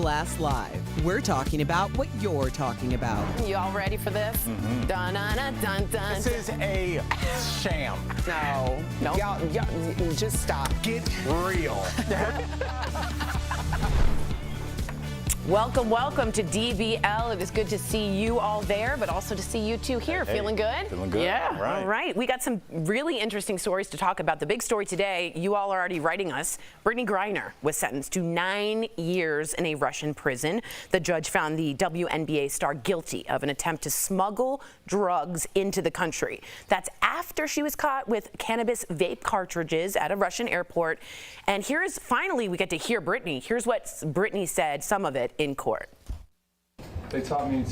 Blast Live. We're talking about what you're talking about. You all ready for this? Mm-hmm. Dun, dun, dun, dun, dun. This is a sham. No. Y'all, just stop. Get real. Welcome to DBL. It is good to see you all there, but also to see you two here. Hey, feeling good? Feeling good. Yeah. Right. All right. We got some really interesting stories to talk about. The big story today, you all are already writing us. Brittany Griner was sentenced to 9 years in a Russian prison. The judge found the WNBA star guilty of an attempt to smuggle drugs into the country. That's after she was caught with cannabis vape cartridges at a Russian airport. And here's finally we get to hear Brittany. Here's what Brittany said, some of it in court. They taught me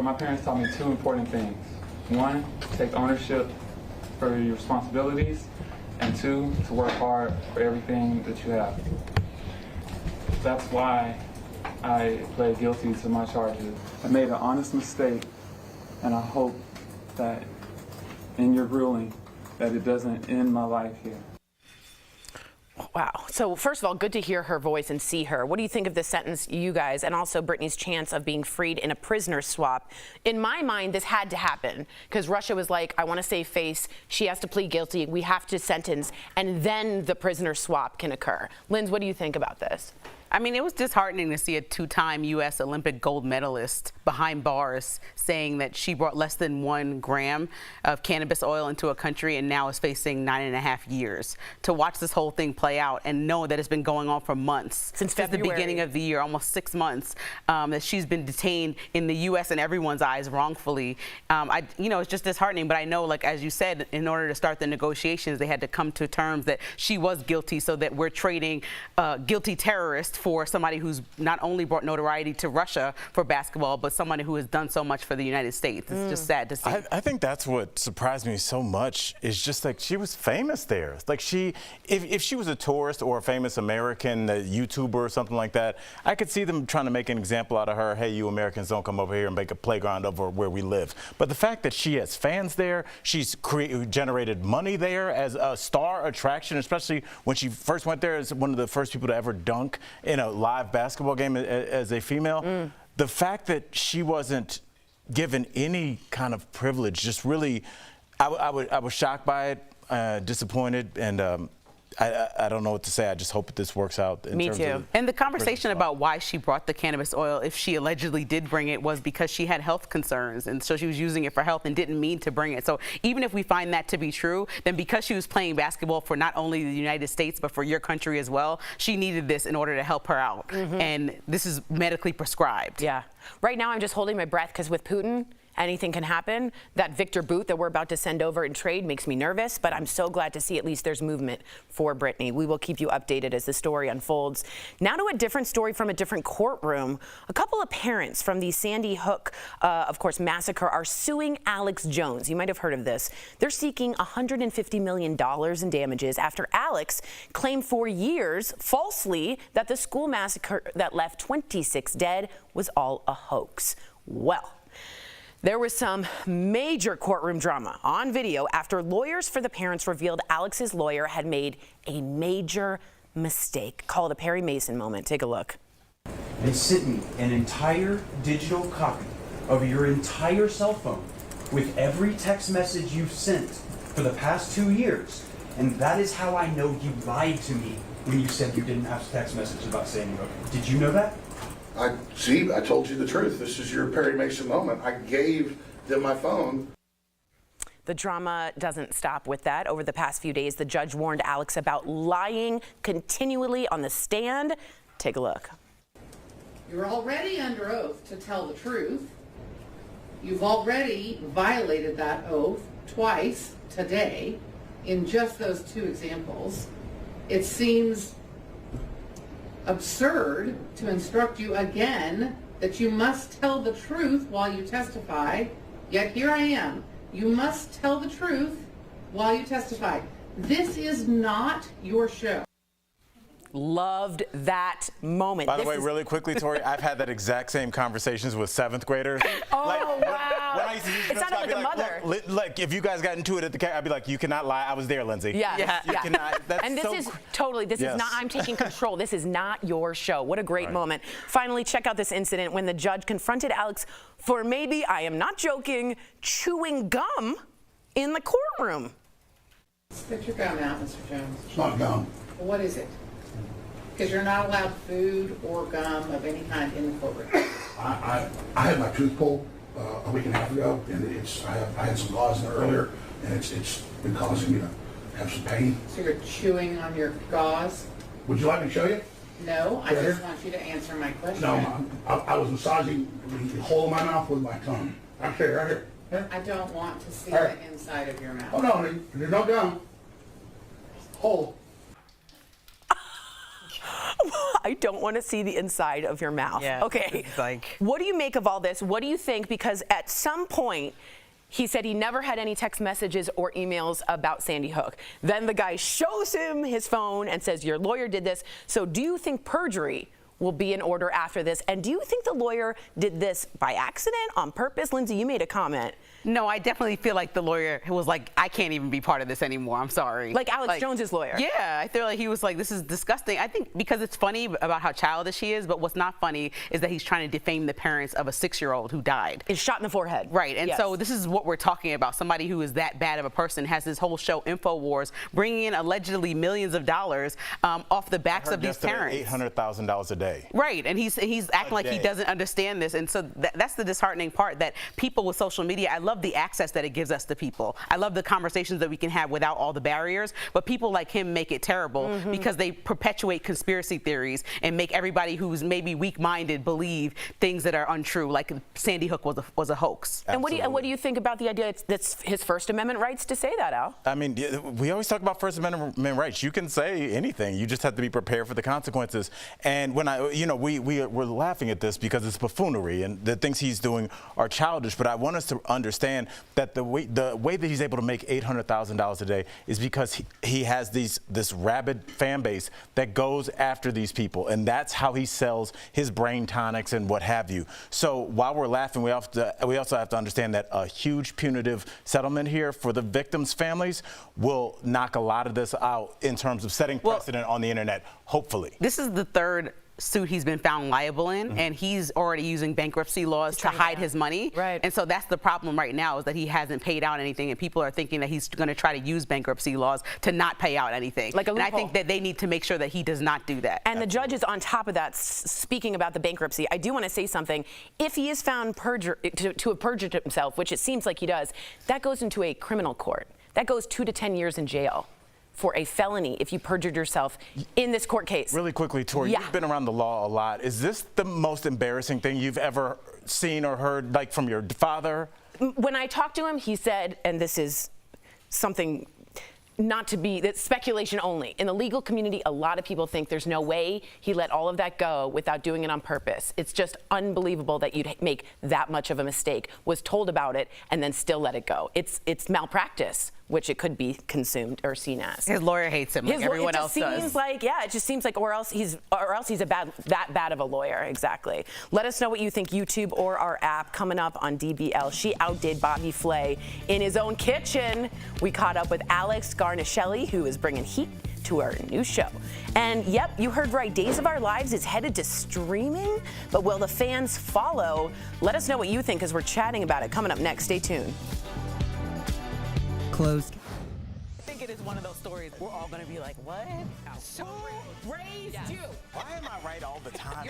my parents taught me two important things. One, take ownership for your responsibilities, and two, to work hard for everything that you have. That's why I pled guilty to my charges. I made an honest mistake, and I hope that in your ruling that it doesn't end my life here. Wow. So first of all, good to hear her voice and see her. What do you think of this sentence, you guys, and also Brittany's chance of being freed in a prisoner swap? In my mind, this had to happen because Russia was like, I want to save face. She has to plead guilty. We have to sentence, and then the prisoner swap can occur. Linz, what do you think about this? I mean, it was disheartening to see a two-time U.S. Olympic gold medalist behind bars saying that she brought less than 1 gram of cannabis oil into a country and now is facing 9.5 years. To watch this whole thing play out and know that it's been going on for months, since the beginning of the year, almost 6 months, that she's been detained in the U.S. and everyone's eyes wrongfully. It's just disheartening. But I know, like as you said, in order to start the negotiations, they had to come to terms that she was guilty, so that we're trading guilty terrorists for somebody who's not only brought notoriety to Russia for basketball, but somebody who has done so much for the United States. It's just sad to see. I think that's what surprised me so much is just like she was famous there. Like if she was a tourist or a famous American YouTuber or something like that, I could see them trying to make an example out of her. Hey, you Americans don't come over here and make a playground over where we live. But the fact that she has fans there, she's generated money there as a star attraction, especially when she first went there as one of the first people to ever dunk in a live basketball game as a female. The fact that she wasn't given any kind of privilege just really, I was shocked by it, disappointed, and I don't know what to say. I just hope that this works out. Me too. And the conversation about why she brought the cannabis oil, if she allegedly did bring it, was because she had health concerns, and so she was using it for health and didn't mean to bring it. So even if we find that to be true, then because she was playing basketball for not only the United States but for your country as well, she needed this in order to help her out. And this is medically prescribed. Yeah. Right now I'm just holding my breath because with Putin, anything can happen. That Victor Boot that we're about to send over in trade makes me nervous, but I'm so glad to see at least there's movement for Brittany. We will keep you updated as the story unfolds. Now to a different story from a different courtroom. A couple of parents from the Sandy Hook, of course, massacre are suing Alex Jones. You might have heard of this. They're seeking $150 million in damages after Alex claimed for years falsely that the school massacre that left 26 dead was all a hoax. Well, there was some major courtroom drama on video after lawyers for the parents revealed Alex's lawyer had made a major mistake. Call it a Perry Mason moment. Take a look. They sent me an entire digital copy of your entire cell phone with every text message you've sent for the past 2 years. And that is how I know you lied to me when you said you didn't have text messages about Sandy Hook. Did you know that? I told you the truth. This is your Perry Mason moment. I gave them my phone. The drama doesn't stop with that. Over the past few days, the judge warned Alex about lying continually on the stand. Take a look. You're already under oath to tell the truth. You've already violated that oath twice today in just those 2 examples. It seems absurd to instruct you again that you must tell the truth while you testify, yet here I am. You must tell the truth while you testify. This is not your show. Loved that moment. By the way, really quickly, Tori, I've had that exact same conversations with 7th graders. Oh, wow. when I used to use it sounded I'd like be a mother. Look, if you guys got into it at the I'd be like, you cannot lie. I was there, Lindsay. Yeah. You cannot. That's And this so is totally, this is not, I'm taking control. This is not your show. What a great moment. Finally, check out this incident when the judge confronted Alex for maybe, I am not joking, chewing gum in the courtroom. Spit your gum out, Mr. Jones. It's not gum. Well, what is it? Because you're not allowed food or gum of any kind in the courtroom. I had my tooth pulled a week and a half ago, and I had some gauze in there earlier, and it's been causing me to have some pain. So you're chewing on your gauze? Would you like me to show you? No, I Right just here? want you to answer my question. No, I was massaging the hole in my mouth with my tongue. Right here, right here. Here. I don't want to see All right. the inside of your mouth. Oh no, there's no gum. Hole. I don't want to see the inside of your mouth. Yeah, Okay. it's like- What do you make of all this? What do you think? Because at some point, he said he never had any text messages or emails about Sandy Hook. Then the guy shows him his phone and says, your lawyer did this. So do you think perjury will be in order after this? And do you think the lawyer did this by accident, on purpose? Lindsay, you made a comment. No, I definitely feel like the lawyer was like, I can't even be part of this anymore. I'm sorry. Like Alex Jones's lawyer. Yeah, I feel like he was like, this is disgusting. I think because it's funny about how childish he is, but what's not funny is that he's trying to defame the parents of a 6-year-old who died. Is shot in the forehead. Right, and Yes. so this is what we're talking about. Somebody who is that bad of a person has this whole show, InfoWars, bringing in allegedly millions of dollars off the backs of these parents. $800,000 a day. Right, and he's acting like he day. doesn't understand this, and so that's the disheartening part, that people with social media, I love the access that it gives us to people. I love the conversations that we can have without all the barriers, but people like him make it terrible because they perpetuate conspiracy theories and make everybody who's maybe weak-minded believe things that are untrue, like Sandy Hook was a hoax. And what do you think about the idea that's his First Amendment rights to say that, Al? I mean, we always talk about First Amendment rights. You can say anything. You just have to be prepared for the consequences. And when we're laughing at this because it's buffoonery and the things he's doing are childish. But I want us to understand that the way that he's able to make $800,000 a day is because he has this rabid fan base that goes after these people, and that's how he sells his brain tonics and what have you. So while we're laughing, we also have to understand that a huge punitive settlement here for the victims' families will knock a lot of this out in terms of setting precedent on the internet, hopefully. This is the third suit he's been found liable in, and he's already using bankruptcy laws to hide his money. Right. And so that's the problem right now, is that he hasn't paid out anything, and people are thinking that he's going to try to use bankruptcy laws to not pay out anything. Like a and I loophole. think that they need to make sure that he does not do that. And the judge is on top of that. Speaking about the bankruptcy, I do want to say something. If he is found to have perjured himself, which it seems like he does, that goes into a criminal court. That goes 2 to 10 years in jail for a felony if you perjured yourself in this court case. Really quickly, Tori, Yeah. you've been around the law a lot. Is this the most embarrassing thing you've ever seen or heard, like from your father? When I talked to him, he said, and this is something not to be, that's speculation only. In the legal community, a lot of people think there's no way he let all of that go without doing it on purpose. It's just unbelievable that you'd make that much of a mistake, was told about it, and then still let it go. It's malpractice, which it could be consumed or seen as. His lawyer hates him, like everyone else does. It just seems like, or else he's that bad of a lawyer. Exactly. Let us know what you think. YouTube or our app. Coming up on DBL, she outdid Bobby Flay in his own kitchen. We caught up with Alex Guarnaschelli, who is bringing heat to our new show. And yep, you heard right. Days of Our Lives is headed to streaming, but will the fans follow? Let us know what you think as we're chatting about it. Coming up next. Stay tuned. Closed. I think it is one of those stories we're all going to be like, what? So raised you. Why am I right all the time?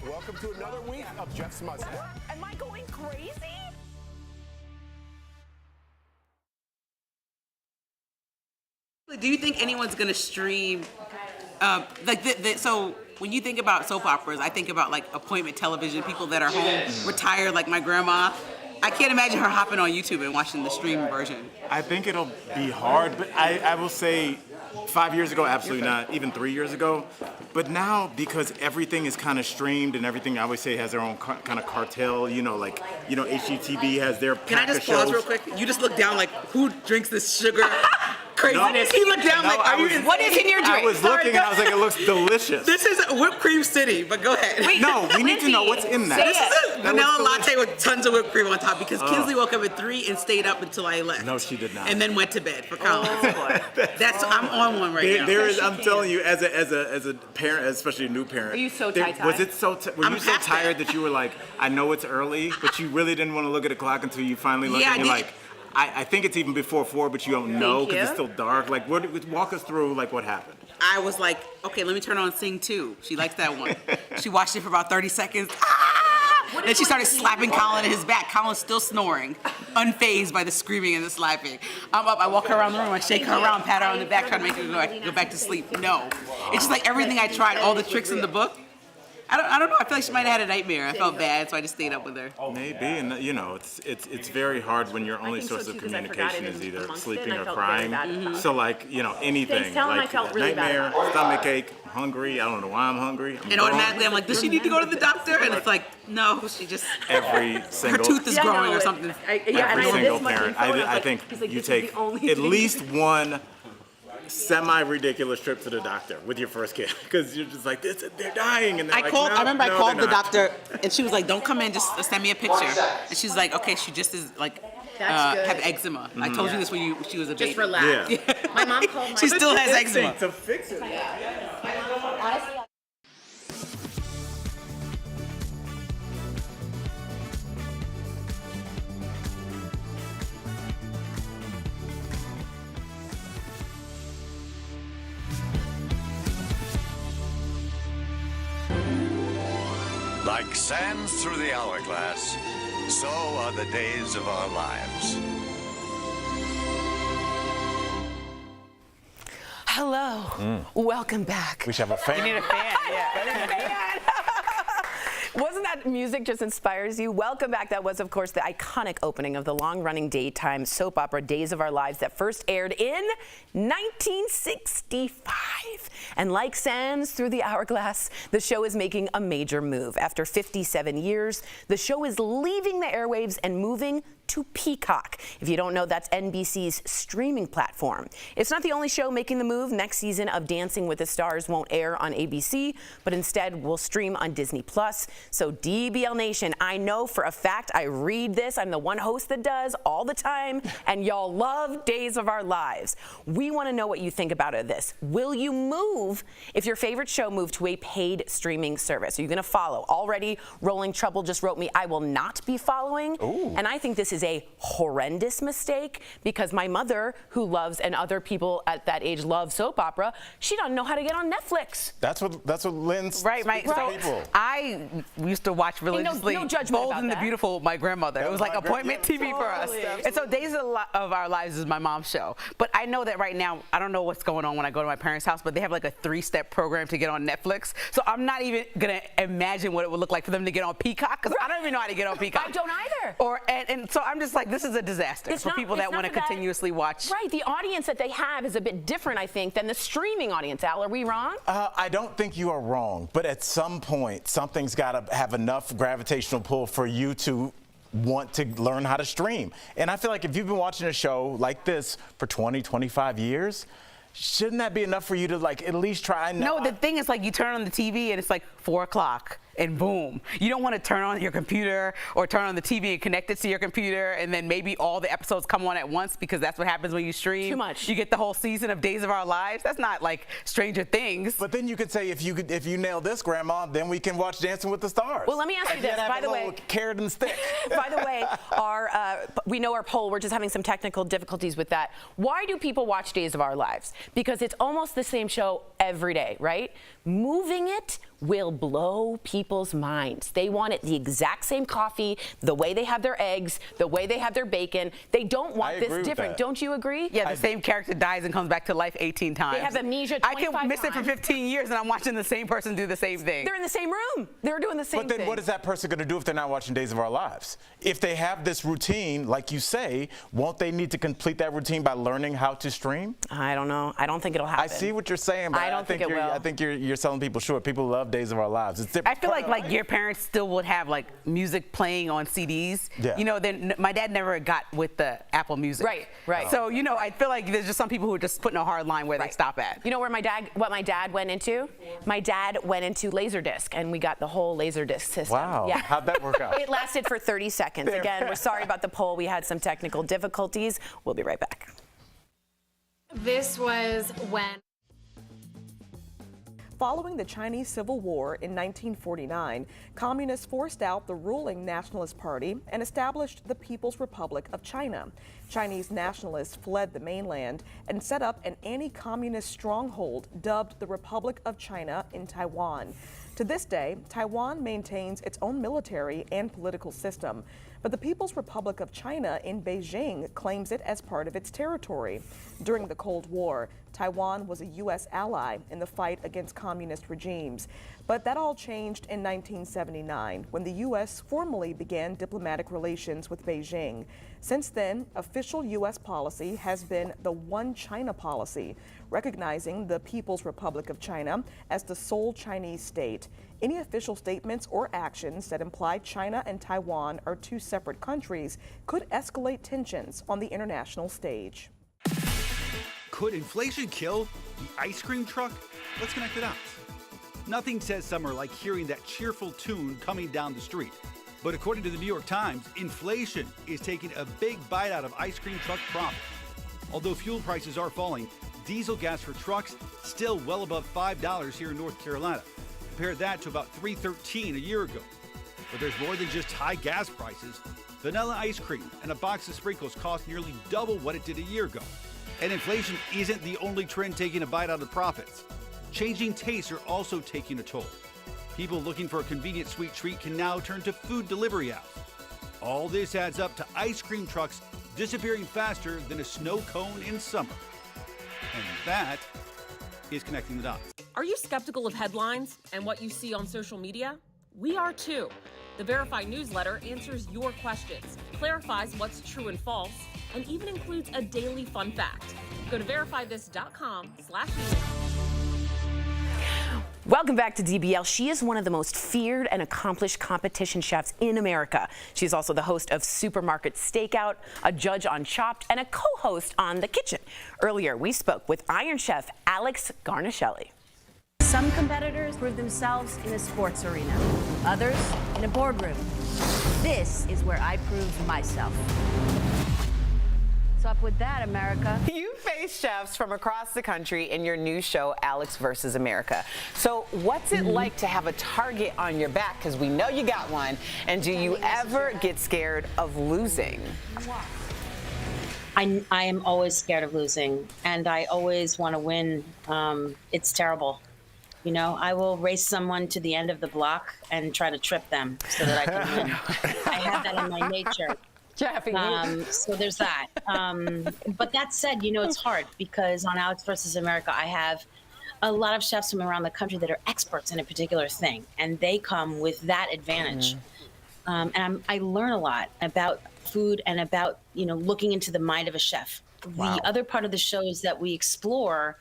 Welcome to another week of Jeff's Mustache. Am I going crazy? Do you think anyone's going to stream, so when you think about soap operas, I think about like appointment television, people that are home, retired, like my grandma. I can't imagine her hopping on YouTube and watching the stream version. I think it'll be hard, but I will say 5 years ago, absolutely not, even 3 years ago. But now, because everything is kind of streamed and everything, I always say, has their own kind of cartel, HGTV has their Can I just shows. pause real quick? You just look down like, who drinks this sugar craziness. He looked down like, are you? What is in your drink? I was looking and I was like, it looks delicious. This is whipped cream city, but go ahead. No, we need to know what's in that. This is a vanilla latte with tons of whipped cream on top because Kinsley woke up at 3 and stayed up until I left. No, she did not. And then went to bed for college. I'm on one right now. There is. I'm telling you, as a parent, especially a new parent. Are you so tired? Was it so? Were you so tired that you were like, I know it's early, but you really didn't want to look at the clock until you finally looked and you're like, I think it's even before 4, but you don't know because it's still dark. Like, walk us through like what happened. I was like, okay, let me turn on Sing 2. She likes that one. She watched it for about 30 seconds. Then she started slapping Colin in his back. Colin's still snoring, unfazed by the screaming and the slapping. I'm up, I walk her around the room, I shake her around, pat her on the back, trying to make her go back to sleep. No. It's just like everything I tried, all the tricks in the book. I don't know. I feel like she might have had a nightmare. I felt bad, so I just stayed up with her. Maybe, and you know, it's very hard when your only source of communication is either sleeping or crying. So like, you know, anything like nightmare, stomach ache, hungry. I don't know why I'm hungry. And automatically I'm like, does she need to go to the doctor? And it's like, no, she just every single her tooth is growing or something. Every single parent. I think you take at least one semi-ridiculous trip to the doctor with your first kid because you're just like, they're dying. And I remember I called the doctor and she was like, don't come in, just send me a picture. And she was like, okay, she just is like, have eczema. I told you this when she was a baby. Just relax. Yeah. My mom called my She still has eczema. To fix it. Honestly, Like sands through the hourglass, so are the days of our lives. hello. Welcome back. We should have a fan. You need a fan, Wasn't that music just inspires you? Welcome back. That was, of course, the iconic opening of the long-running daytime soap opera Days of Our Lives that first aired in 1965. And like sands through the hourglass, the show is making a major move. After 57 years, the show is leaving the airwaves and moving to Peacock. If you don't know, that's NBC's streaming platform. It's not the only show making the move. Next season of Dancing with the Stars won't air on ABC, but instead will stream on Disney+. So DBL Nation, I know for a fact, I read this, I'm the one host that does all the time, and y'all love Days of Our Lives. We want to know what you think about this. Will you move if your favorite show moved to a paid streaming service? Are you going to follow? Already, Rolling Trouble just wrote me, I will not be following. Ooh. And I think this is a horrendous mistake because my mother, who loves, and other people at that age love soap opera, she doesn't know how to get on Netflix. That's what Lynn's people. I used to watch religiously no judgment Bold about and the that. Beautiful with my grandmother. It was like appointment TV for us. And so Days of Our Lives is my mom's show. But I know that right now, I don't know what's going on when I go to my parents' house, but they have like a 3-step program to get on Netflix. So I'm not even going to imagine what it would look like for them to get on Peacock because I don't even know how to get on Peacock. I don't either. And so I'm just like, this is a disaster for people that want to continuously watch. Right, the audience that they have is a bit different, I think, than the streaming audience. Al, are we wrong? I don't think you are wrong, but at some point, something's got to have enough gravitational pull for you to want to learn how to stream. And I feel like if you've been watching a show like this for 20, 25 years, shouldn't that be enough for you to like at least try? No, the thing is like you turn on the TV and it's like 4 o'clock and boom. You don't want to turn on your computer or turn on the TV and connect it to your computer and then maybe all the episodes come on at once because that's what happens when you stream. Too much. You get the whole season of Days of Our Lives. That's not like Stranger Things. But then you could say if you nail this, Grandma, then we can watch Dancing with the Stars. Well, let me ask you this. By the way, carrot and stick. By the way, we know our poll. We're just having some technical difficulties with that. Why do people watch Days of Our Lives? Because it's almost the same show every day, right? Moving it will blow people's minds. They want it the exact same coffee, the way they have their eggs, the way they have their bacon. They don't want this different. Don't you agree? Yeah, the same character dies and comes back to life 18 times. They have amnesia 25 I can miss it for 15 years and I'm watching the same person do the same thing. They're in the same room. They're doing the same thing. But then what is that person going to do if they're not watching Days of Our Lives? If they have this routine, like you say, won't they need to complete that routine by learning how to stream? I don't know. I don't think it'll happen. I see what you're saying, but I don't think it will. I think you're selling people short. People love love Days of Our Lives. I feel like your parents still would have like music playing on CDs. Yeah. You know, then my dad never got with the Apple Music. Right. So, you know, I feel like there's just some people who are just putting a hard line where they stop at. You know what my dad went into? My dad went into Laserdisc, and we got the whole Laserdisc system. Wow. Yeah. How'd that work out? It lasted for 30 seconds. Again, we're sorry about the poll. We had some technical difficulties. We'll be right back. This was when... Following the Chinese Civil War in 1949, communists forced out the ruling Nationalist Party and established the People's Republic of China. Chinese nationalists fled the mainland and set up an anti-communist stronghold dubbed the Republic of China in Taiwan. To this day, Taiwan maintains its own military and political system, but the People's Republic of China in Beijing claims it as part of its territory. During the Cold War, Taiwan was a U.S. ally in the fight against communist regimes. But that all changed in 1979 when the U.S. formally began diplomatic relations with Beijing. Since then, official U.S. policy has been the One China policy, recognizing the People's Republic of China as the sole Chinese state. Any official statements or actions that imply China and Taiwan are two separate countries could escalate tensions on the international stage. Could inflation kill the ice cream truck? Let's connect the dots. Nothing says summer like hearing that cheerful tune coming down the street. But according to the New York Times, inflation is taking a big bite out of ice cream truck profits. Although fuel prices are falling, diesel gas for trucks still well above $5 here in North Carolina. Compare that to about $3.13 a year ago. But there's more than just high gas prices. Vanilla ice cream and a box of sprinkles cost nearly double what it did a year ago. And inflation isn't the only trend taking a bite out of profits. Changing tastes are also taking a toll. People looking for a convenient sweet treat can now turn to food delivery apps. All this adds up to ice cream trucks disappearing faster than a snow cone in summer. And that is connecting the dots. Are you skeptical of headlines and what you see on social media? We are too. The Verified newsletter answers your questions, clarifies what's true and false, and even includes a daily fun fact. Go to verifythis.com/news. Welcome back to DBL. She is one of the most feared and accomplished competition chefs in America. She's also the host of Supermarket Stakeout, a judge on Chopped, and a co-host on The Kitchen. Earlier, we spoke with Iron Chef Alex Guarnaschelli. Some competitors prove themselves in a sports arena, others in a boardroom. This is where I prove myself. What's up with that, America? You face chefs from across the country in your new show, Alex vs. America. So what's it like to have a target on your back? Because we know you got one. And do you ever get scared of losing? I am always scared of losing, and I always want to win. It's terrible. You know, I will race someone to the end of the block and try to trip them so that I can win. I have that in my nature. So there's that. But that said, you know, it's hard because on Alex vs. America, I have a lot of chefs from around the country that are experts in a particular thing, and they come with that advantage. And I learn a lot about food and about, you know, looking into the mind of a chef. Wow. The other part of the show is that we explore,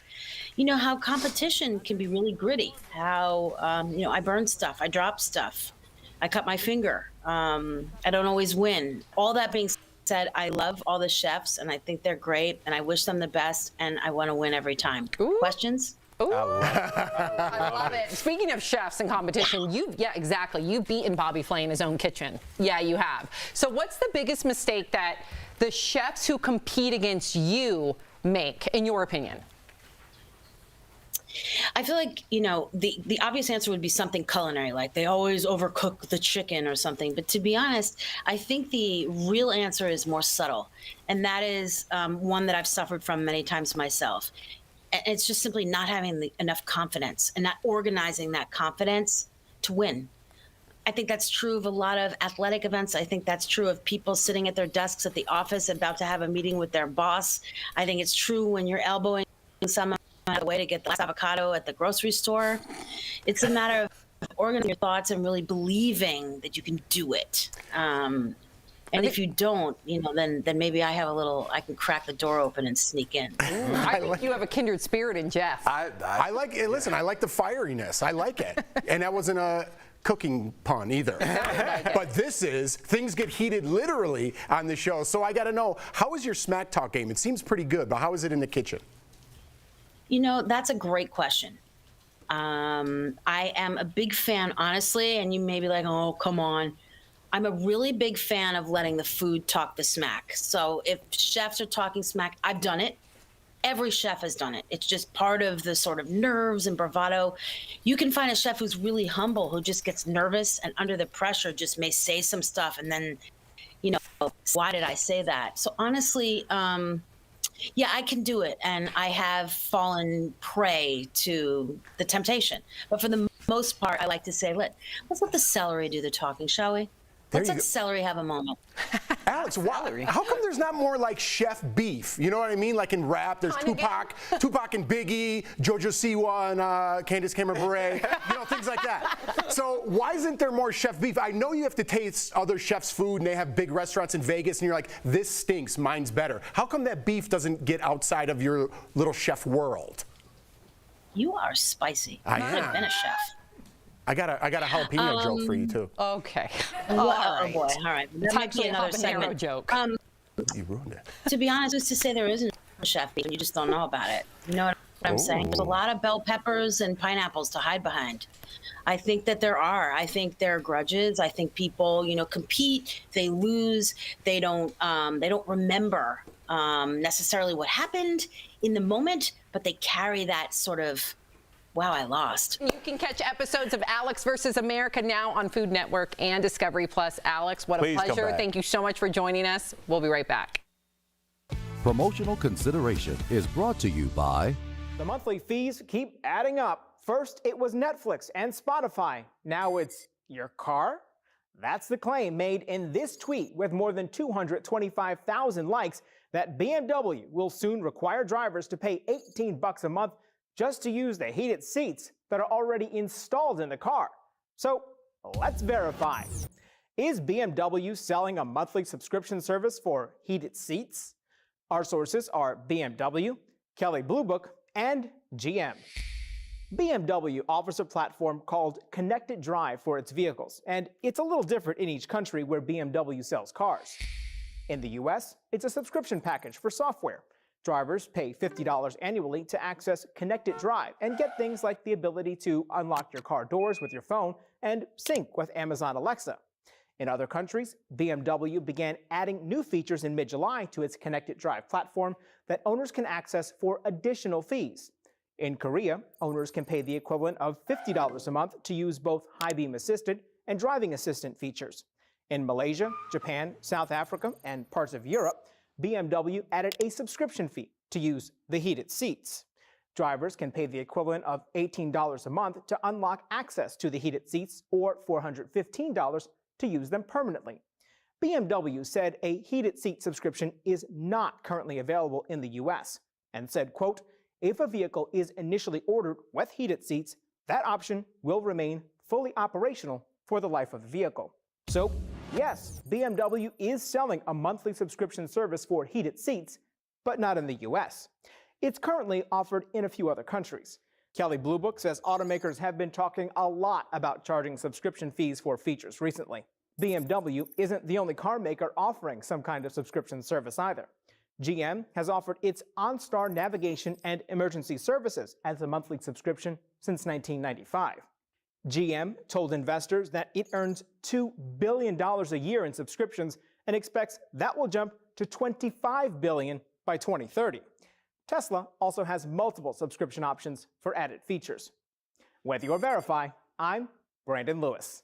you know, how competition can be really gritty, how, you know, I burn stuff, I drop stuff, I cut my finger, I don't always win. All that being said, I love all the chefs and I think they're great and I wish them the best and I want to win every time. Ooh. Questions? Ooh. I love it. Speaking of chefs and competition, you've beaten Bobby Flay in his own kitchen. Yeah, you have. So what's the biggest mistake that the chefs who compete against you make, in your opinion? I feel like, you know, the obvious answer would be something culinary, like they always overcook the chicken or something. But to be honest, I think the real answer is more subtle. And that is one that I've suffered from many times myself. It's just simply not having enough confidence and not organizing that confidence to win. I think that's true of a lot of athletic events. I think that's true of people sitting at their desks at the office about to have a meeting with their boss. I think it's true when you're elbowing someone out of the way to get the last avocado at the grocery store. It's a matter of organizing your thoughts and really believing that you can do it. And if you don't, then maybe I can crack the door open and sneak in. I think you have a kindred spirit in Jeff. I like it. Listen, I like the fieriness. I like it. And that wasn't a cooking pun either. But this is, things get heated literally on the show. So I got to know, how is your smack talk game? It seems pretty good, but how is it in the kitchen? That's a great question. I am a big fan, honestly, and you may be like, oh, come on. I'm a really big fan of letting the food talk the smack. So if chefs are talking smack, I've done it. Every chef has done it. It's just part of the sort of nerves and bravado. You can find a chef who's really humble, who just gets nervous and under the pressure just may say some stuff and then, why did I say that? So honestly, yeah, I can do it. And I have fallen prey to the temptation. But for the most part, I like to say, let's let the celery do the talking, shall we? Let's let celery have a moment. Alex, how come there's not more like chef beef? You know what I mean? Like in rap, there's Tupac and Biggie, Jojo Siwa and Candace Cameron Bure, things like that. So why isn't there more chef beef? I know you have to taste other chefs' food and they have big restaurants in Vegas and you're like, this stinks, mine's better. How come that beef doesn't get outside of your little chef world? You are spicy. I could have been a chef. I got a jalapeno joke for you too. Okay. Well, oh boy. All right. It's actually another segment joke. You ruined it. To be honest, was to say there isn't a chef beef, and you just don't know about it. You know what I'm saying? There's a lot of bell peppers and pineapples to hide behind. I think that there are. I think there are grudges. I think people, compete. They lose. They don't remember necessarily what happened in the moment, but they carry that sort of, wow, I lost. You can catch episodes of Alex versus America now on Food Network and Discovery Plus. Alex, what a pleasure. Thank you so much for joining us. We'll be right back. Promotional consideration is brought to you by... The monthly fees keep adding up. First, it was Netflix and Spotify. Now it's your car? That's the claim made in this tweet with more than 225,000 likes that BMW will soon require drivers to pay $18 a month just to use the heated seats that are already installed in the car. So let's verify. Is BMW selling a monthly subscription service for heated seats? Our sources are BMW, Kelley Blue Book, and GM. BMW offers a platform called Connected Drive for its vehicles, and it's a little different in each country where BMW sells cars. In the US, it's a subscription package for software. Drivers pay $50 annually to access Connected Drive and get things like the ability to unlock your car doors with your phone and sync with Amazon Alexa. In other countries, BMW began adding new features in mid-July to its Connected Drive platform that owners can access for additional fees. In Korea, owners can pay the equivalent of $50 a month to use both high beam assisted and driving assistant features. In Malaysia, Japan, South Africa, and parts of Europe, BMW added a subscription fee to use the heated seats. Drivers can pay the equivalent of $18 a month to unlock access to the heated seats or $415 to use them permanently. BMW said a heated seat subscription is not currently available in the US and said, quote, if a vehicle is initially ordered with heated seats, that option will remain fully operational for the life of the vehicle. So, yes, BMW is selling a monthly subscription service for heated seats, but not in the US. It's currently offered in a few other countries. Kelley Blue Book says automakers have been talking a lot about charging subscription fees for features recently. BMW isn't the only car maker offering some kind of subscription service either. GM has offered its OnStar navigation and emergency services as a monthly subscription since 1995. GM told investors that it earns $2 billion a year in subscriptions and expects that will jump to $25 billion by 2030. Tesla also has multiple subscription options for added features. With your Verify, I'm Brandon Lewis.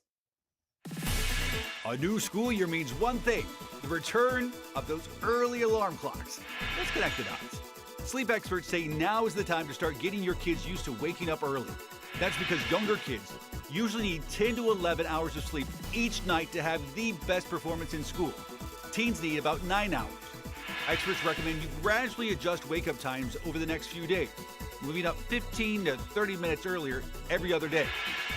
A new school year means one thing, the return of those early alarm clocks. Let's connect the dots. Sleep experts say now is the time to start getting your kids used to waking up early. That's because younger kids usually need 10 to 11 hours of sleep each night to have the best performance in school. Teens need about 9 hours. Experts recommend you gradually adjust wake-up times over the next few days, moving up 15 to 30 minutes earlier every other day.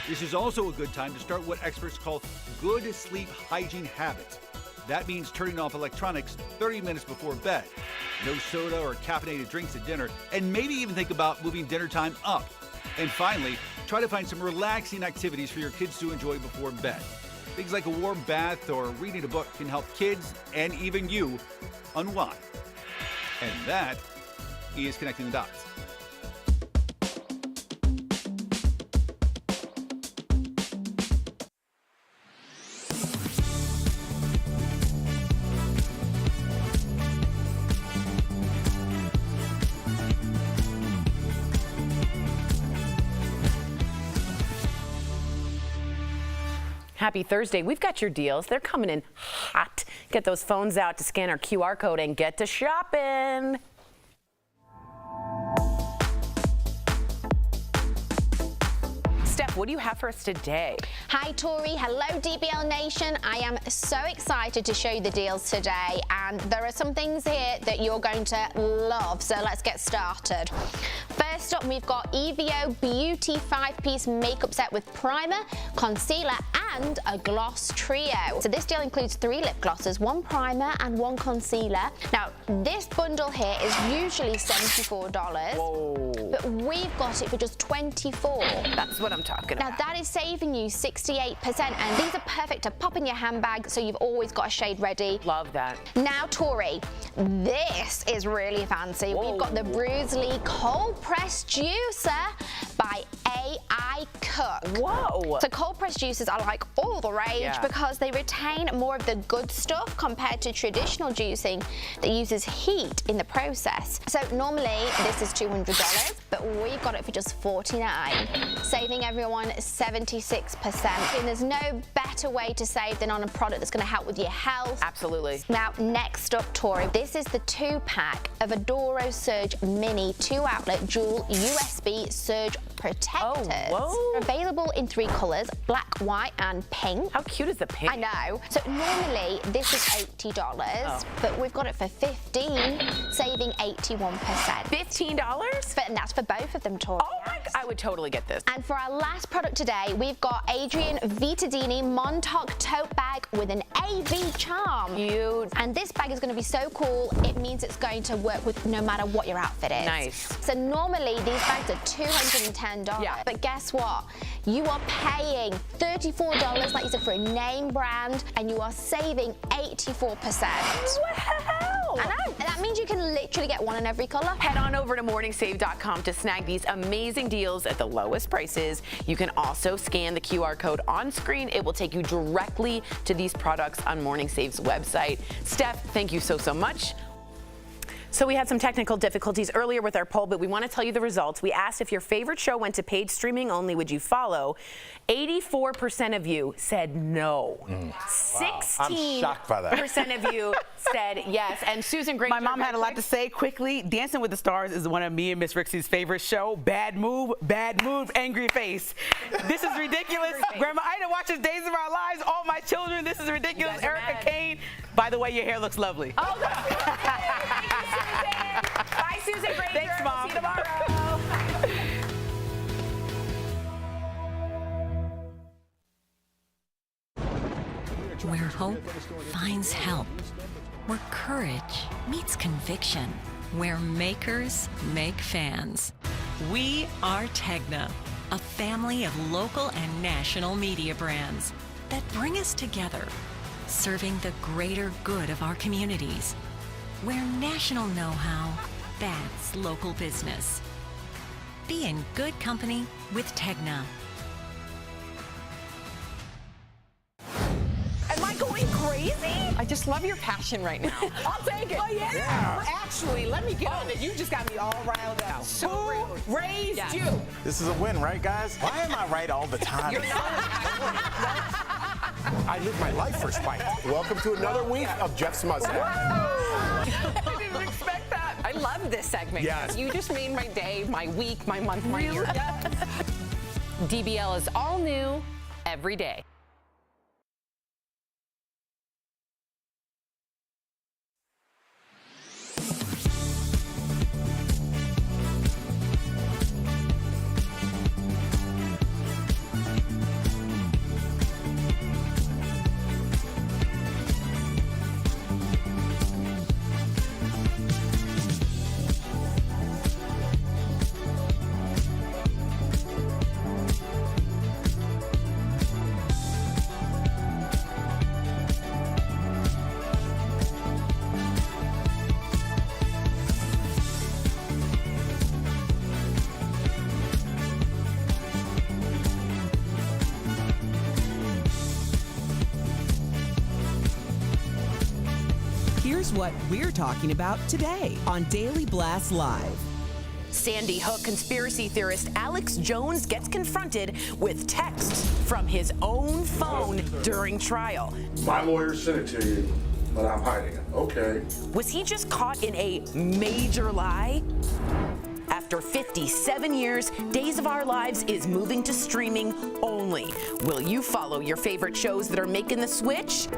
This is also a good time to start what experts call good sleep hygiene habits. That means turning off electronics 30 minutes before bed. No soda or caffeinated drinks at dinner, and maybe even think about moving dinner time up. And finally, try to find some relaxing activities for your kids to enjoy before bed. Things like a warm bath or reading a book can help kids and even you unwind. And that is Connecting the Dots. Happy Thursday. We've got your deals. They're coming in hot. Get those phones out to scan our QR code and get to shopping. Steph, what do you have for us today? Hi Tori, hello DBL Nation. I am so excited to show you the deals today, and there are some things here that you're going to love, so let's get started. First up, we've got EVO Beauty 5-piece makeup set with primer, concealer and a gloss trio. So this deal includes 3 lip glosses, 1 primer and 1 concealer. Now this bundle here is usually $74. Whoa. But we've got it for just $24. That's what I'm talking about. Now that is saving you 68%, and these are perfect to pop in your handbag, so you've always got a shade ready. Love that. Now Tori, this is really fancy. Whoa. We've got the Bruce Lee cold pressed juicer by AI Cook. Whoa. So cold pressed juicers are like all the rage because they retain more of the good stuff compared to traditional juicing that uses heat in the process. So normally this is $200, but we've got it for just $49, saving everyone 76%. And there's no better way to save than on a product that's going to help with your health. Absolutely. Now next up, Tori, this is the 2-pack of Adoro Surge Mini 2-outlet dual USB surge protectors. Oh, whoa. Available in 3 colors, black, white and pink. How cute is the pink? I know. So normally this is $80, but we've got it for $15, saving 81%. $15? And that's for both of them, Tori. Oh my, I would totally get this. And for our last product today, we've got Adrian Vitadini Montauk tote bag with an AV charm. Huge. And this bag is going to be so cool, it means it's going to work with no matter what your outfit is. Nice. So normally these bags are $210, but guess what? You are paying $34, like you said, for a name brand, and you are saving 84%. Wow. I know. And that means you can literally get one in every color. Head on over to morningsave.com to snag these amazing deals at the lowest prices. You can also scan the QR code on screen. It will take you directly to these products on Morning Save's website. Steph, thank you so much. So we had some technical difficulties earlier with our poll, but we want to tell you the results. We asked if your favorite show went to paid streaming only, would you follow? 84% of you said no. 16% I'm shocked by that. of you said yes. And Susan Granger. My mom had a lot to say quickly. Dancing with the Stars is one of me and Miss Rixie's favorite show. Bad move, angry face. This is ridiculous. Grandma, I didn't watch this Days of Our Lives. All my children, this is ridiculous. Erica Kane, by the way, your hair looks lovely. Oh, that's Bye, Susan Granger. Thanks, Mom. See you tomorrow. Where hope finds help. Where courage meets conviction. Where makers make fans. We are Tegna, a family of local and national media brands that bring us together, serving the greater good of our communities. Where national know-how backs local business. Be in good company with Tegna. Am I going crazy? I just love your passion right now. I'll take it. Oh, yeah. Yeah. Actually, let me get on it. You just got me all riled up. So Who raised you? This is a win, right, guys? Why am I right all the time? You're not. I live my life for Spike. Welcome to another week of Jeff's Mustache. I didn't expect that. I love this segment. Yes. You just made my day, my week, my month, my year. DBL is all new every day. Here's what we're talking about today on Daily Blast Live. Sandy Hook conspiracy theorist Alex Jones gets confronted with texts from his own phone during trial. My lawyer sent it to you, but I'm hiding it. Okay. Was he just caught in a major lie? After 57 years, Days of Our Lives is moving to streaming only. Will you follow your favorite shows that are making the switch?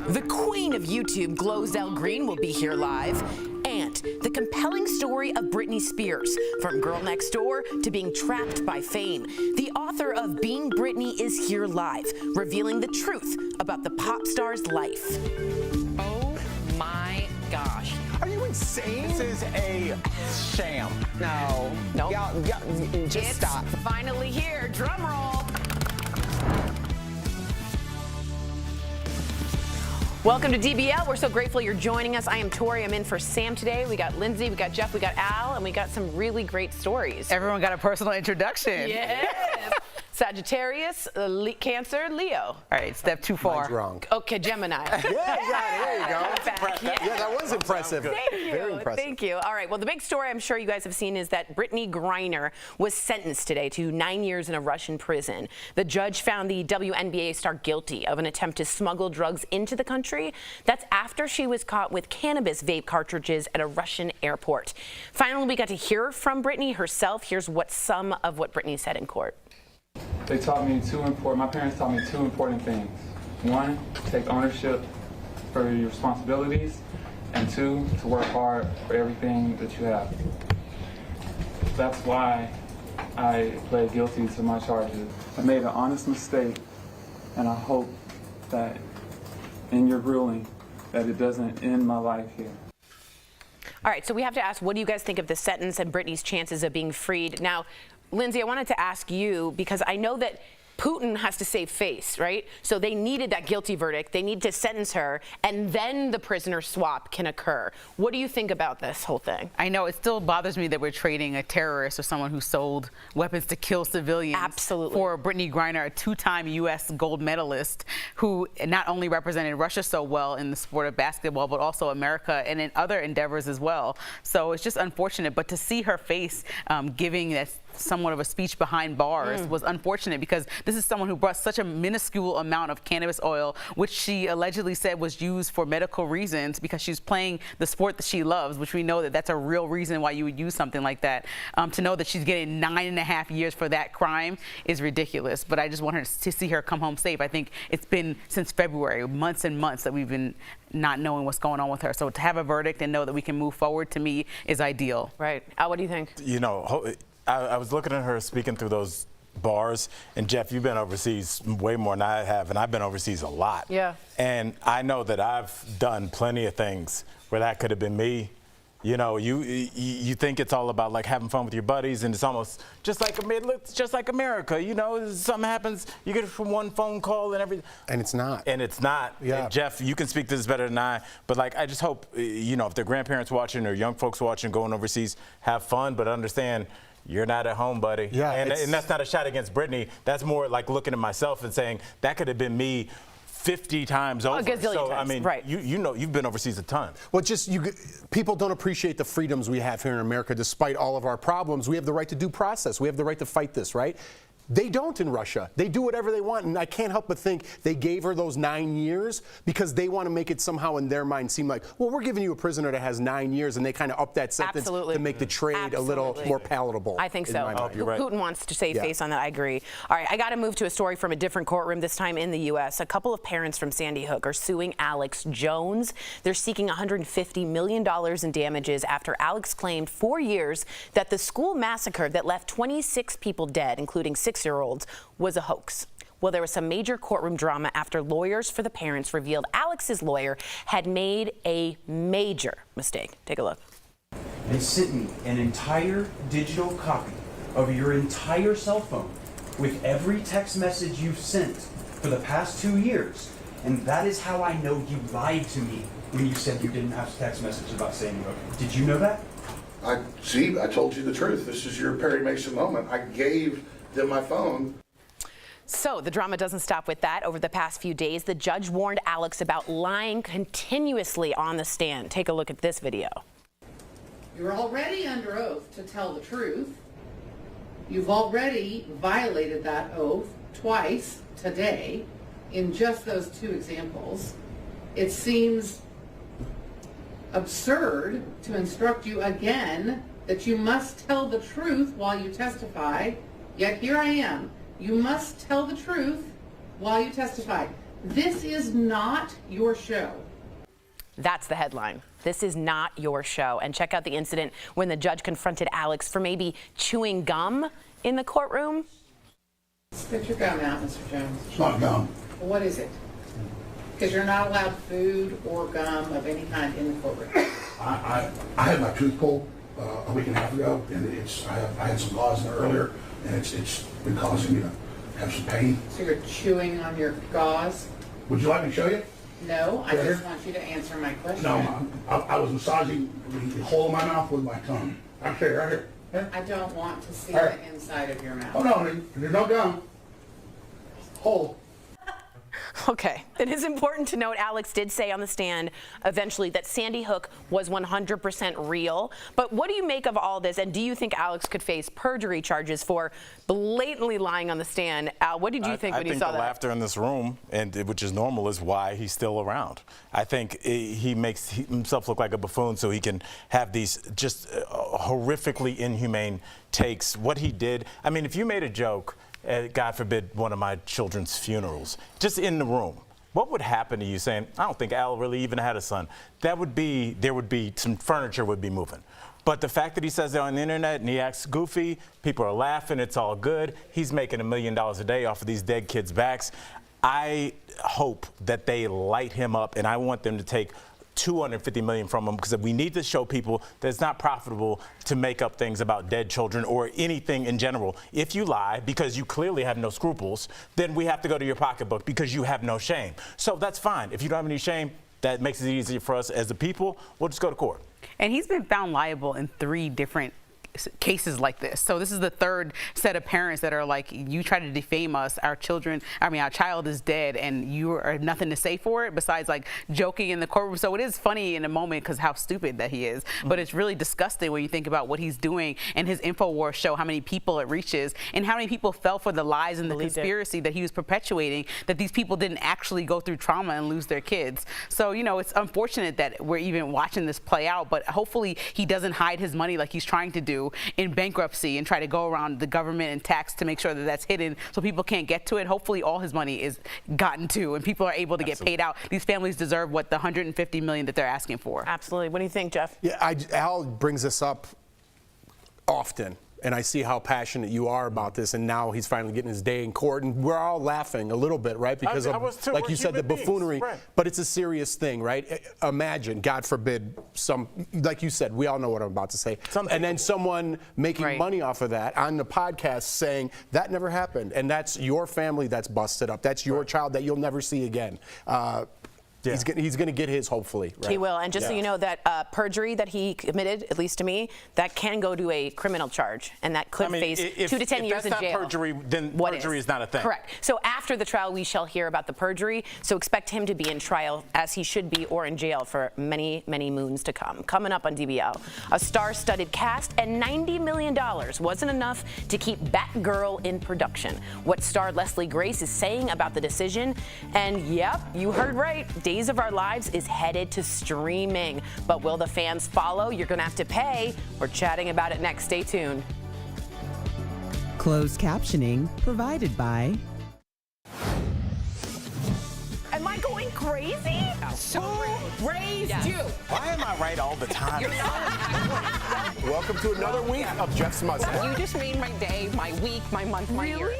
The queen of YouTube, GloZell Green, will be here live. And the compelling story of Britney Spears, from Girl Next Door to being trapped by fame. The author of Being Britney is here live, revealing the truth about the pop star's life. Oh my gosh. Are you insane? This is a sham. No. Nope. Y'all just It's stop. finally here. Drum roll. Welcome to DBL. We're so grateful you're joining us. I am Tori. I'm in for Sam today. We got Lindsay, we got Jeff, we got Al, and we got some really great stories. Everyone got a personal introduction. Yes. Sagittarius, Cancer, Leo. All right, step too far. Mine's wrong. Okay, Gemini. Yeah, there you go. Yeah, that was impressive. Thank you. Very impressive. Thank you. All right. Well, the big story I'm sure you guys have seen is that Brittany Griner was sentenced today to 9 years in a Russian prison. The judge found the WNBA star guilty of an attempt to smuggle drugs into the country. That's after she was caught with cannabis vape cartridges at a Russian airport. Finally, we got to hear from Brittany herself. Here's some of what Brittany said in court. They taught me my parents taught me two important things. One, take ownership for your responsibilities, and two, to work hard for everything that you have. That's why I pled guilty to my charges. I made an honest mistake, and I hope that in your ruling that it doesn't end my life here. All right, so we have to ask, what do you guys think of the sentence and Brittany's chances of being freed? Now, Lindsay, I wanted to ask you, because I know that Putin has to save face, right? So they needed that guilty verdict. They need to sentence her, and then the prisoner swap can occur. What do you think about this whole thing? I know it still bothers me that we're trading a terrorist or someone who sold weapons to kill civilians. Absolutely. For Brittany Griner, a two-time U.S. gold medalist who not only represented Russia so well in the sport of basketball, but also America and in other endeavors as well. So it's just unfortunate. But to see her face giving that somewhat of a speech behind bars was unfortunate, because this is someone who brought such a minuscule amount of cannabis oil, which she allegedly said was used for medical reasons because she's playing the sport that she loves, which we know that that's a real reason why you would use something like that. To know that she's getting 9.5 years for that crime is ridiculous. But I just want her to see her come home safe. I think it's been since February, months and months, that we've been not knowing what's going on with her. So to have a verdict and know that we can move forward, to me, is ideal. Right. Al, what do you think? You know, I was looking at her speaking through those bars, and Jeff, you've been overseas way more than I have, and I've been overseas a lot. Yeah. And I know that I've done plenty of things where that could have been me. You know, you think it's all about like having fun with your buddies, and it's almost just like it's just like America. You know, something happens, you get from one phone call and everything. And it's not. And it's not. Yeah. And Jeff, you can speak to this better than I, but like I just hope, you know, if their grandparents watching or young folks watching, going overseas, have fun, but understand you're not at home, buddy. Yeah. And that's not a shot against Brittany. That's more like looking at myself and saying that could have been me 50 times over. A gazillion so, times, I mean, right. you know, you've been overseas a ton. Well, people don't appreciate the freedoms we have here in America. Despite all of our problems, we have the right to due process. We have the right to fight this, right? They don't in Russia. They do whatever they want, and I can't help but think they gave her those 9 years because they want to make it somehow in their mind seem like, well, we're giving you a prisoner that has 9 years, and they kind of up that sentence to make the trade a little more palatable. I think so. You're right. Putin wants to save face on that. I agree. All right, I got to move to a story from a different courtroom, this time in the U.S. A couple of parents from Sandy Hook are suing Alex Jones. They're seeking $150 million in damages after Alex claimed 4 years that the school massacre that left 26 people dead, including 6-year-olds, was a hoax. Well, there was some major courtroom drama after lawyers for the parents revealed Alex's lawyer had made a major mistake. Take a look. They sent me an entire digital copy of your entire cell phone with every text message you've sent for the past 2 years. And that is how I know you lied to me when you said you didn't have a text message about Sandy Hook. Did you know that? I told you the truth. This is your Perry Mason moment. I gave them my phone. So the drama doesn't stop with that. Over the past few days, the judge warned Alex about lying continuously on the stand. Take a look at this video. You're already under oath to tell the truth. You've already violated that oath twice today in just those two examples. It seems absurd to instruct you again that you must tell the truth while you testify, yet here I am. You must tell the truth while you testify. This is not your show. That's the headline. This is not your show. And check out the incident when the judge confronted Alex for maybe chewing gum in the courtroom. Spit your gum out, Mr. Jones. It's not gum. Well, what is it? Because you're not allowed food or gum of any kind in the courtroom. I had my tooth pulled a week and a half ago, and I had some gauze in there earlier, and it's been causing me to have some pain. So you're chewing on your gauze? Would you like me to show you? No, I Right just here? want you to answer my question. No, I was massaging the hole in my mouth with my tongue. I'll show you right here. I don't want to see All right. the inside of your mouth. Oh no, there's no gum. Hole. Okay. It is important to note Alex did say on the stand eventually that Sandy Hook was 100% real. But what do you make of all this? And do you think Alex could face perjury charges for blatantly lying on the stand? Al, what did you think when you saw I think the laughter in this room, which is normal, is why he's still around. I think he makes himself look like a buffoon so he can have these just horrifically inhumane takes. What he did, I mean, if you made a joke, God forbid, one of my children's funerals, just in the room, what would happen to you saying, I don't think Al really even had a son? There would be some furniture would be moving. But the fact that he says that on the internet and he acts goofy, people are laughing, it's all good. He's making $1 million a day off of these dead kids' backs. I hope that they light him up, and I want them to take $250 million from him, because we need to show people that it's not profitable to make up things about dead children or anything in general. If you lie because you clearly have no scruples, then we have to go to your pocketbook because you have no shame. So that's fine. If you don't have any shame, that makes it easier for us as the people. We'll just go to court. And he's been found liable in 3 different cases like this. So this is the 3rd set of parents that are like, you try to defame us, our child is dead, and you are nothing to say for it besides like joking in the courtroom. So it is funny in a moment because how stupid that he is, but it's really disgusting when you think about what he's doing, and his InfoWars show how many people it reaches and how many people fell for the lies and the conspiracy that he was perpetuating, that these people didn't actually go through trauma and lose their kids. So, you know, it's unfortunate that we're even watching this play out, but hopefully he doesn't hide his money like he's trying to do in bankruptcy and try to go around the government and tax to make sure that that's hidden so people can't get to it. Hopefully all his money is gotten to and people are able to get paid out. These families deserve what the $150 million that they're asking for. Absolutely. What do you think, Jeff? Yeah, Al brings this up often, and I see how passionate you are about this, and now he's finally getting his day in court, and we're all laughing a little bit, right? Because I was too. like We're you said, the human beings. buffoonery, Right. but it's a serious thing, right? Imagine, God forbid, like you said, we all know what I'm about to say, and then someone making money off of that on the podcast saying, that never happened, and that's your family that's busted up. That's your child that you'll never see again. He's going to get his, hopefully. Right? He will. And just so you know, that perjury that he committed, at least to me, that can go to a criminal charge, and that could face 2 to 10 years in jail. If that's not perjury, then perjury is not a thing. Correct. So after the trial, we shall hear about the perjury. So expect him to be in trial, as he should be, or in jail for many, many moons to come. Coming up on DBL, a star-studded cast and $90 million wasn't enough to keep Batgirl in production. What star Leslie Grace is saying about the decision. And yep, you heard right. Days of Our Lives is headed to streaming. But will the fans follow? You're going to have to pay. We're chatting about it next. Stay tuned. Closed captioning provided by... Am I going crazy? Who raised you? Why am I right all the time? Welcome to another week of Jeff's Mustache. You just made my day, my week, my month, my year.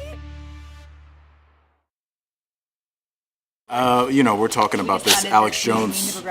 We're talking about this Alex Jones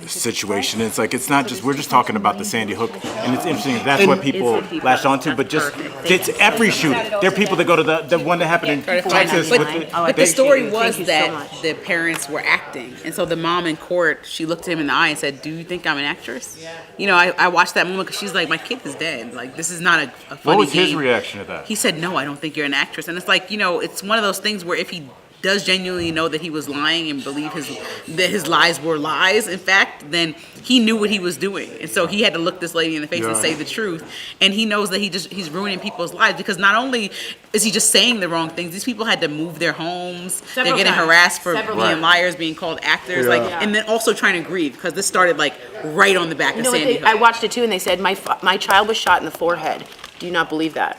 situation. It's like, it's not just, we're just talking about the Sandy Hook, and it's interesting, that's what people latch onto, but just, it's every shooting. There are people that go to the one that happened in Texas. But the story was that the parents were acting, and so the mom in court, she looked him in the eye and said, "Do you think I'm an actress?" I watched that moment because she's like, "My kid is dead. Like, this is not a funny What was his game." reaction to that? He said, "No, I don't think you're an actress." And it's like, it's one of those things where if he does genuinely know that he was lying and believe that his lies were lies, in fact, then he knew what he was doing. And so he had to look this lady in the face and say the truth. And he knows that he's ruining people's lives, because not only is he just saying the wrong things, these people had to move their homes. They're getting harassed for being liars, being called actors, and then also trying to grieve, because this started like right on the back of Sandy Hook. I watched it too, and they said, my child was shot in the forehead. Do you not believe that?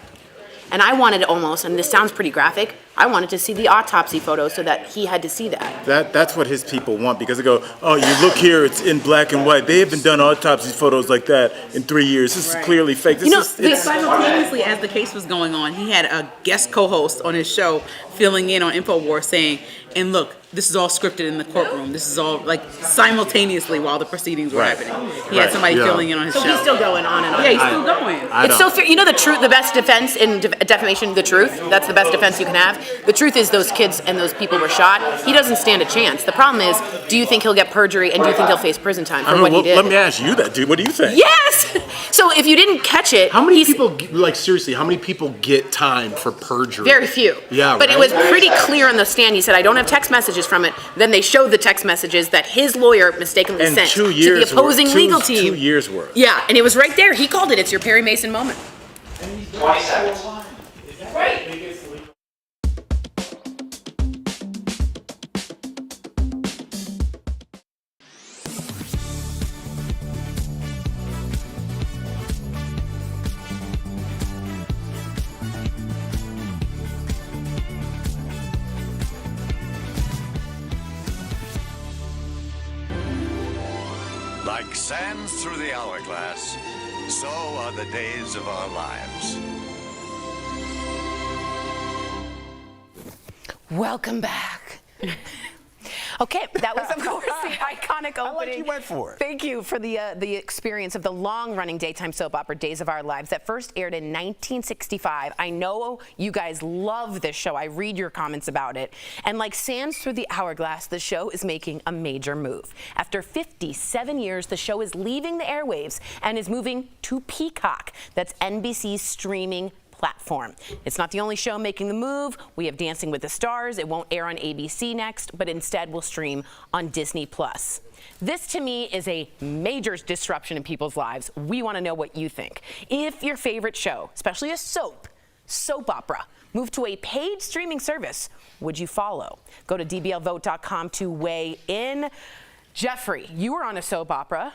And I wanted almost, and this sounds pretty graphic, I wanted to see the autopsy photo so that he had to see that. That's what his people want, because they go, oh, you look here, it's in black and white. They haven't done autopsy photos like that in 3 years. This is clearly fake. Simultaneously, as the case was going on, he had a guest co-host on his show filling in on InfoWars saying, and look, this is all scripted in the courtroom. This is all like simultaneously while the proceedings were happening. He had somebody filling in on his show. So he's still going on and on. Yeah, he's still going. It's so fair. The truth, the best defense in defamation, the truth. That's the best defense you can have. The truth is those kids and those people were shot. He doesn't stand a chance. The problem is, do you think he'll get perjury, and do you think he'll face prison time for what he did? Let me ask you that, dude. What do you think? Yes! So if you didn't catch it... How many people, seriously, how many people get time for perjury? Very few. Yeah, But it was pretty clear on the stand. He said, I don't have text messages from it. Then they showed the text messages that his lawyer mistakenly sent to the opposing legal team. 2 years worth. Yeah, and it was right there. He called it. It's your Perry Mason moment. 20 seconds. Right. Like sands through the hourglass, so are the days of our lives. Welcome back. Okay, that was, of course, the iconic opening. I like you went for it. Thank you for the experience of the long-running daytime soap opera, Days of Our Lives, that first aired in 1965. I know you guys love this show. I read your comments about it. And like sands through the hourglass, the show is making a major move. After 57 years, the show is leaving the airwaves and is moving to Peacock. That's NBC's streaming platform. It's not the only show making the move. We have Dancing with the Stars. It won't air on ABC next, but instead will stream on Disney+. This, to me, is a major disruption in people's lives. We want to know what you think. If your favorite show, especially a soap opera, moved to a paid streaming service, would you follow? Go to dblvote.com to weigh in. Jeffrey, you were on a soap opera.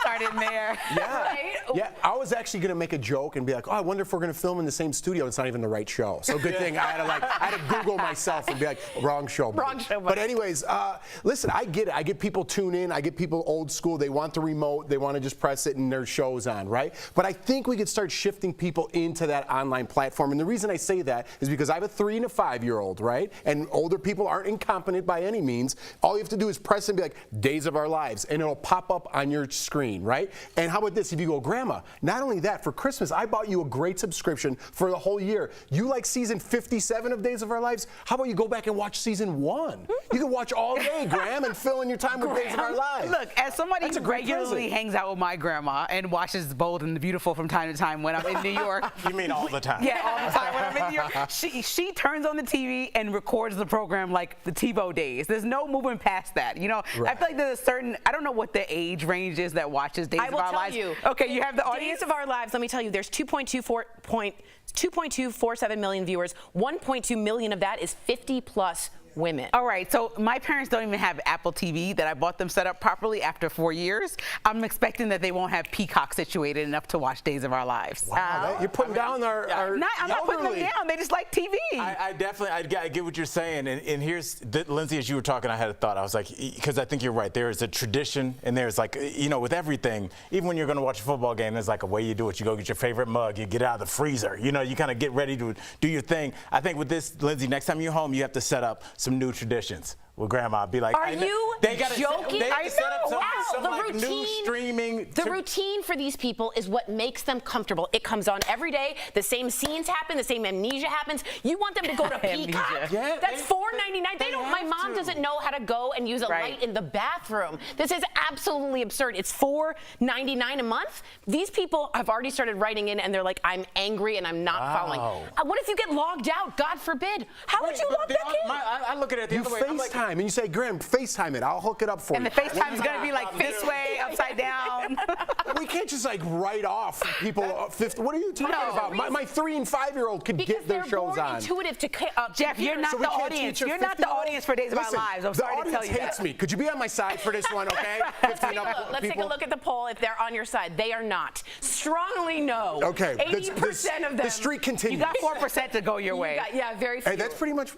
Started there. Yeah. Right? Yeah, I was actually going to make a joke and be like, oh, I wonder if we're going to film in the same studio. It's not even the right show. So good thing I had to Google myself and be like, wrong show. Wrong show. But anyways, listen, I get it. I get people tune in. I get people old school. They want the remote. They want to just press it and their show's on, right? But I think we could start shifting people into that online platform. And the reason I say that is because I have a 3- and a 5-year-old, right? And older people aren't incompetent by any means. All you have to do is press and be like, Days of Our Lives, and it'll pop up on your screen, right? And how about this? If you go, Grandma, not only that, for Christmas, I bought you a great subscription for the whole year. You like season 57 of Days of Our Lives? How about you go back and watch season 1? You can watch all day, Graham, and fill in your time with Days of Our Lives. Look, as somebody who regularly hangs out with my grandma and watches Bold and the Beautiful from time to time when I'm in New York. You mean all the time? Yeah, all the time when I'm in New York. She turns on the TV and records the program like the TiVo days. There's no moving past that. I feel like there's a certain, I don't know what the age range is that watches Days of Our Lives. Okay, you have the audience. Days of Our Lives, let me tell you, there's 2.247 million viewers. 1.2 million of that is 50+ women. All right, so my parents don't even have Apple TV that I bought them set up properly after 4 years. I'm expecting that they won't have Peacock situated enough to watch Days of Our Lives. Wow, you're putting down our I'm not putting them down. They just like TV. I get what you're saying. And here's, Lindsay, as you were talking, I had a thought. I was like, because I think you're right. There is a tradition, and there's like, with everything, even when you're going to watch a football game, there's like a way you do it. You go get your favorite mug, you get it out of the freezer. You kind of get ready to do your thing. I think with this, Lindsay, next time you're home, you have to set up some new traditions with Grandma. Be like, are you joking? They set up some the like routine, new streaming. The routine for these people is what makes them comfortable. It comes on every day. The same scenes happen. The same amnesia happens. You want them to go to Peacock? Yeah, that's $4.99. They don't. My mom doesn't know how to go and use a light in the bathroom. This is absolutely absurd. It's $4.99 a month. These people have already started writing in, and they're like, "I'm angry and I'm not following." What if you get logged out? God forbid. How would you log back in? I look at it the other way. You FaceTime and you say, Graham, FaceTime it. I'll hook it up for you. And the FaceTime's going to be like this way, upside down. We can't just like write off people. What are you talking about? My 3- and 5-year-old could get their shows on. Intuitive to Jeff, you're not the audience. You're not the audience for Days of Our Lives. I'm sorry to tell you that. The audience hates me. Could you be on my side for this one, okay? Let's take a look at the poll. If they're on your side, they are not. Strongly no. Okay. 80% of them. The streak continues. You got 4% to go your way. Yeah, very few. Hey, that's pretty much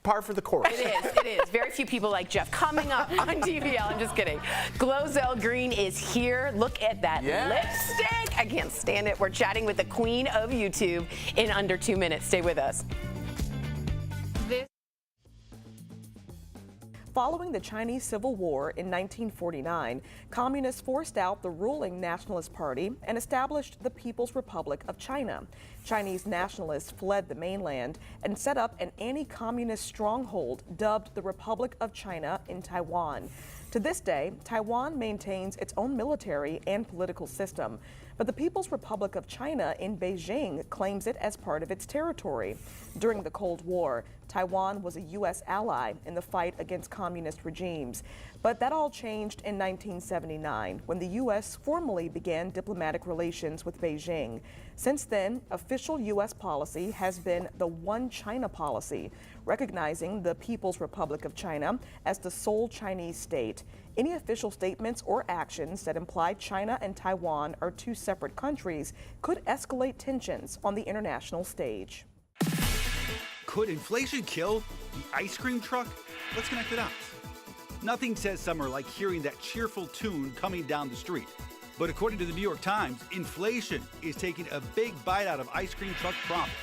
par for the course. It is. Very few people like Jeff. Coming up on DBL, I'm just kidding. GloZell Green is here. Look at that lipstick. I can't stand it. We're chatting with the queen of YouTube in under 2 minutes. Stay with us. Following the Chinese Civil War in 1949, communists forced out the ruling Nationalist Party and established the People's Republic of China. Chinese nationalists fled the mainland and set up an anti-communist stronghold dubbed the Republic of China in Taiwan. To this day, Taiwan maintains its own military and political system, but the People's Republic of China in Beijing claims it as part of its territory. During the Cold War, Taiwan was a U.S. ally in the fight against communist regimes. But that all changed in 1979 when the U.S. formally began diplomatic relations with Beijing. Since then, official U.S. policy has been the One China policy, recognizing the People's Republic of China as the sole Chinese state. Any official statements or actions that imply China and Taiwan are two separate countries could escalate tensions on the international stage. Could inflation kill the ice cream truck? Let's connect it out. Nothing says summer like hearing that cheerful tune coming down the street. But according to the New York Times, inflation is taking a big bite out of ice cream truck profits.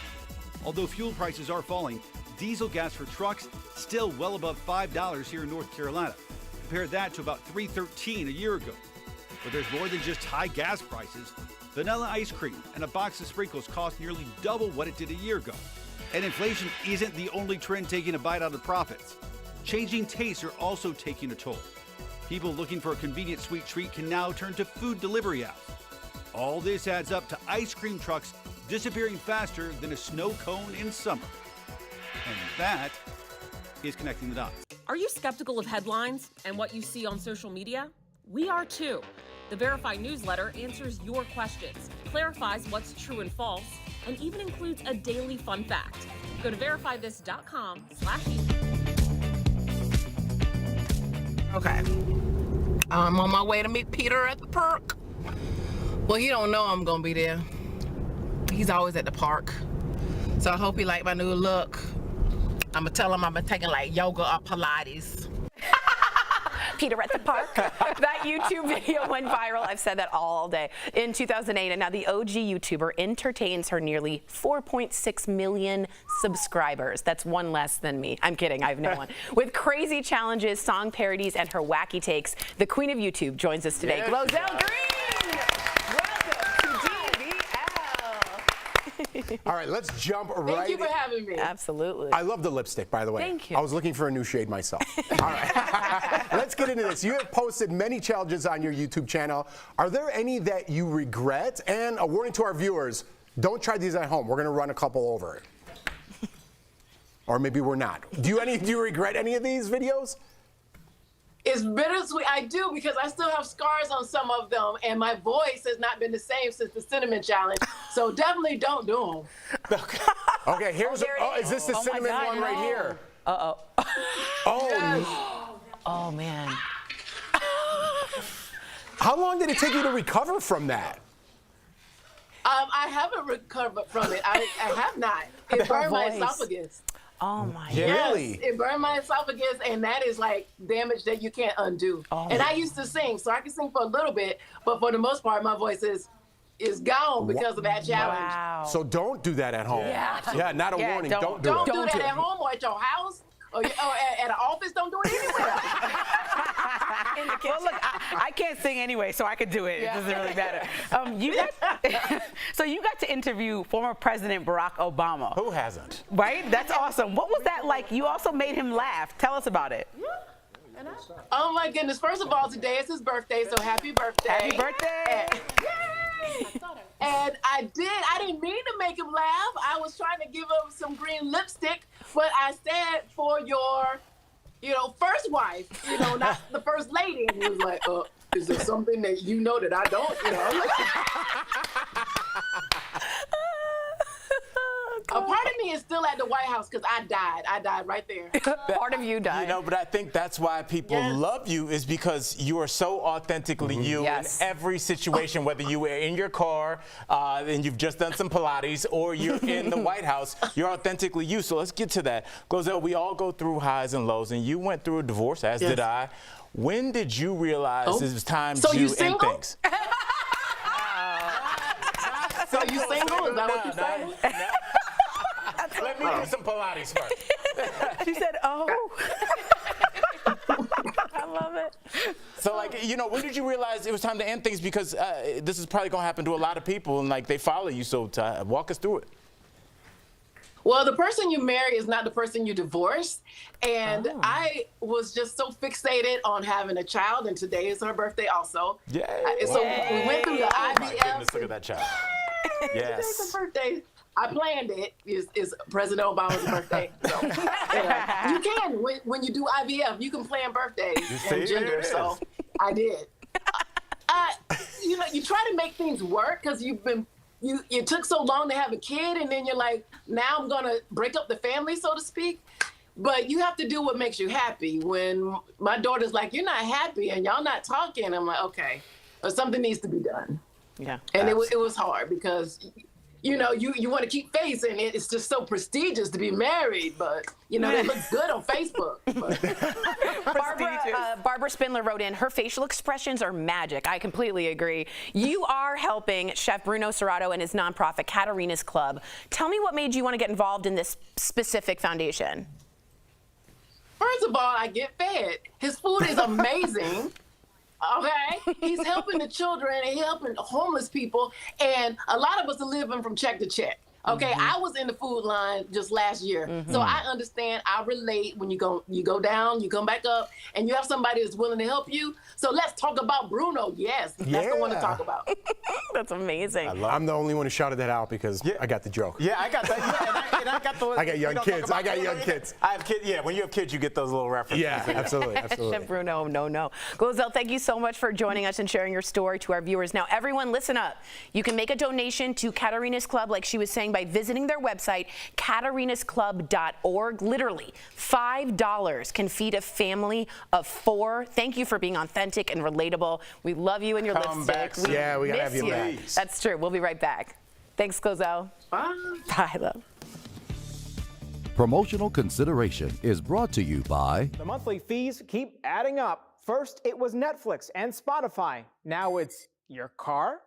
Although fuel prices are falling, diesel gas for trucks still well above $5 here in North Carolina. Compare that to about $3.13 a year ago. But there's more than just high gas prices. Vanilla ice cream and a box of sprinkles cost nearly double what it did a year ago. And inflation isn't the only trend taking a bite out of profits. Changing tastes are also taking a toll. People looking for a convenient sweet treat can now turn to food delivery apps. All this adds up to ice cream trucks disappearing faster than a snow cone in summer. And that is connecting the dots. Are you skeptical of headlines and what you see on social media? We are too. The Verify newsletter answers your questions, clarifies what's true and false, and even includes a daily fun fact. Go to verifythis.com/. Okay. I'm on my way to meet Peter at the park. Well, he don't know I'm gonna be there. He's always at the park. So I hope he like my new look. I'm gonna tell him I've been taking like yoga or Pilates. Peter at the park. That YouTube video went viral. I've said that all day. In 2008, and now the OG YouTuber entertains her nearly 4.6 million subscribers. That's one less than me. I'm kidding. I have no one. With crazy challenges, song parodies, and her wacky takes, the queen of YouTube joins us today. GloZell Green! Welcome to DBL. All right, let's jump right. Thank you for having me. Absolutely. I love the lipstick, by the way. Thank you. I was looking for a new shade myself. All right. Let's get into this. You have posted many challenges on your YouTube channel. Are there any that you regret? And a warning to our viewers, don't try these at home. We're going to run a couple over. Or maybe we're not. Do you regret any of these videos? It's bittersweet. I do, because I still have scars on some of them, and my voice has not been the same since the cinnamon challenge. So definitely don't do them. Okay, here's is this the cinnamon one right here? Uh-oh. Oh. Yes. Oh, man. How long did it take you to recover from that? I haven't recovered from it. I have not. It burned my esophagus. Oh my God. Really? Yes, it burned my esophagus, and that is like damage that you can't undo. Oh. And I used to sing, so I can sing for a little bit, but for the most part, my voice is gone because of that challenge. Wow. So don't do that at home. Yeah, not a warning. Don't do it. Don't do that at home or at your house At an office, don't do it anywhere. Well, look, I can't sing anyway, so I could do it. Yeah. It doesn't really matter. So you got to interview former President Barack Obama. Who hasn't? Right? That's awesome. What was that like? You also made him laugh. Tell us about it. Oh my goodness! First of all, today is his birthday, so happy birthday! Happy birthday! And I didn't mean to make him laugh. I was trying to give him some green lipstick, but I said for your, first wife, not the first lady. And he was like, is there something that you know that I don't? A part of me is still at the White House because I died. I died right there. Part of you died. But I think that's why people love you, is because you are so authentically you in every situation, whether you are in your car and you've just done some Pilates, or you're in the White House, you're authentically you. So let's get to that. GloZell, we all go through highs and lows, and you went through a divorce, as did I. When did you realize it was time to end things? So you single? Is that what you're saying? Let me do some Pilates first. She said, oh. I love it. So, when did you realize it was time to end things? Because this is probably going to happen to a lot of people, and, they follow you. So, walk us through it. Well, the person you marry is not the person you divorce. And I was just so fixated on having a child, and today is her birthday also. Yeah. So we went through the IVF. My goodness, look at that child. Yes. Today's her birthday. I planned it. Is President Obama's birthday. So, you can, when you do IVF, you can plan birthdays and gender. So I did. You try to make things work because you took so long to have a kid, and then you're like, now I'm gonna break up the family, so to speak. But you have to do what makes you happy. When my daughter's like, you're not happy and y'all not talking, I'm like, okay, something needs to be done. Yeah. And it was hard because you want to keep facing it. It's just so prestigious to be married, but they look good on Facebook. Barbara Spindler wrote in, her facial expressions are magic. I completely agree. You are helping Chef Bruno Serrato and his nonprofit, Katarina's Club. Tell me what made you want to get involved in this specific foundation. First of all, I get fed. His food is amazing. Okay, he's helping the children and he's helping homeless people, and a lot of us are living from check to check. Okay, I was in the food line just last year, so I understand. I relate. When you go down, you come back up, and you have somebody that's willing to help you. So let's talk about Bruno. Yes, that's the one to talk about. That's amazing. I'm the only one who shouted that out because I got the joke. Yeah, I got that. Yeah, and I got the. I got young kids. I got young kids. I have kids. Yeah, when you have kids, you get those little references. Yeah, absolutely, absolutely. Chef Bruno, no. GloZell, thank you so much for joining us and sharing your story to our viewers. Now, everyone, listen up. You can make a donation to Katarina's Club, like she was saying, by visiting their website, katarinasclub.org. Literally, $5 can feed a family of 4. Thank you for being authentic and relatable. We love you and your lipstick. We gotta have you back. That's true. We'll be right back. Thanks, GloZell. Bye. Bye, love. Promotional consideration is brought to you by... The monthly fees keep adding up. First, it was Netflix and Spotify. Now it's your car?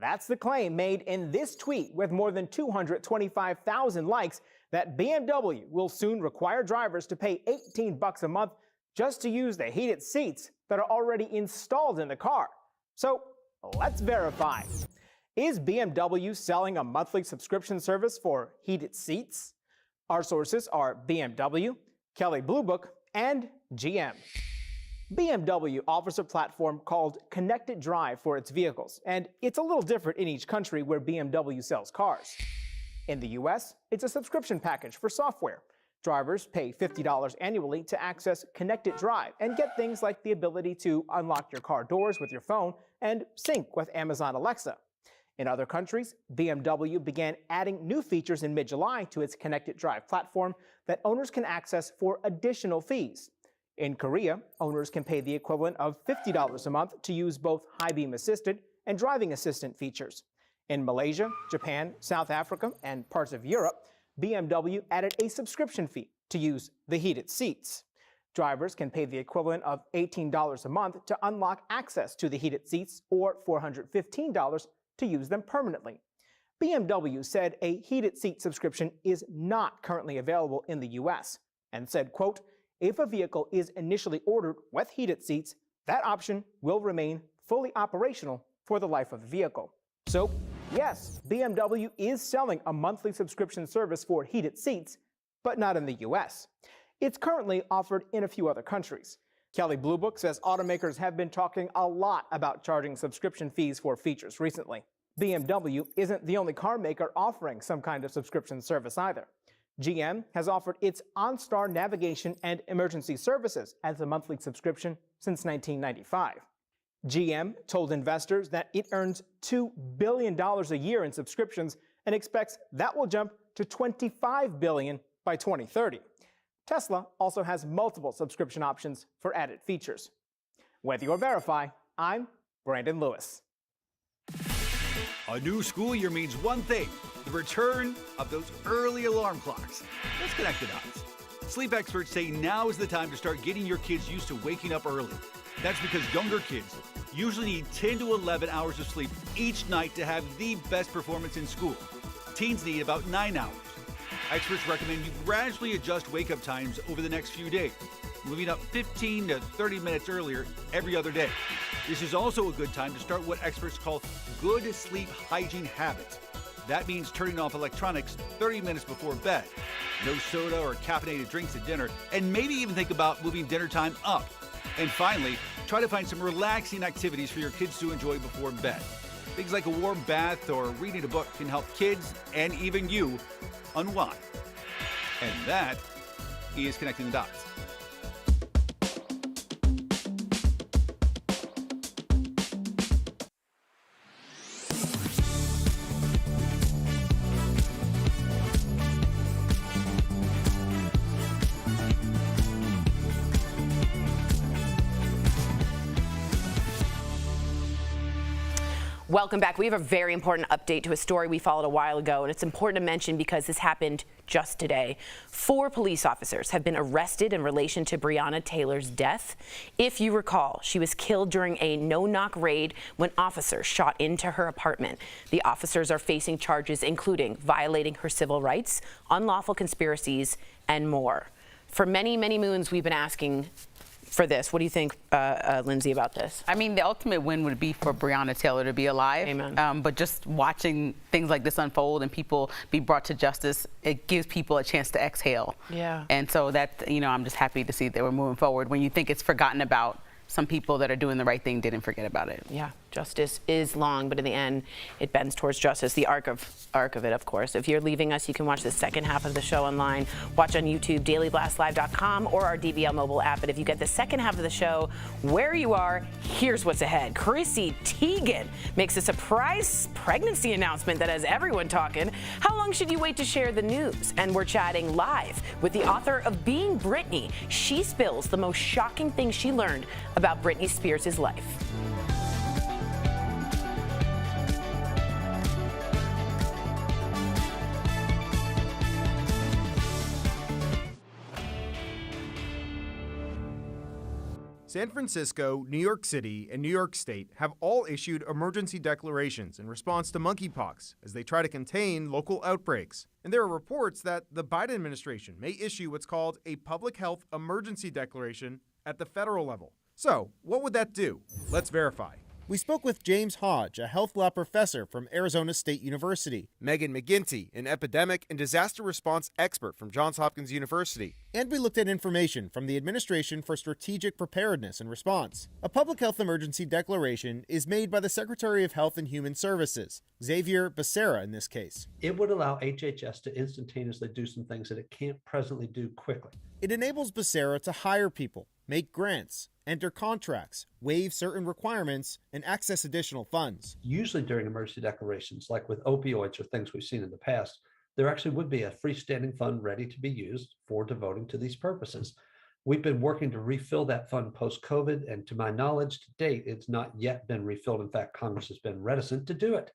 That's the claim made in this tweet with more than 225,000 likes that BMW will soon require drivers to pay $18 a month just to use the heated seats that are already installed in the car. So let's verify. Is BMW selling a monthly subscription service for heated seats? Our sources are BMW, Kelley Blue Book, and GM. BMW offers a platform called Connected Drive for its vehicles, and it's a little different in each country where BMW sells cars. In the US, it's a subscription package for software. Drivers pay $50 annually to access Connected Drive and get things like the ability to unlock your car doors with your phone and sync with Amazon Alexa. In other countries, BMW began adding new features in mid-July to its Connected Drive platform that owners can access for additional fees. In Korea, owners can pay the equivalent of $50 a month to use both high beam assisted and driving assistant features. In Malaysia, Japan, South Africa, and parts of Europe, BMW added a subscription fee to use the heated seats. Drivers can pay the equivalent of $18 a month to unlock access to the heated seats, or $415 to use them permanently. BMW said a heated seat subscription is not currently available in the US, and said, quote, if a vehicle is initially ordered with heated seats, that option will remain fully operational for the life of the vehicle. So, yes, BMW is selling a monthly subscription service for heated seats, but not in the US. It's currently offered in a few other countries. Kelley Blue Book says automakers have been talking a lot about charging subscription fees for features recently. BMW isn't the only car maker offering some kind of subscription service either. GM has offered its OnStar navigation and emergency services as a monthly subscription since 1995. GM told investors that it earns $2 billion a year in subscriptions and expects that will jump to $25 billion by 2030. Tesla also has multiple subscription options for added features. Whether or verify, I'm Brandon Lewis. A new school year means one thing, the return of those early alarm clocks. Let's connect the dots. Sleep experts say now is the time to start getting your kids used to waking up early. That's because younger kids usually need 10 to 11 hours of sleep each night to have the best performance in school. Teens need about 9 hours. Experts recommend you gradually adjust wake-up times over the next few days, moving up 15 to 30 minutes earlier every other day. This is also a good time to start what experts call good sleep hygiene habits. That means turning off electronics 30 minutes before bed, no soda or caffeinated drinks at dinner, and maybe even think about moving dinner time up. And finally, try to find some relaxing activities for your kids to enjoy before bed. Things like a warm bath or reading a book can help kids and even you unwind. And that is Connecting the Dots. Welcome back. We have a very important update to a story we followed a while ago, and it's important to mention because this happened just today. 4 police officers have been arrested in relation to Breonna Taylor's death. If you recall, she was killed during a no-knock raid when officers shot into her apartment. The officers are facing charges including violating her civil rights, unlawful conspiracies, and more. For many, many moons, we've been asking for this. What do you think, Lindsay, about this? I mean, the ultimate win would be for Breonna Taylor to be alive. Amen. But just watching things like this unfold and people be brought to justice, it gives people a chance to exhale. Yeah. And so that, I'm just happy to see that we're moving forward. When you think it's forgotten about, some people that are doing the right thing didn't forget about it. Yeah, justice is long, but in the end, it bends towards justice. The arc of it, of course. If you're leaving us, you can watch the second half of the show online. Watch on YouTube, dailyblastlive.com, or our DBL mobile app. But if you get the second half of the show where you are, here's what's ahead. Chrissy Teigen makes a surprise pregnancy announcement that has everyone talking. How long should you wait to share the news? And we're chatting live with the author of Being Britney. She spills the most shocking thing she learned about Britney Spears' life. San Francisco, New York City, and New York State have all issued emergency declarations in response to monkeypox as they try to contain local outbreaks. And there are reports that the Biden administration may issue what's called a public health emergency declaration at the federal level. So, what would that do? Let's verify. We spoke with James Hodge, a health law professor from Arizona State University, Megan McGinty, an epidemic and disaster response expert from Johns Hopkins University, and we looked at information from the Administration for Strategic Preparedness and Response. A public health emergency declaration is made by the Secretary of Health and Human Services, Xavier Becerra in this case. It would allow HHS to instantaneously do some things that it can't presently do quickly. It enables Becerra to hire people, make grants, enter contracts, waive certain requirements, and access additional funds. Usually during emergency declarations, like with opioids or things we've seen in the past, there actually would be a freestanding fund ready to be used for devoting to these purposes. We've been working to refill that fund post-COVID, and to my knowledge, to date, it's not yet been refilled. In fact, Congress has been reticent to do it.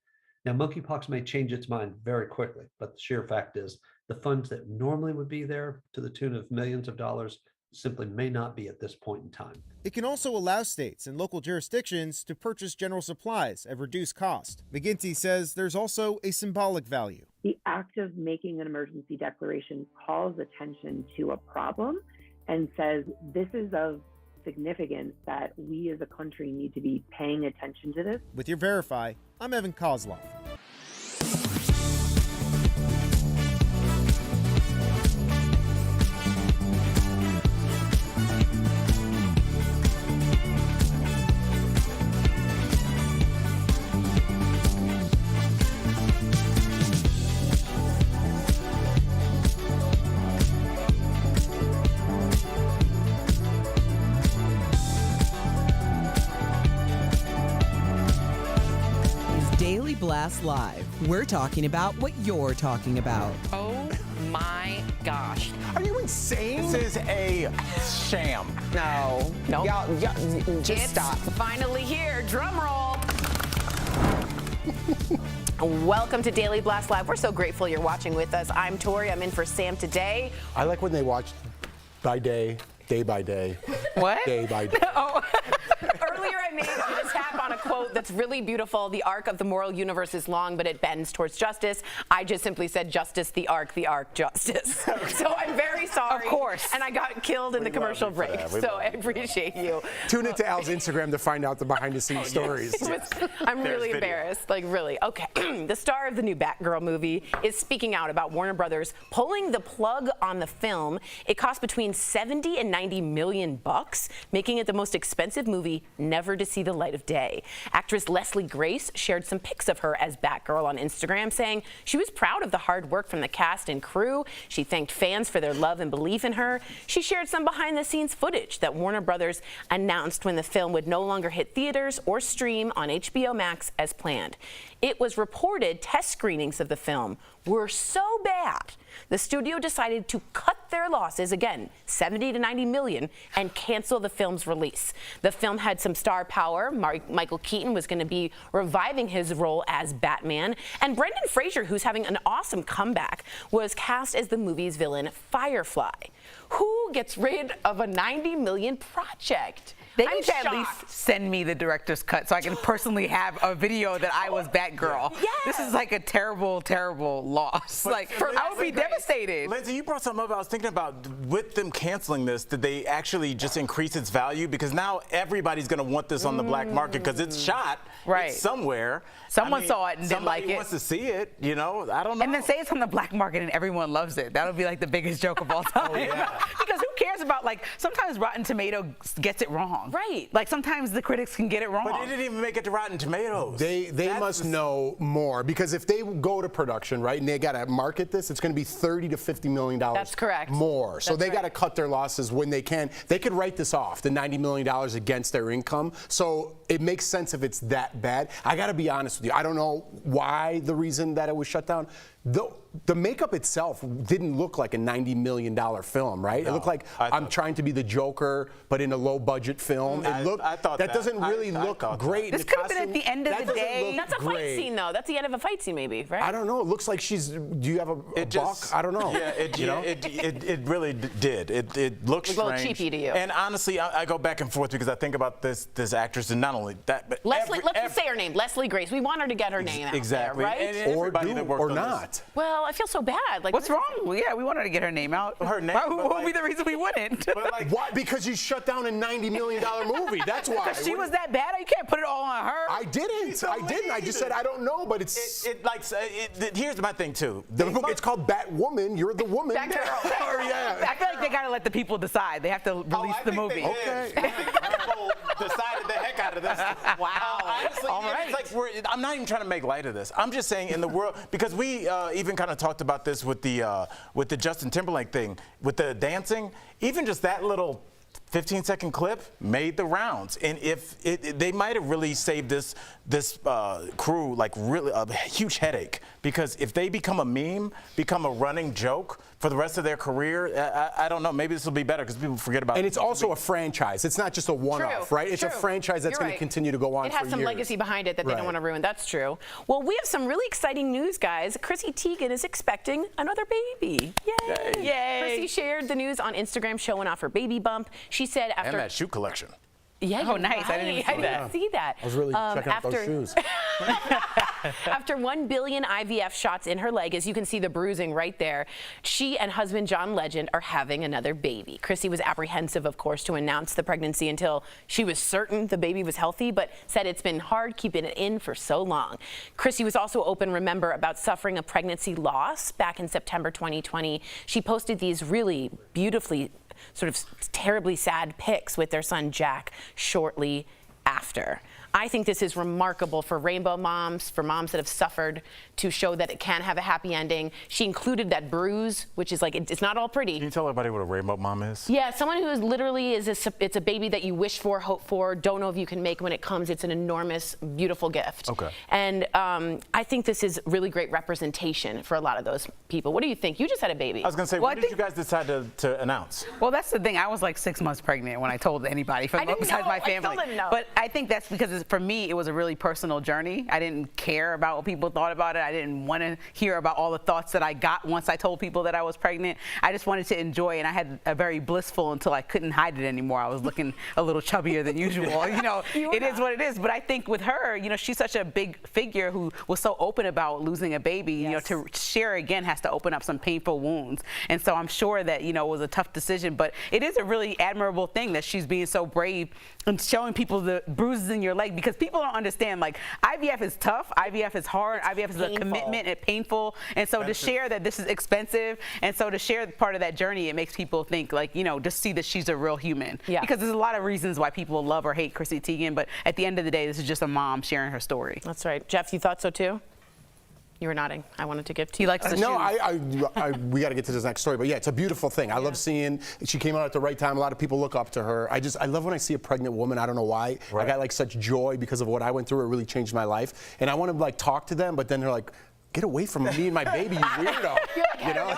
Now, monkeypox may change its mind very quickly, but the sheer fact is the funds that normally would be there to the tune of millions of dollars simply may not be at this point in time. It can also allow states and local jurisdictions to purchase general supplies at reduced cost. McGinty says there's also a symbolic value. The act of making an emergency declaration calls attention to a problem and says this is of significance that we as a country need to be paying attention to this. With your Verify, I'm Evan Kozlov. Blast Live. We're talking about what you're talking about. Oh my gosh. Are you insane? This is a sham. No. Nope. Y'all, just stop. Finally here. Drum roll. Welcome to Daily Blast Live. We're so grateful you're watching with us. I'm Tori. I'm in for Sam today. I like when they watch by day by day. What? Day by day. Oh. Earlier I made a mishap on a quote that's really beautiful. The arc of the moral universe is long, but it bends towards justice. I just simply said justice, the arc, justice. So I'm very sorry. Of course. And I got killed in the commercial break. So I appreciate you. Tune into Al's Instagram to find out the behind-the-scenes stories. I'm really embarrassed. Like, really. Okay. The star of the new Batgirl movie is speaking out about Warner Brothers pulling the plug on the film. It cost between 70 and 90 million bucks, making it the most expensive movie never to see the light of day. Actress Leslie Grace shared some pics of her as Batgirl on Instagram, saying she was proud of the hard work from the cast and crew. She thanked fans for their love and belief in her. She shared some behind-the-scenes footage that Warner Brothers announced when the film would no longer hit theaters or stream on HBO Max as planned. It was reported test screenings of the film were so bad, the studio decided to cut their losses, again, 70 to 90 million, and cancel the film's release. The film had some star power. Michael Keaton was going to be reviving his role as Batman, and Brendan Fraser, who's having an awesome comeback, was cast as the movie's villain, Firefly. Who gets rid of a 90 million project? They need to at least send me the director's cut so I can personally have a video that I was Batgirl. Yeah. This is like a terrible, terrible loss. Like, I would be devastated. Lindsay, you brought something up I was thinking about. With them canceling this, did they actually just increase its value? Because now everybody's going to want this on the black market because it's shot it's somewhere. Someone saw it and didn't like it. Somebody wants to see it, you know? I don't know. And then say it's on the black market and everyone loves it. That would be like the biggest joke of all time. Because who cares about, like, sometimes Rotten Tomatoes gets it wrong. Right. Like, sometimes the critics can get it wrong. But it didn't even make it to Rotten Tomatoes. They must know more, because if they go to production, right, and they got to market this, it's going to be $30 to $50 million. That's correct. More. So they got to cut their losses when they can. They could write this off, the $90 million against their income. So it makes sense if it's that bad. I got to be honest with you. I don't know why the reason that it was shut down. The makeup itself didn't look like a $90 million film, right? No, it looked like I'm trying to be the Joker, but in a low-budget film. It looked. I thought that doesn't really look great. This could have been at the end of the day. That's a fight scene, though. That's the end of a fight scene, maybe, right? I don't know. It looks like she's. Do you have a buck? I don't know. Yeah, it really did. It looks a little strange. cheapy to you. And honestly, I go back and forth because I think about this actress, and not only that, but Leslie. Let's just say her name, Leslie Grace. We want her to get her name out exactly, there, right? and everybody that worked or on not. This. Well, I feel so bad. Like, what's wrong? Well, yeah, we want her to get her name out. Her name. What would be the reason we wouldn't? Why? Because you shut down a $90 million movie. That's why. Because she was that bad. You can't put it all on her. I didn't. I just said I don't know, but it's. Here's my thing too. It's called Batwoman. You're the woman. Batgirl. Yeah. I feel like they gotta let the people decide. They have to release the movie. Okay. I think the people decided the heck out of this. Wow. Honestly, all right. It's like I'm not even trying to make light of this. I'm just saying in the world, because we even kind of talked about this with the Justin Timberlake thing, with the dancing. Even just that little 15-second clip made the rounds, and if they might have really saved this crew like really a huge headache, because if they become a meme, become a running joke for the rest of their career, I don't know. Maybe this will be better because people forget about. And it's also a franchise. It's not just a one-off, right? It's a franchise that's going to continue to go on for years. It has some legacy behind it that they don't want to ruin. That's true. Well, we have some really exciting news, guys. Chrissy Teigen is expecting another baby. Yay! Yay! Chrissy shared the news on Instagram, showing off her baby bump. She said after. And that shoe collection. Yeah, oh, nice. Right. I didn't see that. I was really checking out those shoes. After 1 billion IVF shots in her leg, as you can see the bruising right there, she and husband John Legend are having another baby. Chrissy was apprehensive, of course, to announce the pregnancy until she was certain the baby was healthy, but said it's been hard keeping it in for so long. Chrissy was also open, remember, about suffering a pregnancy loss back in September 2020. She posted these really beautifully sort of terribly sad pics with their son Jack shortly after. I think this is remarkable for rainbow moms, for moms that have suffered, to show that it can have a happy ending. She included that bruise, which is like, it's not all pretty. Can you tell everybody what a rainbow mom is? Yeah, someone who is literally it's a baby that you wish for, hope for, don't know if you can make when it comes. It's an enormous, beautiful gift. Okay. And I think this is really great representation for a lot of those people. What do you think? You just had a baby. I was going to say, when did you guys decide to announce? Well, that's the thing. I was like 6 months pregnant when I told anybody besides my family. I still didn't know. But I think that's because for me, it was a really personal journey. I didn't care about what people thought about it. I didn't want to hear about all the thoughts that I got once I told people that I was pregnant. I just wanted to enjoy, and I had a very blissful until I couldn't hide it anymore. I was looking a little chubbier than usual. You know, it is what it is. But I think with her, you know, she's such a big figure who was so open about losing a baby. You know, to share again has to open up some painful wounds. And so I'm sure that, you know, it was a tough decision, but it is a really admirable thing that she's being so brave and showing people the bruises in your leg, because people don't understand, like, IVF is tough, IVF is hard, IVF is a commitment and painful, and so to share that this is expensive, and so to share part of that journey, it makes people think, like, you know, just see that she's a real human. Yeah. Because there's a lot of reasons why people love or hate Chrissy Teigen, but at the end of the day, this is just a mom sharing her story. That's right. Jeff, you thought so too? You were nodding. I wanted to give to you. He likes the shoes. We got to get to this next story, but yeah, it's a beautiful thing. I love seeing she came out at the right time. A lot of people look up to her. I love when I see a pregnant woman. I don't know why. I got like such joy because of what I went through. It really changed my life, and I want to like talk to them, but then they're like, get away from me and my baby, you weirdo. You know,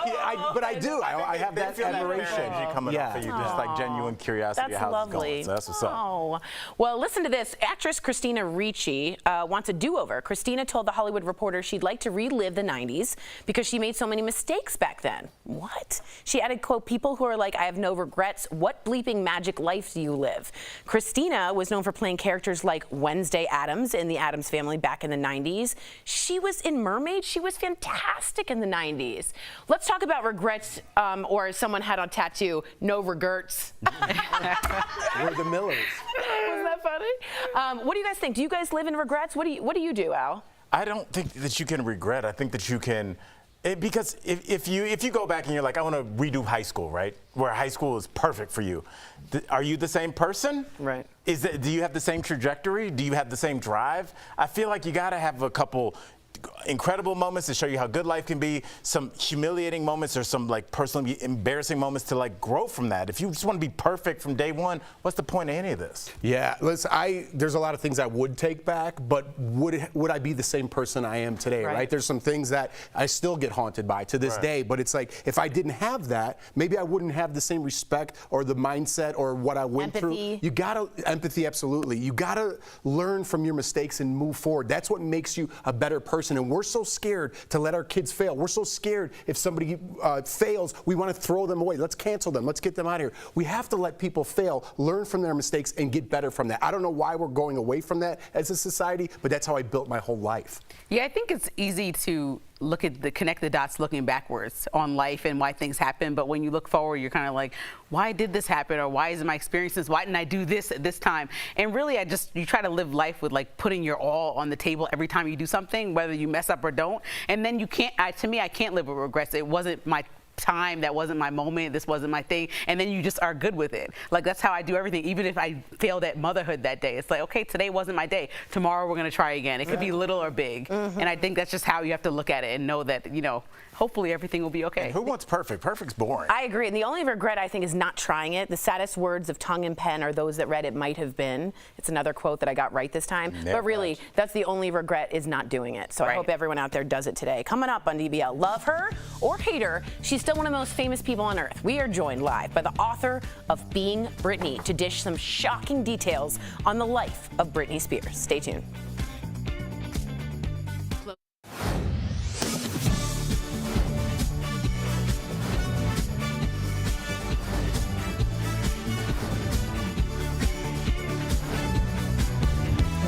but I do. I have that admiration. Coming up for you, just like genuine curiosity. That's how lovely. It's going. So that's what's up. Oh, well, listen to this. Actress Christina Ricci wants a do-over. Christina told The Hollywood Reporter she'd like to relive the 90s because she made so many mistakes back then. What? She added, quote, people who are like, I have no regrets. What bleeping magic life do you live? Christina was known for playing characters like Wednesday Addams in The Addams Family back in the 90s. She was in Mermaid. She was fantastic in the 90s. Let's talk about regrets, or as someone had on tattoo, no regrets. We're the Millers. Wasn't that funny? What do you guys think? Do you guys live in regrets? What do you do, Al? I don't think that you can regret. I think that you can, because if you go back and you're like, I want to redo high school, right? Where high school is perfect for you. Are you the same person? Right. Do you have the same trajectory? Do you have the same drive? I feel like you got to have a couple incredible moments to show you how good life can be, some humiliating moments or some like personally embarrassing moments to like grow from that. If you just want to be perfect from day one, what's the point of any of this? Yeah, listen, there's a lot of things I would take back, but would I be the same person I am today, right? There's some things that I still get haunted by to this day, but it's like, if I didn't have that, maybe I wouldn't have the same respect or the mindset or what I went through. You gotta, empathy, absolutely. You gotta learn from your mistakes and move forward. That's what makes you a better person. And we're so scared to let our kids fail. We're so scared if somebody fails, we want to throw them away. Let's cancel them. Let's get them out of here. We have to let people fail, learn from their mistakes, and get better from that. I don't know why we're going away from that as a society, but that's how I built my whole life. Yeah, I think it's easy to connect the dots looking backwards on life and why things happen, but when you look forward, you're kind of like, why did this happen, or why is it my experiences, why didn't I do this at this time? And really, you try to live life with like putting your all on the table every time you do something, whether you mess up or don't, and then you can't, to me, I can't live with regrets. It wasn't my time, that wasn't my moment, this wasn't my thing, and then you just are good with it. Like, that's how I do everything. Even if I failed at motherhood that day, it's like, okay, today wasn't my day, tomorrow we're going to try again. It could be little or big, and I think that's just how you have to look at it and know that, you know, hopefully everything will be okay. And who wants perfect? Perfect's boring. I agree. And the only regret, I think, is not trying it. The saddest words of tongue and pen are those that read it might have been. It's another quote that I got right this time. But really, that's the only regret, is not doing it. So I hope everyone out there does it today. Coming up on DBL, love her or hate her, she's still one of the most famous people on earth. We are joined live by the author of Being Britney to dish some shocking details on the life of Britney Spears. Stay tuned.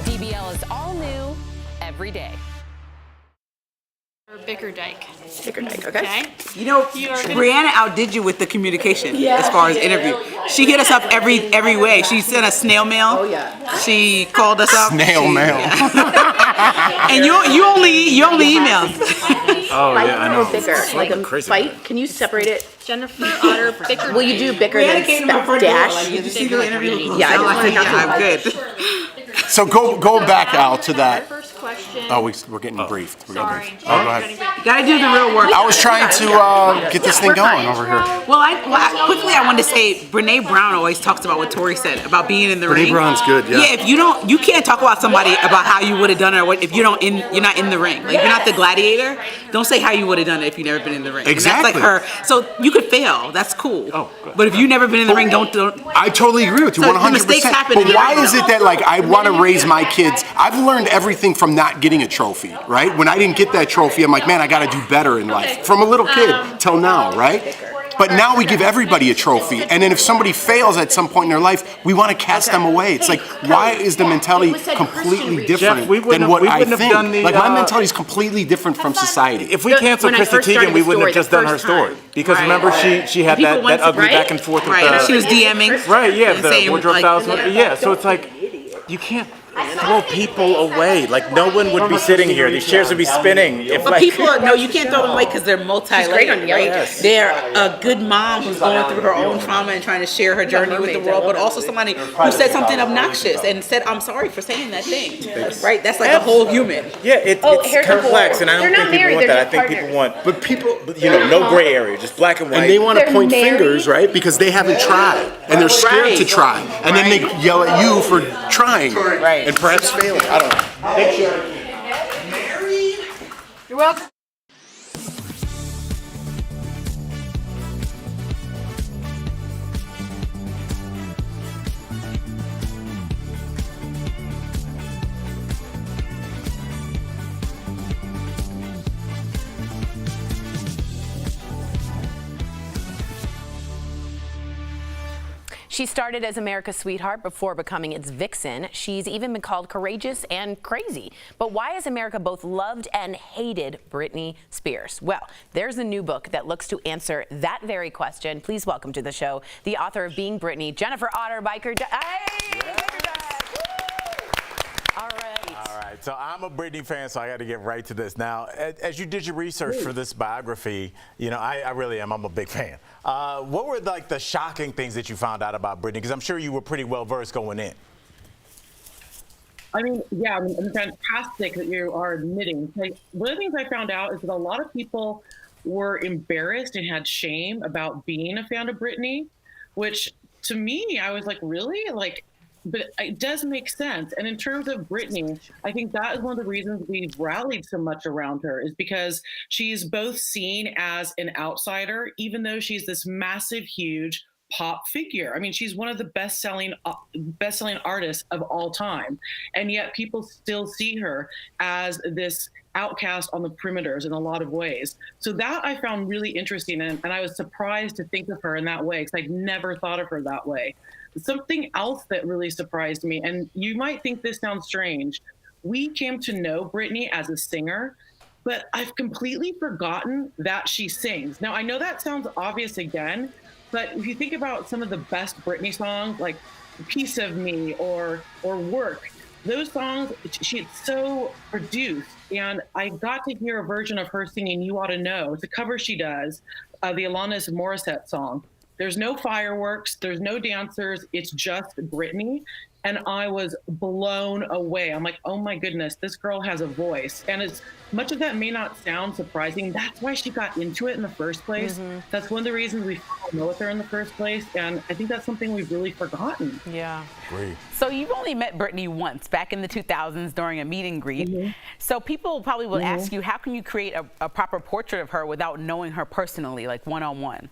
DBL is all new every day. Bickerdike, okay? You know, Brianna outdid you with the communication as far as interview. She hit us up every way. She sent us snail mail. Oh yeah. She called us up. Snail mail. And you only emailed. Oh yeah, I know. Bicker, like a crazy. fight. Can you separate it? Jennifer Otter Bickerdike. Will you do bicker then dash? Did you see the interview? Yeah, I just wanted I'm good. So go back, Al, to that. First question. Oh, we're getting briefed. We're Sorry. getting briefed. Oh, go ahead. Gotta do the real work. I was trying to get this thing going over here. Well, I wanted to say, Brené Brown always talks about what Tori said about being in the ring. Brené Brown's good, yeah. Yeah, if you can't talk about somebody about how you would have done it, or what, if you're not in the ring. Like, you're not the gladiator. Don't say how you would have done it if you've never been in the ring. Exactly. And that's like her. So you could fail. That's cool. Oh, good. But if you've never been in the ring, don't. I totally agree with you, So 100%. mistakes happen But in why the ring, is it that, like, I want to raise my kids? I've learned everything from not getting a trophy, right? When I didn't get that trophy, I'm like, man, I got to do better in life. From a little kid till now, right? But now we give everybody a trophy, and then if somebody fails at some point in their life, we want to cast them away. It's like, why is the mentality completely different than what I think? Like, my mentality is completely different from society. If we canceled Chrissy Teigen, we wouldn't have just done her story. Because remember, she had that ugly back and forth with Right, she was DMing. Right, yeah, the saying, wardrobe like, styles. Yeah, so it's like, you can't throw people away. Like, no one would be sitting here. These chairs would be spinning. If, But like, people, you can't throw them away because they're multi-layered, right? Yes. They're a good mom who's going through her own trauma and trying to share her journey with the world, but also somebody who said something obnoxious and said, I'm sorry for saying that thing, right? That's like a whole human. Yeah, it's complex, and I don't think people want that. I think people want, but people, no gray area, just black and white. And they want to point fingers, right? Because they haven't tried, and they're scared to try, and then they yell at you for trying, and perhaps failing. I don't know. Thank you. You're welcome. She started as America's sweetheart before becoming its vixen. She's even been called courageous and crazy. But why has America both loved and hated Britney Spears? Well, there's a new book that looks to answer that very question. Please welcome to the show the author of Being Britney, Jennifer Otterbein. All right, so I'm a Britney fan, so I got to get right to this. Now, as you did your research for this biography, I really am. I'm a big fan. What were like the shocking things that you found out about Britney? Because I'm sure you were pretty well versed going in. I mean, yeah, it's fantastic that you are admitting. Like, one of the things I found out is that a lot of people were embarrassed and had shame about being a fan of Britney, which to me, I was like, really? Like, but it does make sense. And in terms of Britney, I think that is one of the reasons we've rallied so much around her, is because she's both seen as an outsider, even though she's this massive, huge pop figure. I mean, she's one of the best-selling artists of all time. And yet people still see her as this outcast on the perimeters in a lot of ways. So that I found really interesting. And I was surprised to think of her in that way, because I'd never thought of her that way. Something else that really surprised me, and you might think this sounds strange, we came to know Britney as a singer, but I've completely forgotten that she sings. Now, I know that sounds obvious again, but if you think about some of the best Britney songs, like Piece of Me or Work, those songs, she's so produced. And I got to hear a version of her singing You Ought to Know. It's a cover she does of the Alanis Morissette song. There's no fireworks, there's no dancers, it's just Britney. And I was blown away. I'm like, oh my goodness, this girl has a voice. And as much as that may not sound surprising, that's why she got into it in the first place. That's one of the reasons we fell in love with her in the first place. And I think that's something we've really forgotten. Yeah. Great. So you've only met Britney once, back in the 2000s during a meet and greet. So people probably will ask you, how can you create a proper portrait of her without knowing her personally, like one-on-one?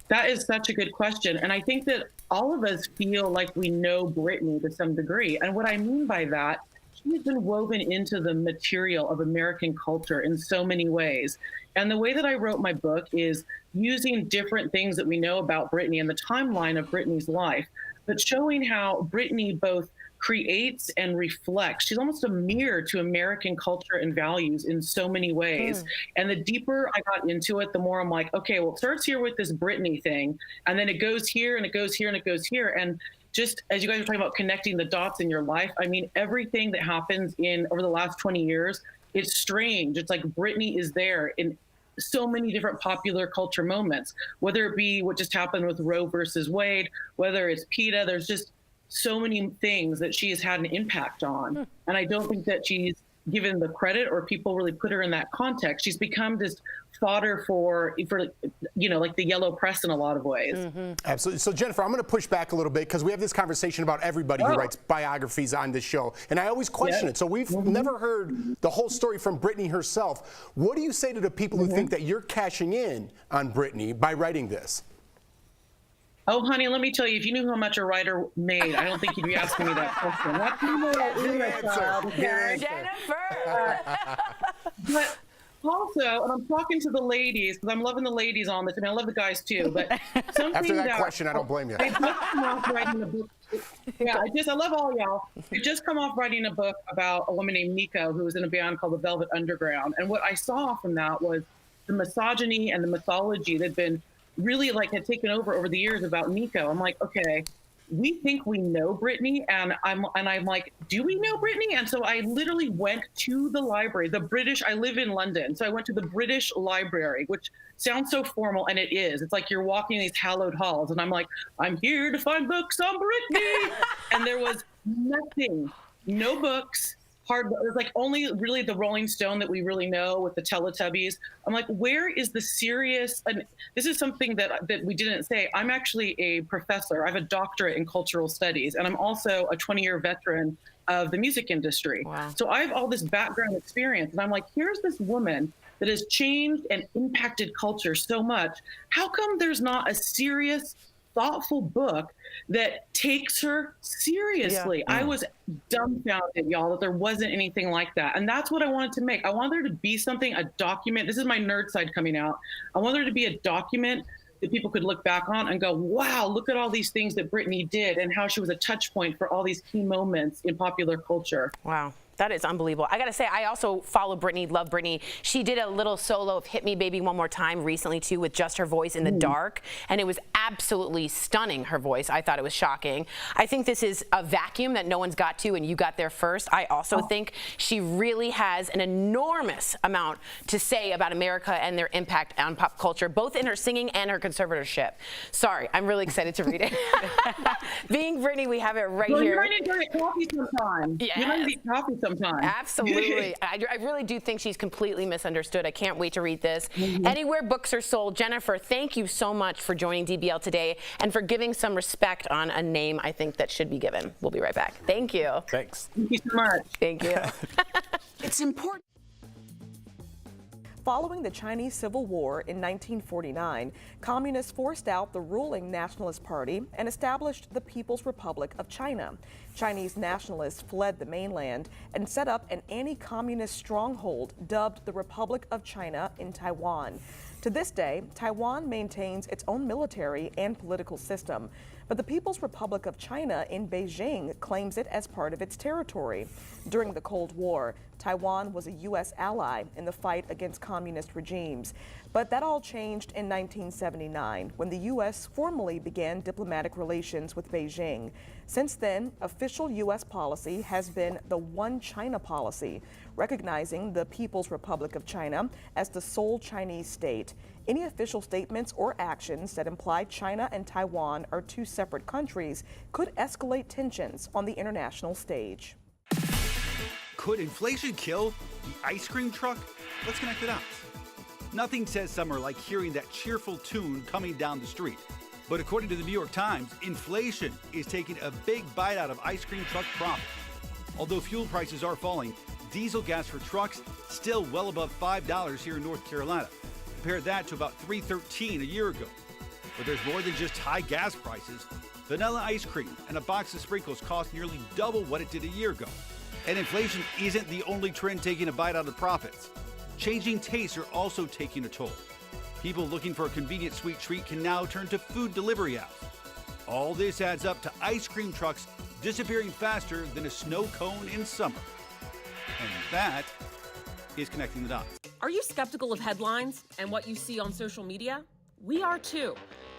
That is such a good question. And I think that all of us feel like we know Britney to some degree. And what I mean by that, she's been woven into the material of American culture in so many ways. And the way that I wrote my book is using different things that we know about Britney and the timeline of Britney's life, but showing how Britney both creates and reflects. She's almost a mirror to American culture and values in so many ways. And the deeper I got into it, the more I'm like, okay, well, it starts here with this Britney thing, and then it goes here and it goes here and it goes here. And just as you guys are talking about connecting the dots in your life, I mean, everything that happens over the last 20 years, it's strange. It's like Britney is there in so many different popular culture moments, whether it be what just happened with Roe versus Wade, whether it's PETA, there's just so many things that she has had an impact on. And I don't think that she's given the credit or people really put her in that context. She's become just fodder for you know, like the yellow press in a lot of ways. Absolutely. So Jennifer, I'm going to push back a little bit because we have this conversation about everybody who writes biographies on this show. And I always question it. So we've never heard the whole story from Britney herself. What do you say to the people who think that you're cashing in on Britney by writing this? Oh, honey, let me tell you, if you knew how much a writer made, I don't think you'd be asking me that question. But also, and I'm talking to the ladies, because I'm loving the ladies on this. I mean, I love the guys too, but something after that question, I don't blame you. They just come off writing a book. Yeah, I love all y'all. They just come off writing a book about a woman named Nico who was in a band called the Velvet Underground. And what I saw from that was the misogyny and the mythology that had been really had taken over the years about Nico. I'm like, okay, we think we know Britney, and I'm like, do we know Britney? And so I literally went to the library, I live in London, so I went to the British Library, which sounds so formal, and it is. It's like you're walking these hallowed halls, and I'm like, I'm here to find books on Britney. And there was nothing, no books. There's like only really the Rolling Stone that we really know with the Teletubbies. I'm like, where is the serious, and this is something that we didn't say. I'm actually a professor. I have a doctorate in cultural studies, and I'm also a 20-year veteran of the music industry. Wow. So I have all this background experience, and I'm like, here's this woman that has changed and impacted culture so much. How come there's not a serious, thoughtful book that takes her seriously? I was dumbfounded, y'all, that there wasn't anything like that. And that's what I wanted to make. I wanted there to be something, a document. This is my nerd side coming out. I wanted there to be a document that people could look back on and go, wow, look at all these things that Britney did and how she was a touch point for all these key moments in popular culture. Wow. That is unbelievable. I got to say, I also follow Britney, love Britney. She did a little solo of Hit Me Baby One More Time recently, too, with just her voice in the dark. And it was absolutely stunning, her voice. I thought it was shocking. I think this is a vacuum that no one's got to, and you got there first. I also think she really has an enormous amount to say about America and their impact on pop culture, both in her singing and her conservatorship. Sorry, I'm really excited to read it. Being Britney, we have it right here. You're going to get coffee sometime. Yes. You're going to get coffee sometime. Absolutely. I really do think she's completely misunderstood. I can't wait to read this. Anywhere books are sold. Jennifer, thank you so much for joining DBL today and for giving some respect on a name I think that should be given. We'll be right back. Thank you. Thanks. Thank you so much. Thank you. It's important. Following the Chinese Civil War in 1949, communists forced out the ruling Nationalist Party and established the People's Republic of China. Chinese nationalists fled the mainland and set up an anti-communist stronghold dubbed the Republic of China in Taiwan. To this day, Taiwan maintains its own military and political system, but the People's Republic of China in Beijing claims it as part of its territory. During the Cold War, Taiwan was a U.S. ally in the fight against communist regimes. But that all changed in 1979 when the U.S. formally began diplomatic relations with Beijing. Since then, official U.S. policy has been the One China policy, recognizing the People's Republic of China as the sole Chinese state. Any official statements or actions that imply China and Taiwan are two separate countries could escalate tensions on the international stage. Could inflation kill the ice cream truck? Let's connect the dots. Nothing says summer like hearing that cheerful tune coming down the street. But according to the New York Times, inflation is taking a big bite out of ice cream truck profits. Although fuel prices are falling, diesel gas for trucks still well above $5 here in North Carolina. Compare that to about $3.13 a year ago. But there's more than just high gas prices. Vanilla ice cream and a box of sprinkles cost nearly double what it did a year ago. And inflation isn't the only trend taking a bite out of profits. Changing tastes are also taking a toll. People looking for a convenient sweet treat can now turn to food delivery apps. All this adds up to ice cream trucks disappearing faster than a snow cone in summer. And that is connecting the dots. Are you skeptical of headlines and what you see on social media? We are too.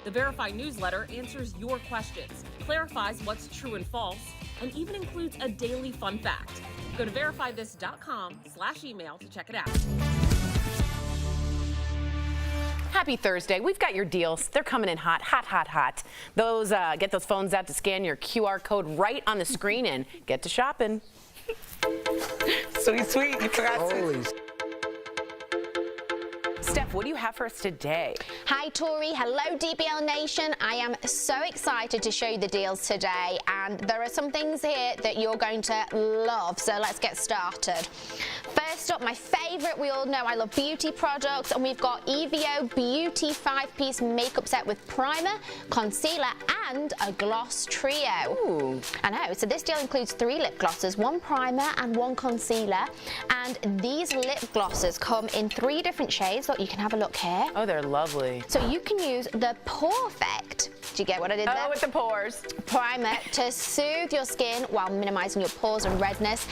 The Verify newsletter answers your questions, clarifies what's true and false, and even includes a daily fun fact. Go to verifythis.com/email to check it out. Happy Thursday. We've got your deals. They're coming in hot, hot, hot, hot. Those get those phones out to scan your QR code right on the screen and get to shopping. Sweet, sweet. You forgot to. Steph, what do you have for us today? Hi, Tori. Hello, DBL Nation. I am so excited to show you the deals today, and there are some things here that you're going to love, so let's get started. First up, my favorite, we all know I love beauty products, and we've got EVO Beauty 5-piece makeup set with primer, concealer, and a gloss trio. Ooh. I know, so this deal includes 3 lip glosses, 1 primer and 1 concealer, and these lip glosses come in 3 different shades. Look, you can have a look here. Oh, they're lovely. So you can use the Perfect. Do you get what I did there? Oh, with the pores. Primer to soothe your skin while minimizing your pores and redness,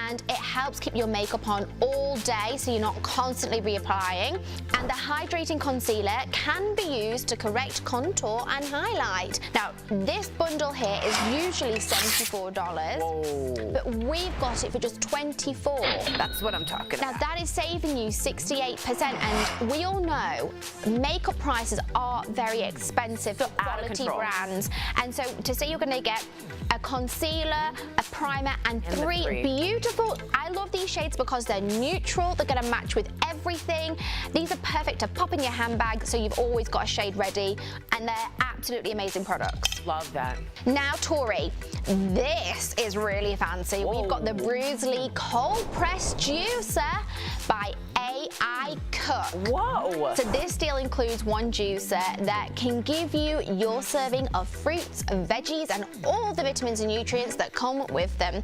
and it helps keep your makeup on all day so you're not constantly reapplying. And the hydrating concealer can be used to correct contour and highlight. Now, this bundle here is usually $74, Whoa. but we've got it for just $24. That's what I'm talking about. Now, that is saving you 68%, and we all know makeup prices are very expensive for quality brands. And so to say you're going to get a concealer, a primer, and 3 beautiful, I love these shades because they're neutral, they're going to match with everything. These are perfect to pop in your handbag so you've always got a shade ready, and they're absolutely amazing products. Love that. Now, Tori, this is really fancy. Whoa. We've got the Bruisley Cold Press Juicer by AI Cook. Whoa! So this deal includes 1 juicer that can give you your serving of fruits, veggies, and all the vitamins and nutrients that come with them.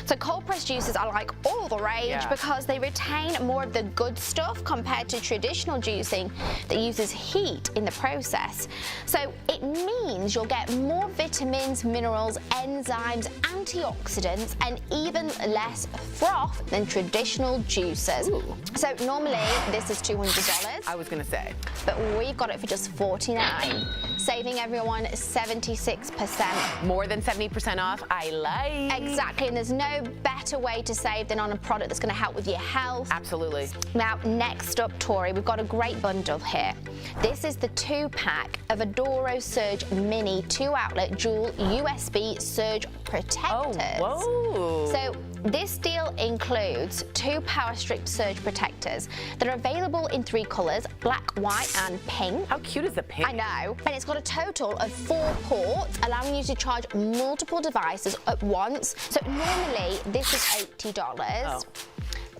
So cold press juices are like all the rage because they retain more of the good stuff compared to traditional juicing that uses heat in the process. So it means you'll get more vitamins, minerals, enzymes, antioxidants, and even less froth than traditional juicers. Ooh. So normally this is $200. I was gonna say. But we've got it for just $49, saving everyone 76%. More than 70% off. I like. Exactly, and there's no better way to save than on a product that's going to help with your health. Absolutely. Now, next up, Tori, we've got a great bundle here. This is the 2-pack of Adoro Surge Mini 2-outlet dual USB surge protectors. Oh, whoa. So this deal includes 2 power strip surge protectors that are available in 3 colors, black, white, and pink. How cute is the pink? I know. And it's got a total of 4 ports, allowing you to charge multiple devices at once. So normally this is $80. Oh.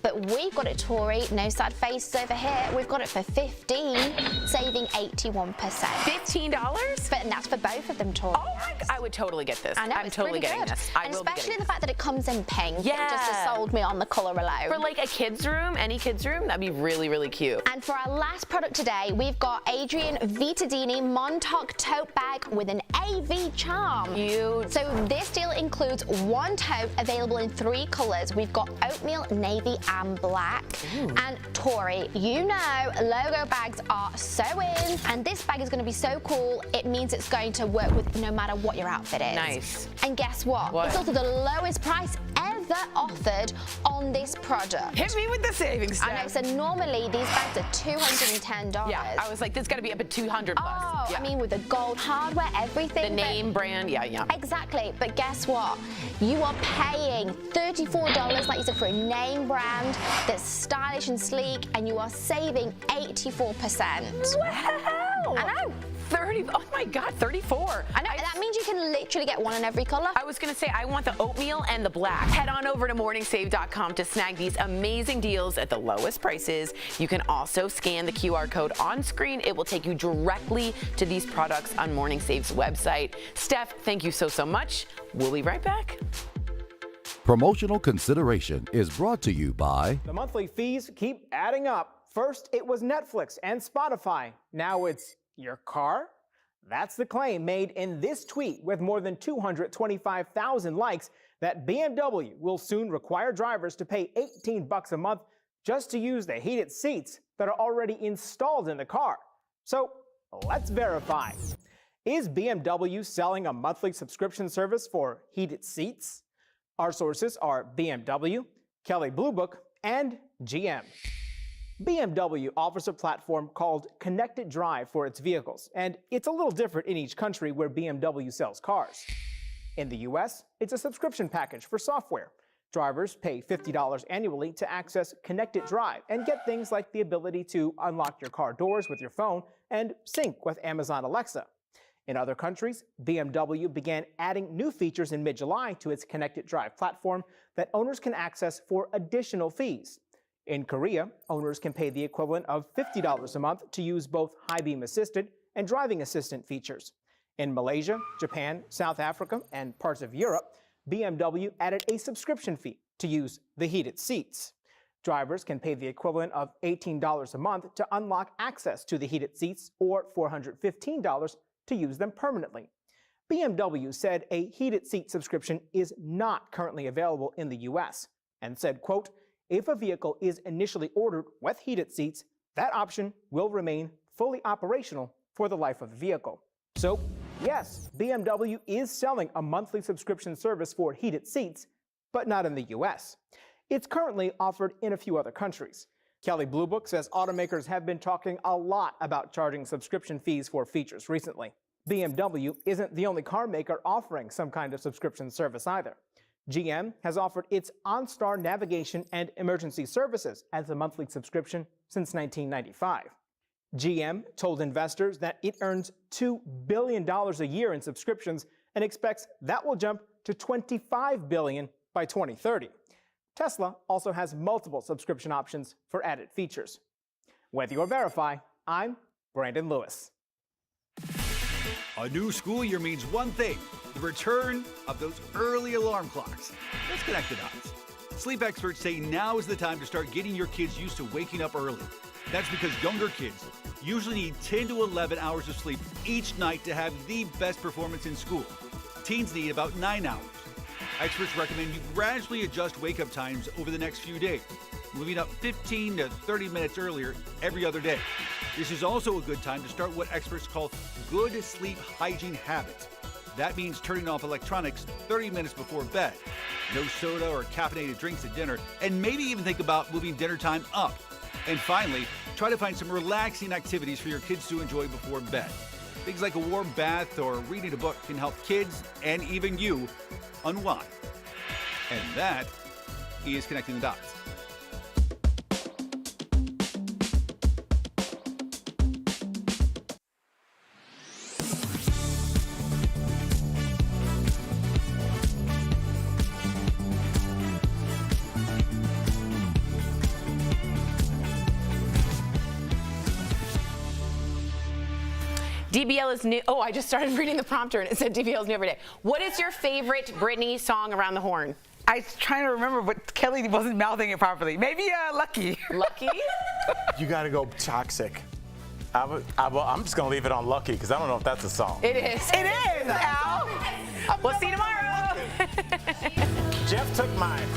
But we've got it, Tori, no sad faces over here. We've got it for $15, saving 81%. $15? And that's for both of them, Tori. Oh my God. I would totally get this. I know, I'm it's totally really getting good. this. I and will be especially getting the fact that it comes in pink. Yeah. It just has sold me on the color alone. For like a kid's room, any kid's room, that'd be really, really cute. And for our last product today, we've got Adrian Vitadini Montauk tote bag with an AV charm. Cute. So this deal includes 1 tote available in 3 colors. We've got oatmeal, navy, and black. Ooh. And Tori, you know logo bags are so in, and this bag is going to be so cool. It means it's going to work with no matter what your outfit is. Nice. And guess what? What? It's also the lowest price ever ever offered on this product. Hit me with the savings, I know, so normally these bags are $210. Yeah, I was like, this has got to be up at 200 plus. Oh, yeah. I mean, with the gold hardware, everything. The name, brand, yeah. Exactly, but guess what? You are paying $34, like you said, for a name brand that's stylish and sleek, and you are saving 84%. Wow! I know. 30, oh my God, 34. I know, that means you can literally get one in every color. I was gonna say, I want the oatmeal and the black. Head on over to morningsave.com to snag these amazing deals at the lowest prices. You can also scan the QR code on screen. It will take you directly to these products on Morning Save's website. Steph, thank you so much. We'll be right back. Promotional consideration is brought to you by... The monthly fees keep adding up. First, it was Netflix and Spotify. Now it's your car? That's the claim made in this tweet with more than 225,000 likes that BMW will soon require drivers to pay $18 a month just to use the heated seats that are already installed in the car. So let's verify. Is BMW selling a monthly subscription service for heated seats? Our sources are BMW, Kelley Blue Book, and GM. BMW offers a platform called Connected Drive for its vehicles, and it's a little different in each country where BMW sells cars. In the US, it's a subscription package for software. Drivers pay $50 annually to access Connected Drive and get things like the ability to unlock your car doors with your phone and sync with Amazon Alexa. In other countries, BMW began adding new features in mid-July to its Connected Drive platform that owners can access for additional fees. In Korea, owners can pay the equivalent of $50 a month to use both high beam assisted and driving assistant features. In Malaysia, Japan, South Africa, and parts of Europe, BMW added a subscription fee to use the heated seats. Drivers can pay the equivalent of $18 a month to unlock access to the heated seats or $415 to use them permanently. BMW said a heated seat subscription is not currently available in the US and said, quote, if a vehicle is initially ordered with heated seats, that option will remain fully operational for the life of the vehicle. So, yes, BMW is selling a monthly subscription service for heated seats, but not in the US. It's currently offered in a few other countries. Kelley Blue Book says automakers have been talking a lot about charging subscription fees for features recently. BMW isn't the only car maker offering some kind of subscription service either. GM has offered its OnStar navigation and emergency services as a monthly subscription since 1995. GM told investors that it earns $2 billion a year in subscriptions and expects that will jump to $25 billion by 2030. Tesla also has multiple subscription options for added features. With your Verify, I'm Brandon Lewis. A new school year means one thing, the return of those early alarm clocks. Let's connect the dots. Sleep experts say now is the time to start getting your kids used to waking up early. That's because younger kids usually need 10 to 11 hours of sleep each night to have the best performance in school. Teens need about 9 hours. Experts recommend you gradually adjust wake-up times over the next few days, moving up 15 to 30 minutes earlier every other day. This is also a good time to start what experts call good sleep hygiene habits. That means turning off electronics 30 minutes before bed, no soda or caffeinated drinks at dinner, and maybe even think about moving dinner time up. And finally, try to find some relaxing activities for your kids to enjoy before bed. Things like a warm bath or reading a book can help kids and even you unwind. And that is Connecting the Dots. DBL is new. Oh, I just started reading the prompter and it said DBL is new every day. What is your favorite Britney song around the horn? I was trying to remember, but Kelly wasn't mouthing it properly. Maybe Lucky. Lucky? You gotta go Toxic. I'm just gonna leave it on Lucky because I don't know if that's a song. It is. It is, Al. We'll see you tomorrow. Jeff took mine.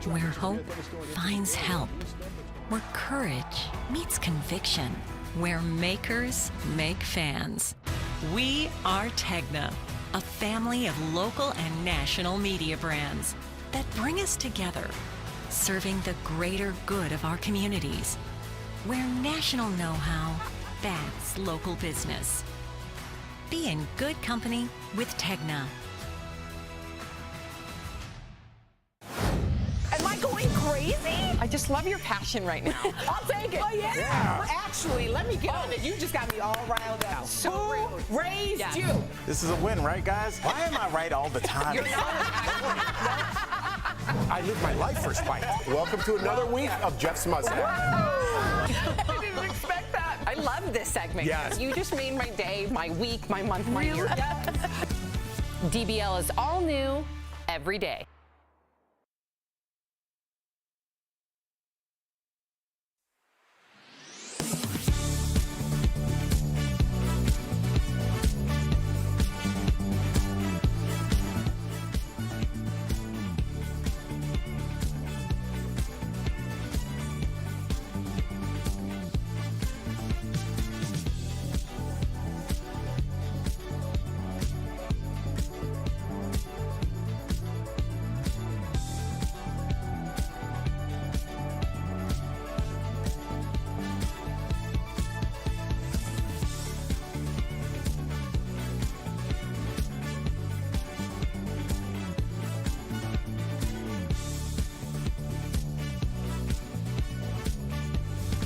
Where hope finds help. Where courage meets conviction. Where makers make fans. We are Tegna, a family of local and national media brands that bring us together, serving the greater good of our communities, where national know-how backs local business. Be in good company with Tegna. Am I going crazy? I just love your passion right now. I'll take it. Oh, yeah. Well, actually, let me get on it. You just got me all riled up. So Who raised you? This is a win, right, guys? Why am I right all the time? I live my life for Spike. Welcome to another week of Jeff's Mustache. I didn't expect that. I love this segment. Yes. You just made my day, my week, my month, my year. DBL is all new every day.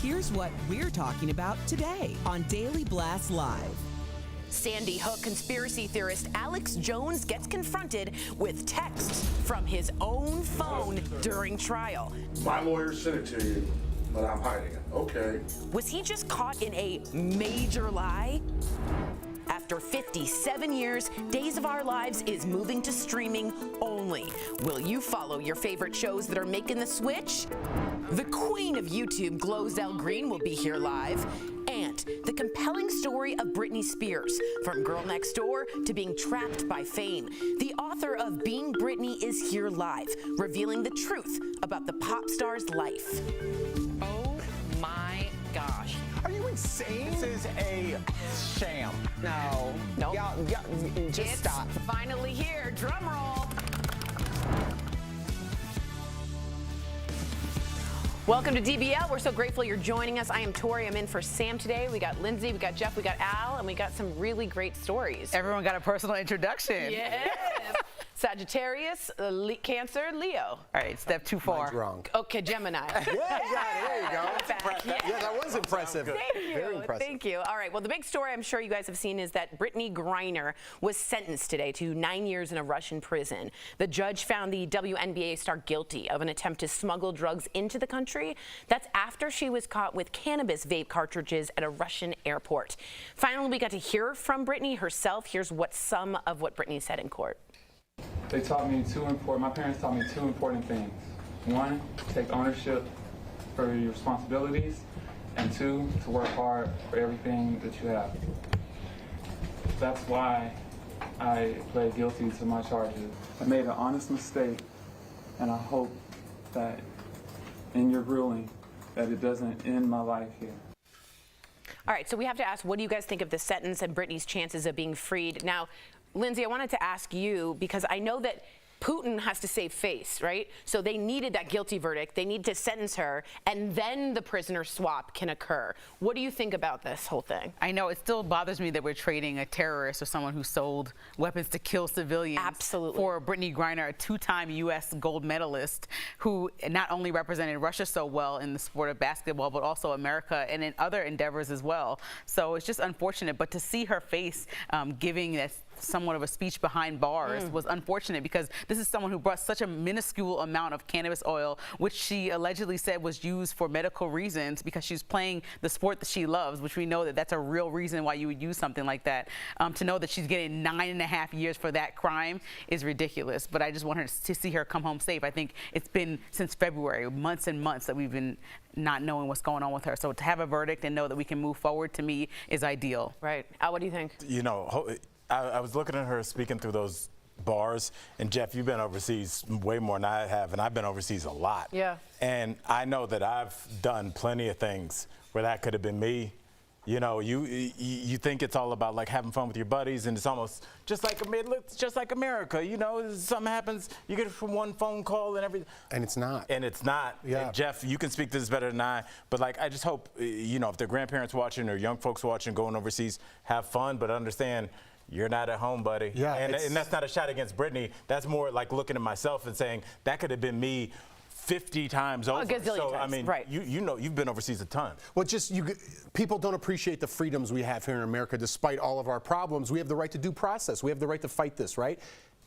Here's what we're talking about today on Daily Blast Live. Sandy Hook conspiracy theorist Alex Jones gets confronted with texts from his own phone during trial. My lawyer sent it to you, but I'm hiding it. Okay. Was he just caught in a major lie? After 57 years, Days of Our Lives is moving to streaming only. Will you follow your favorite shows that are making the switch? The queen of YouTube, GloZell Green, will be here live. And the compelling story of Britney Spears, from Girl Next Door to being trapped by fame. The author of Being Britney is here live, revealing the truth about the pop star's life. Oh my gosh. Are you insane? This is a sham. No. Nope. Y'all, just stop. Finally here. Drum roll. Welcome to DBL. We're so grateful you're joining us. I am Tori. I'm in for Sam today. We got Lindsay, we got Jeff, we got Al, and we got some really great stories. Everyone got a personal introduction. Yes. Sagittarius, Cancer, Leo. All right, step too far. Mine's wrong. Okay, Gemini. Yeah, there you go. Yeah, that was impressive. Thank you. Very impressive. Thank you. All right. Well, the big story I'm sure you guys have seen is that Brittany Griner was sentenced today to 9 years in a Russian prison. The judge found the WNBA star guilty of an attempt to smuggle drugs into the country. That's after she was caught with cannabis vape cartridges at a Russian airport. Finally, we got to hear from Brittany herself. Here's some of what Brittany said in court. They taught me my parents taught me two important things. One, take ownership for your responsibilities, and two, to work hard for everything that you have. That's why I pled guilty to my charges. I made an honest mistake, and I hope that in your ruling that it doesn't end my life here. All right, so we have to ask, what do you guys think of the sentence and Brittany's chances of being freed? Now, Lindsay, I wanted to ask you, because I know that Putin has to save face, right? So they needed that guilty verdict. They need to sentence her, and then the prisoner swap can occur. What do you think about this whole thing? I know it still bothers me that we're trading a terrorist or someone who sold weapons to kill civilians. Absolutely. For Brittany Griner, a two-time U.S. gold medalist who not only represented Russia so well in the sport of basketball, but also America and in other endeavors as well. So it's just unfortunate. But to see her face giving that somewhat of a speech behind bars was unfortunate, because this is someone who brought such a minuscule amount of cannabis oil, which she allegedly said was used for medical reasons because she's playing the sport that she loves, which we know that that's a real reason why you would use something like that. To know that she's getting 9.5 years for that crime is ridiculous. But I just want her to see her come home safe. I think it's been since February, months and months, that we've been not knowing what's going on with her. So to have a verdict and know that we can move forward, to me, is ideal. Right. Al, what do you think? You know, I was looking at her speaking through those bars, and Jeff, you've been overseas way more than I have, and I've been overseas a lot. Yeah. And I know that I've done plenty of things where that could have been me, You know, you think it's all about like having fun with your buddies, and it's almost just like it looks just like America. You know, something happens, you get it from one phone call and everything. And it's not. And it's not. Yeah. And Jeff, you can speak to this better than I, but like I just hope, you know, if they're grandparents watching or young folks watching, going overseas, have fun, but understand you're not at home, buddy. Yeah. And that's not a shot against Britney. That's more like looking at myself and saying that could have been me 50 times over. A gazillion so, times, I mean, right. you know, you've been overseas a ton. Well, people don't appreciate the freedoms we have here in America despite all of our problems. We have the right to due process. We have the right to fight this, right?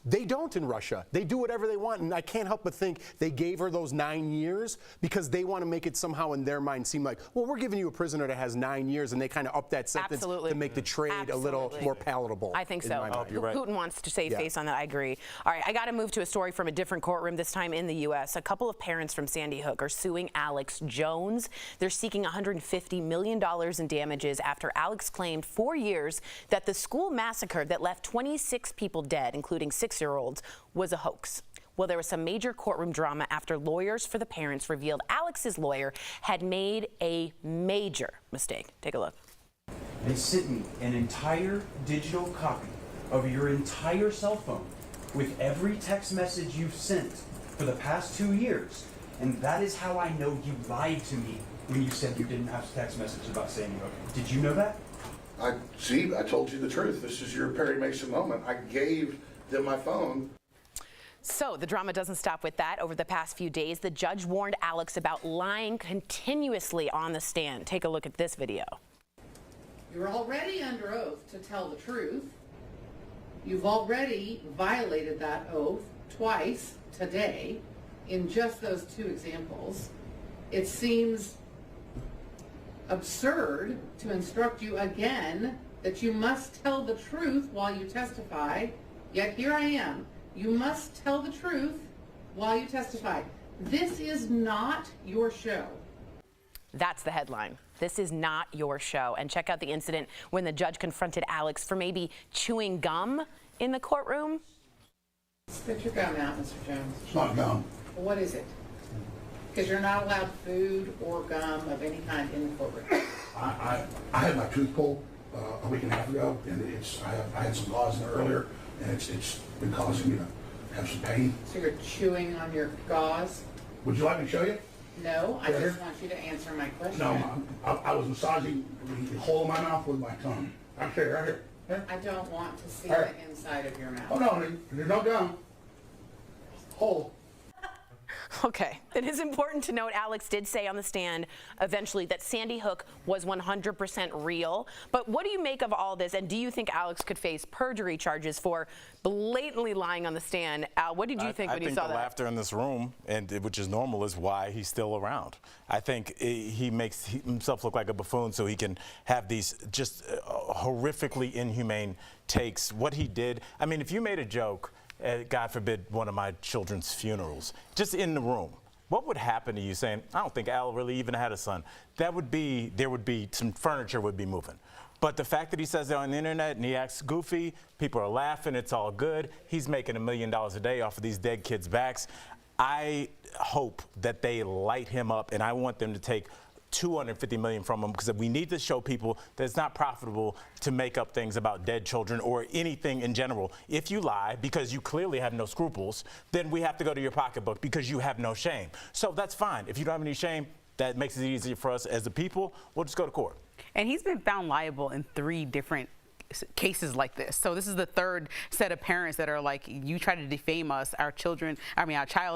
They don't in Russia. They do whatever they want, and I can't help but think they gave her those 9 years because they want to make it somehow in their mind seem like, well, we're giving you a prisoner that has 9 years, and they kind of up that sentence to make the trade a little more palatable. I think so. You're right. Putin wants to save face on that. I agree. All right, I got to move to a story from a different courtroom, this time in the U.S. A couple of parents from Sandy Hook are suing Alex Jones. They're seeking $150 million in damages after Alex claimed 4 years that the school massacre that left 26 people dead, including 6-year-olds, was a hoax. Well, there was some major courtroom drama after lawyers for the parents revealed Alex's lawyer had made a major mistake. Take a look. They sent me an entire digital copy of your entire cell phone with every text message you've sent for the past 2 years. And that is how I know you lied to me when you said you didn't have text messages about Sandy Hook. Did you know that? I told you the truth. This is your Perry Mason moment. I gave them my phone. So the drama doesn't stop with that. Over the past few days, the judge warned Alex about lying continuously on the stand. Take a look at this video. You're already under oath to tell the truth. You've already violated that oath twice today in just those 2 examples. It seems absurd to instruct you again that you must tell the truth while you testify, yet here I am. You must tell the truth while you testify. This is not your show. That's the headline. This is not your show. And check out the incident when the judge confronted Alex for maybe chewing gum in the courtroom. Spit your gum out, Mr. Jones. It's not gum. What is it? Because you're not allowed food or gum of any kind in the courtroom. I had my tooth pulled a week and a half ago, and I had some gauze in there earlier, and it's been causing me to have some pain. So you're chewing on your gauze? Would you like me to show you? No, I just want you to answer my question. No, I was massaging the hole in my mouth with my tongue. Right here. I don't want to see the inside of your mouth. Oh no, there's no gum. Hole. Okay. It is important to note Alex did say on the stand eventually that Sandy Hook was 100% real. But what do you make of all this? And do you think Alex could face perjury charges for blatantly lying on the stand? Al, what did you think when you saw that? I think the laughter in this room, which is normal, is why he's still around. I think he makes himself look like a buffoon so he can have these just horrifically inhumane takes. What he did, I mean, if you made a joke, God forbid, one of my children's funerals, just in the room, what would happen to you saying, I don't think Al really even had a son? There would be some furniture would be moving. But the fact that he says it on the internet and he acts goofy, people are laughing, it's all good. He's making $1 million a day off of these dead kids' backs. I hope that they light him up, and I want them to take $250 million from him, because we need to show people that it's not profitable to make up things about dead children or anything in general. If you lie because you clearly have no scruples, then we have to go to your pocketbook because you have no shame. So that's fine. If you don't have any shame, that makes it easier for us as the people. We'll just go to court. And he's been found liable in 3 different cases like this. So this is the 3rd set of parents that are like, you try to defame us, our child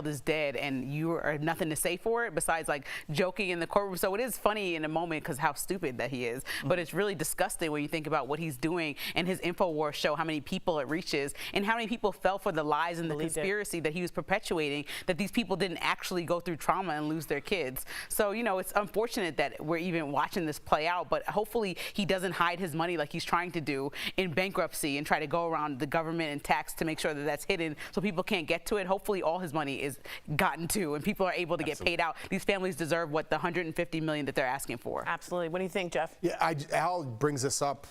is dead, and you are nothing to say for it besides like joking in the courtroom. So it is funny in a moment because how stupid that he is, but it's really disgusting when you think about what he's doing. And his InfoWars show how many people it reaches and how many people fell for the lies and the conspiracy that he was perpetuating, that these people didn't actually go through trauma and lose their kids. So, you know, it's unfortunate that we're even watching this play out, but hopefully he doesn't hide his money like he's trying to do in bankruptcy and try to go around the government and tax to make sure that that's hidden so people can't get to it. Hopefully all his money is gotten to and people are able to get paid out. These families deserve what the $150 million that they're asking for. Absolutely. What do you think, Jeff? Yeah, Al brings this up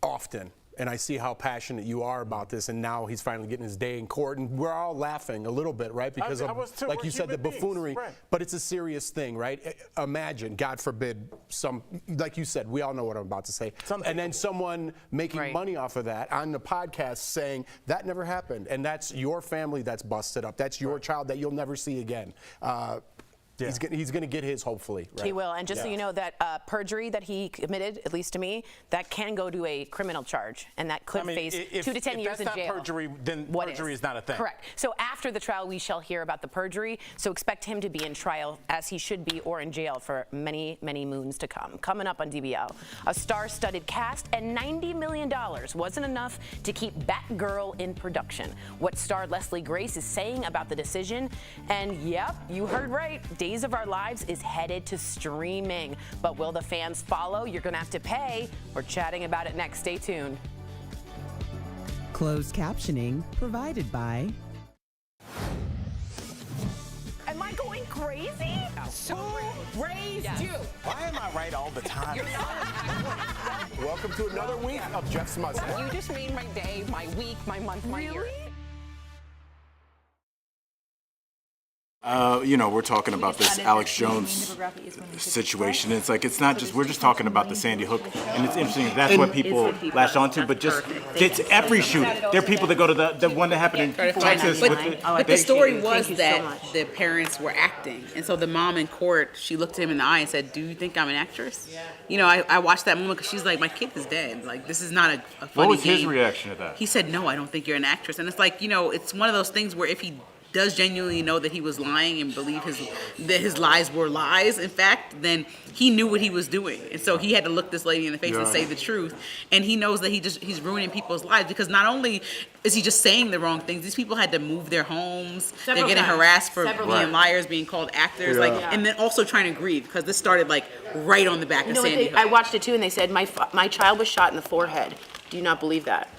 often. and I see how passionate you are about this, and now he's finally getting his day in court, and we're all laughing a little bit, right? Because I was too. like We're you said, the human beings. buffoonery, Right. but it's a serious thing, right? Imagine, God forbid, like you said, we all know what I'm about to say, and then someone making money off of that on the podcast saying, that never happened, and that's your family that's busted up. That's your child that you'll never see again. He's going to get his, hopefully. Right? He will. And just so you know, that perjury that he committed, at least to me, that can go to a criminal charge, and that could face 2 to 10 years in jail. If that's not perjury, then perjury is not a thing. Correct. So after the trial, we shall hear about the perjury. So expect him to be in trial, as he should be, or in jail for many, many moons to come. Coming up on DBL, a star-studded cast and $90 million wasn't enough to keep Batgirl in production. What star Leslie Grace is saying about the decision. And yep, you heard right. Days of Our Lives is headed to streaming. But will the fans follow? You're going to have to pay. We're chatting about it next. Stay tuned. Closed captioning provided by... Am I going crazy? So raised you. Why am I right all the time? Welcome to another week of Jeff's Mustache. You just made my day, my week, my month, my year. You know, we're talking about this Alex Jones situation. It's like, it's not just, we're just talking about the Sandy Hook, and it's interesting, that's what people latch onto, but just, it's every shooting. There are people that go to the one that happened in Texas. But the story was that the parents were acting, and so the mom in court, she looked him in the eye and said, "Do you think I'm an actress?" Yeah. You know, I watched that moment because she's like, "My kid is dead. Like, this is not a funny What was game." his reaction to that? He said, "No, I don't think you're an actress," and it's like, you know, it's one of those things where if he does genuinely know that he was lying and believe that his lies were lies, in fact, then he knew what he was doing. And so he had to look this lady in the face and say the truth. And he knows that he's ruining people's lives, because not only is he just saying the wrong things, these people had to move their homes. They're getting harassed for being liars, being called actors, and then also trying to grieve, because this started like right on the back of Sandy Hook. I watched it too, and they said, my child was shot in the forehead. Do you not believe that?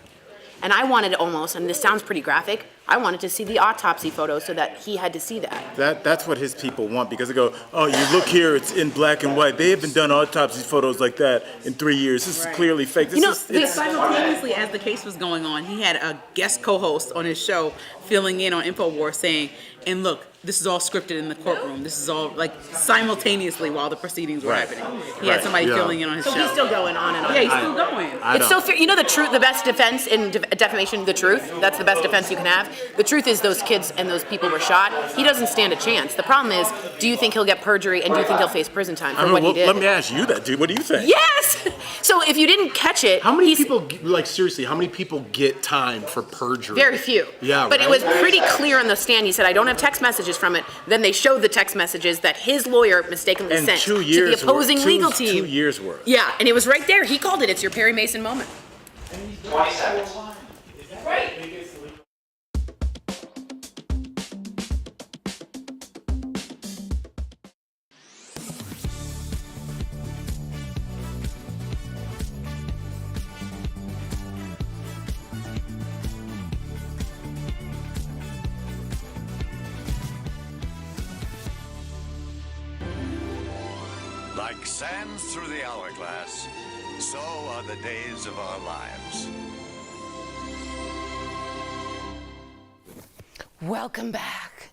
And I wanted almost, and this sounds pretty graphic, I wanted to see the autopsy photo so that he had to see that. That's what his people want, because they go, oh, you look here, it's in black and white. They haven't done autopsy photos like that in 3 years. This is clearly fake. Simultaneously, as the case was going on, he had a guest co-host on his show filling in on InfoWars saying, and look, this is all scripted in the courtroom. This is all like simultaneously while the proceedings were happening. He had somebody filling in on his show. So he's still going on and on. Yeah, he's still going. It's so fair. You know the truth, the best defense in defamation, the truth. That's the best defense you can have. The truth is those kids and those people were shot. He doesn't stand a chance. The problem is, do you think he'll get perjury, and do you think he'll face prison time for what he did? Let me ask you that, dude. What do you think? Yes! So if you didn't catch it... How many people, like seriously, how many people get time for perjury? Very few. Yeah, But it was pretty clear on the stand. He said, I don't have text messages from it. Then they showed the text messages that his lawyer mistakenly And sent 2 to years the opposing worth. legal team. 2 years worth. Yeah, and it was right there. He called it. It's your Perry Mason moment. 20 seconds. Right. Like sands through the hourglass, so are the days of our lives. Welcome back.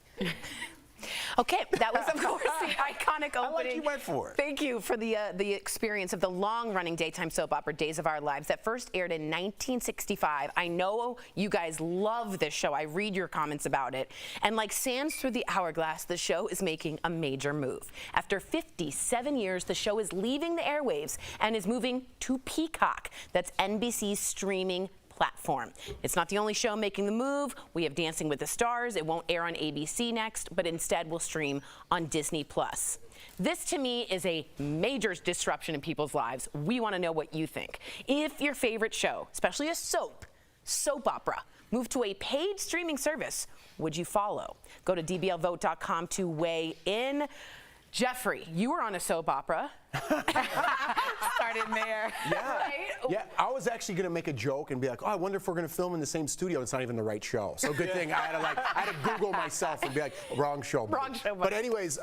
Okay, that was, of course, the iconic opening. I like you went for it. Thank you for the experience of the long-running daytime soap opera Days of Our Lives that first aired in 1965. I know you guys love this show. I read your comments about it. And like sands through the hourglass, the show is making a major move. After 57 years, the show is leaving the airwaves and is moving to Peacock. That's NBC's streaming platform. It's not the only show making the move. We have Dancing with the Stars. It won't air on ABC next, but instead will stream on Disney+. This, to me, is a major disruption in people's lives. We want to know what you think. If your favorite show, especially a soap opera, moved to a paid streaming service, would you follow? Go to dblvote.com to weigh in. Jeffrey, you were on a soap opera. Start in there. Yeah. Right? Yeah, I was actually going to make a joke and be like, oh, I wonder if we're going to film in the same studio. It's not even the right show. So good thing I had to Google myself and be like, wrong show. Wrong show. But anyways,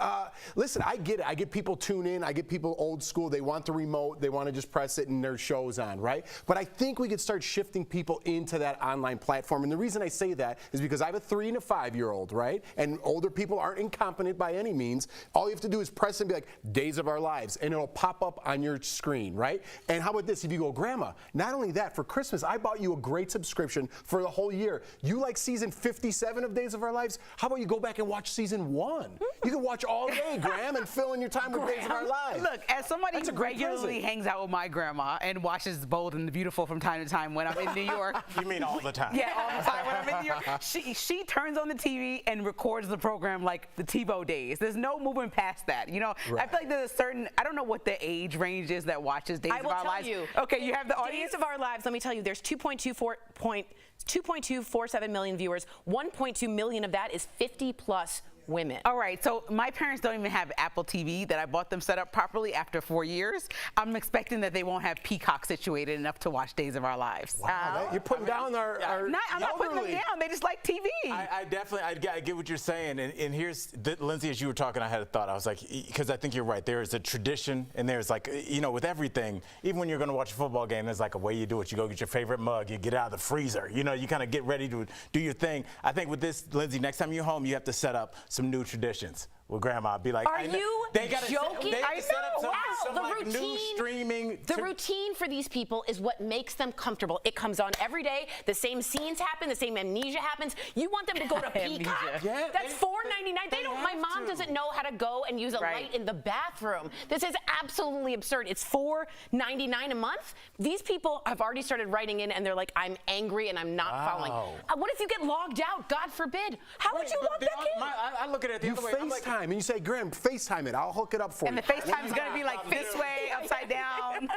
listen, I get it. I get people tune in. I get people old school. They want the remote. They want to just press it and their show's on, right? But I think we could start shifting people into that online platform. And the reason I say that is because I have a 3- and a 5-year-old, right? And older people aren't incompetent by any means. All you have to do is press and be like, Days of Our Lives, and it'll pop up on your screen, right? And how about this? If you go, Grandma, not only that, for Christmas, I bought you a great subscription for the whole year. You like season 57 of Days of Our Lives? How about you go back and watch season 1? You can watch all day, Graham, and fill in your time with Days of Our Lives. Look, as somebody who regularly hangs out with my grandma and watches Bold and the Beautiful from time to time when I'm in New York. You mean all the time? Yeah, all the time when I'm in New York. She turns on the TV and records the program like the TiVo days. There's no moving past that. You know, Right. I feel like there's a certain, I don't know what the age range is that watches Days of Our Lives. I will tell you. Okay, you have the audience. Days of Our Lives, let me tell you, there's 2.247 million viewers. 1.2 million of that is 50+ women. All right, so my parents don't even have Apple TV that I bought them set up properly after 4 years. I'm expecting that they won't have Peacock situated enough to watch Days of Our Lives. Wow, you're putting down our I'm not putting them down. They just like TV. I get what you're saying, and here's Lindsay. As you were talking, I had a thought. I was like, because I think you're right. There is a tradition, and there's like, you know, with everything. Even when you're going to watch a football game, there's like a way you do it. You go get your favorite mug, you get out of the freezer. You know, you kind of get ready to do your thing. I think with this, Lindsay, next time you're home, you have to set up some new traditions. Well, Grandma, be like, are you joking? They set up some the like routine, new streaming. The routine for these people is what makes them comfortable. It comes on every day. The same scenes happen. The same amnesia happens. You want them to go to Peacock? Yeah, That's $4.99. They don't. My mom doesn't know how to go and use a light in the bathroom. This is absolutely absurd. It's $4.99 a month. These people have already started writing in, and they're like, I'm angry and I'm not following. What if you get logged out? God forbid. How would you log back in? I look at it the other way. I'm like, FaceTime, and you say, Graham, FaceTime it. I'll hook it up for you. And the FaceTime is going to be like this way, upside down.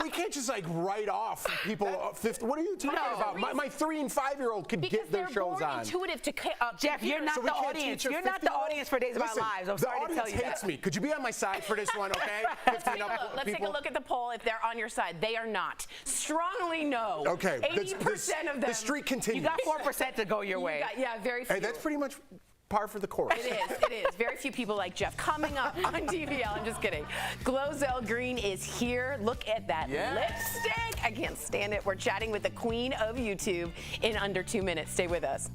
We can't just like write off people. What are you talking about? My 3- and 5-year-old could get their shows on. Intuitive to Jeff, you're not the audience. You're not the audience for Days of Our Lives. I'm sorry to tell you that. The audience hates me. Could you be on my side for this one, okay? 15 up Let's take a look at the poll. If they're on your side, they are not. Strongly no. Okay. 80% of them. The streak continues. You got 4% to go your way. Yeah, very few. Hey, that's pretty much par for the course. It is. Very few people like Jeff. Coming up on DBL, I'm just kidding. GloZell Green is here. Look at that lipstick. I can't stand it. We're chatting with the queen of YouTube in under 2 minutes. Stay with us.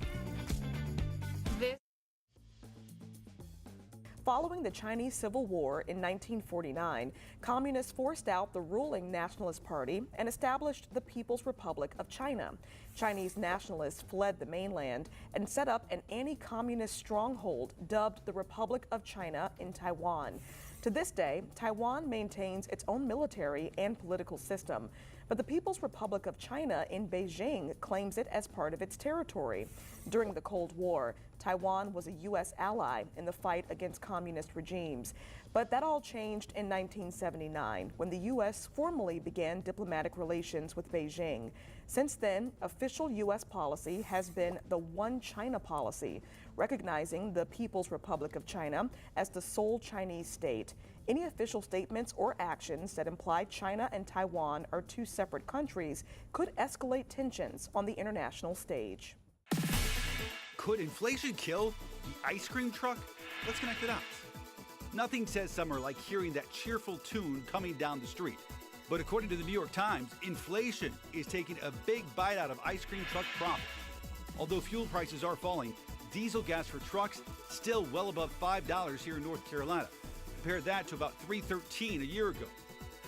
Following the Chinese Civil War in 1949, communists forced out the ruling Nationalist Party and established the People's Republic of China. Chinese nationalists fled the mainland and set up an anti-communist stronghold dubbed the Republic of China in Taiwan. To this day, Taiwan maintains its own military and political system, but the People's Republic of China in Beijing claims it as part of its territory. During the Cold War, Taiwan was a U.S. ally in the fight against communist regimes. But that all changed in 1979 when the U.S. formally began diplomatic relations with Beijing. Since then, official U.S. policy has been the One China policy, recognizing the People's Republic of China as the sole Chinese state. Any official statements or actions that imply China and Taiwan are two separate countries could escalate tensions on the international stage. Could inflation kill the ice cream truck? Let's connect the dots. Nothing says summer like hearing that cheerful tune coming down the street. But according to the New York Times, inflation is taking a big bite out of ice cream truck profits. Although fuel prices are falling, diesel gas for trucks still well above $5 here in North Carolina. Compare that to about $3.13 a year ago.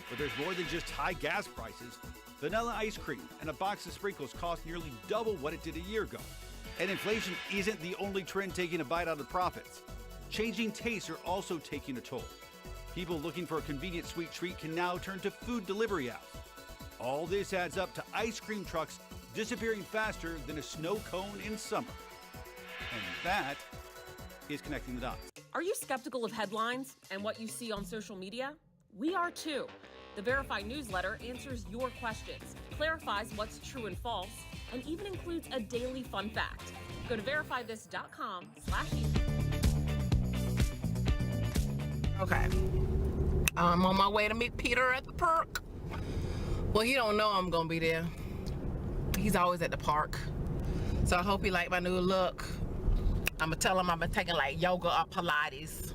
But there's more than just high gas prices. Vanilla ice cream and a box of sprinkles cost nearly double what it did a year ago. And inflation isn't the only trend taking a bite out of profits. Changing tastes are also taking a toll. People looking for a convenient sweet treat can now turn to food delivery apps. All this adds up to ice cream trucks disappearing faster than a snow cone in summer. And that is connecting the dots. Are you skeptical of headlines and what you see on social media? We are too. The Verify newsletter answers your questions, clarifies what's true and false, and even includes a daily fun fact. Go to verifythis.com/. Okay. I'm on my way to meet Peter at the park. Well, he don't know I'm gonna be there. He's always at the park. So I hope he like my new look. I'm gonna tell him I've been taking like yoga or Pilates.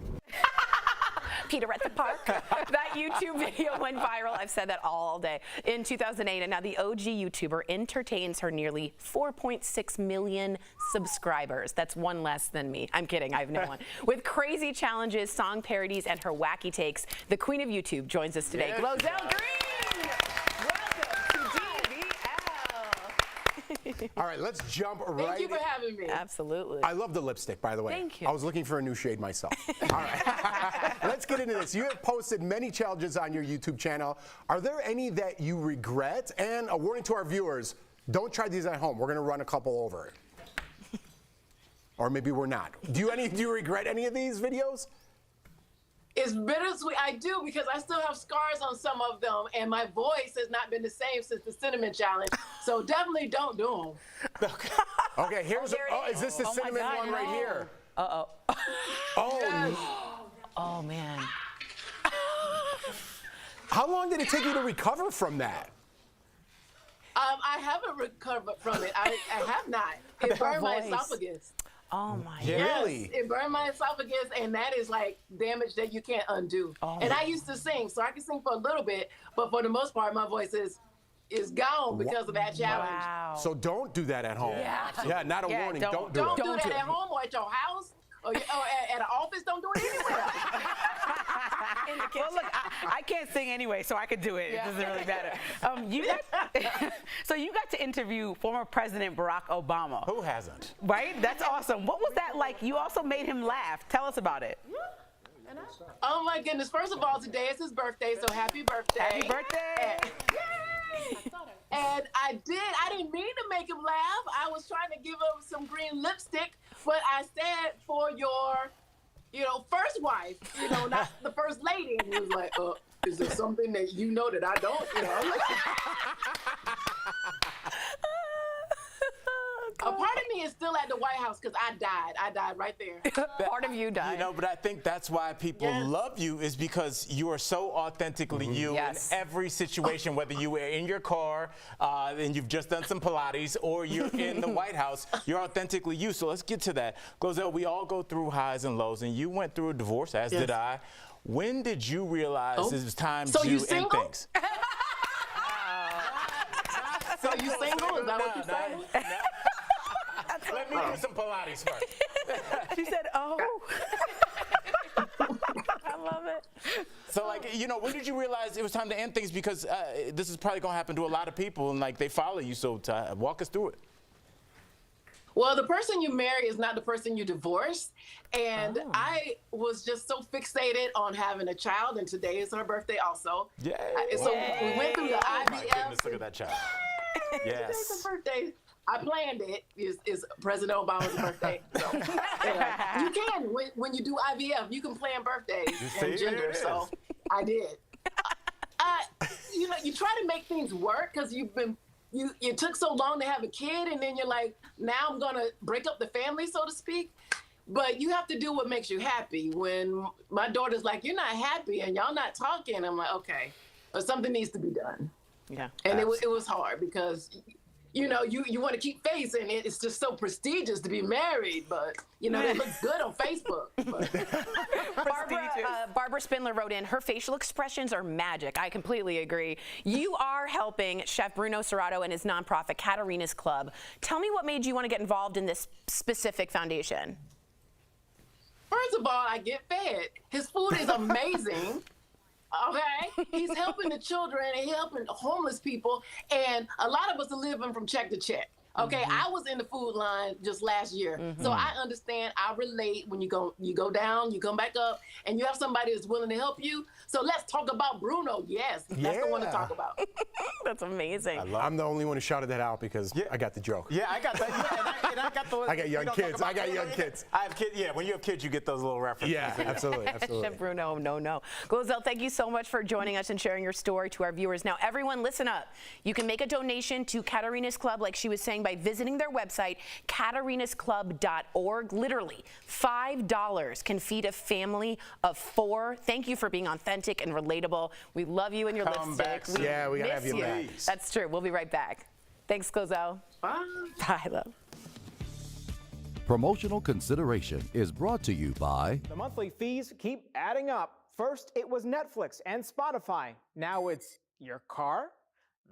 Peter at the park. That YouTube video went viral. I've said that all day. In 2008, and now the OG YouTuber entertains her nearly 4.6 million subscribers. That's one less than me. I'm kidding, I have no one. With crazy challenges, song parodies, and her wacky takes, the queen of YouTube joins us today. GloZell Green! Welcome to DBL. All right, let's jump right in. Thank you for having me. Absolutely. I love the lipstick, by the way. Thank you. I was looking for a new shade myself. All right. Let's get into this. You have posted many challenges on your YouTube channel. Are there any that you regret? And a warning to our viewers, don't try these at home. We're going to run a couple over. Or maybe we're not. Do you regret any of these videos? It's bittersweet. I do, because I still have scars on some of them, and my voice has not been the same since the cinnamon challenge. So definitely don't do them. Okay, here's is this the cinnamon one right here? Uh-oh. Oh. Yes. Oh, man. How long did it take you to recover from that? I haven't recovered from it. I have not. It burned my esophagus. Oh my God. Yes, it burned my esophagus, and that is like damage that you can't undo. And I used to sing, so I could sing for a little bit, but for the most part, my voice is gone because of that challenge. Wow. So don't do that at home. Yeah. Not a warning. Don't do Don't it. do that at home or at your house or at an office. Don't do it anywhere. Well, look, I can't sing anyway, so I could do it. It doesn't really matter. So you got to interview former President Barack Obama. Who hasn't? Right? That's awesome. What was that like? You also made him laugh. Tell us about it. Oh my goodness. First of all, today is his birthday, so happy birthday. Happy birthday. And I didn't mean to make him laugh. I was trying to give him some green lipstick, but I said for your, first wife, not the first lady. And he was like, is there something that you know that I don't? I'm like, a part of me is still at the White House because I died. I died right there. Part of you died. But I think that's why people love you, is because you are so authentically you in every situation, whether you were in your car and you've just done some Pilates, or you're in the White House, you're authentically you. So let's get to that. GloZell, we all go through highs and lows, and you went through a divorce, as did I. When did you realize it was time to end things? So you single? Is that what you're saying? Let me do some Pilates first. She said, oh. I love it. So, when did you realize it was time to end things? Because this is probably going to happen to a lot of people, and, they follow you. So, walk us through it. Well, the person you marry is not the person you divorce. And I was just so fixated on having a child, and today is her birthday also. Yeah. So we went through the IVF. Oh, my goodness, look at that child. Yes. Today's her birthday. I planned it. It's President Obama's birthday. So, you can, when you do IVF, you can plan birthdays and gender. So I did. You try to make things work because you took so long to have a kid, and then you're like, now I'm going to break up the family, so to speak. But you have to do what makes you happy. When my daughter's like, you're not happy and y'all not talking, I'm like, okay, but something needs to be done. Yeah. And it was hard because you want to keep face, and it's just so prestigious to be married, but it looks good on Facebook. Barbara Spindler wrote in, her facial expressions are magic. I completely agree. You are helping Chef Bruno Serrato and his nonprofit Katarina's Club. Tell me what made you want to get involved in this specific foundation. First of all, I get fed. His food is amazing. Okay, he's helping the children and helping homeless people, and a lot of us are living from check to check. Okay, I was in the food line just last year, so I understand. I relate. When you go down, you come back up, and you have somebody that's willing to help you. So let's talk about Bruno. Yes, that's the one to talk about. That's amazing. I'm the only one who shouted that out because I got the joke. Yeah, I got that. Yeah, and I I got young kids. I got young kids. I have kids. Yeah, when you have kids, you get those little references. Yeah, absolutely, absolutely. Chef Bruno, no. GloZell, thank you so much for joining us and sharing your story to our viewers. Now, everyone, listen up. You can make a donation to Katarina's Club, like she was saying, by visiting their website, katarinasclub.org. Literally, $5 can feed a family of 4. Thank you for being authentic and relatable. We love you and your Come lipstick. back. Yeah, we gotta have you back. That's true. We'll be right back. Thanks, GloZell. Bye. Bye, love. Promotional consideration is brought to you by The monthly fees keep adding up. First, it was Netflix and Spotify. Now it's your car?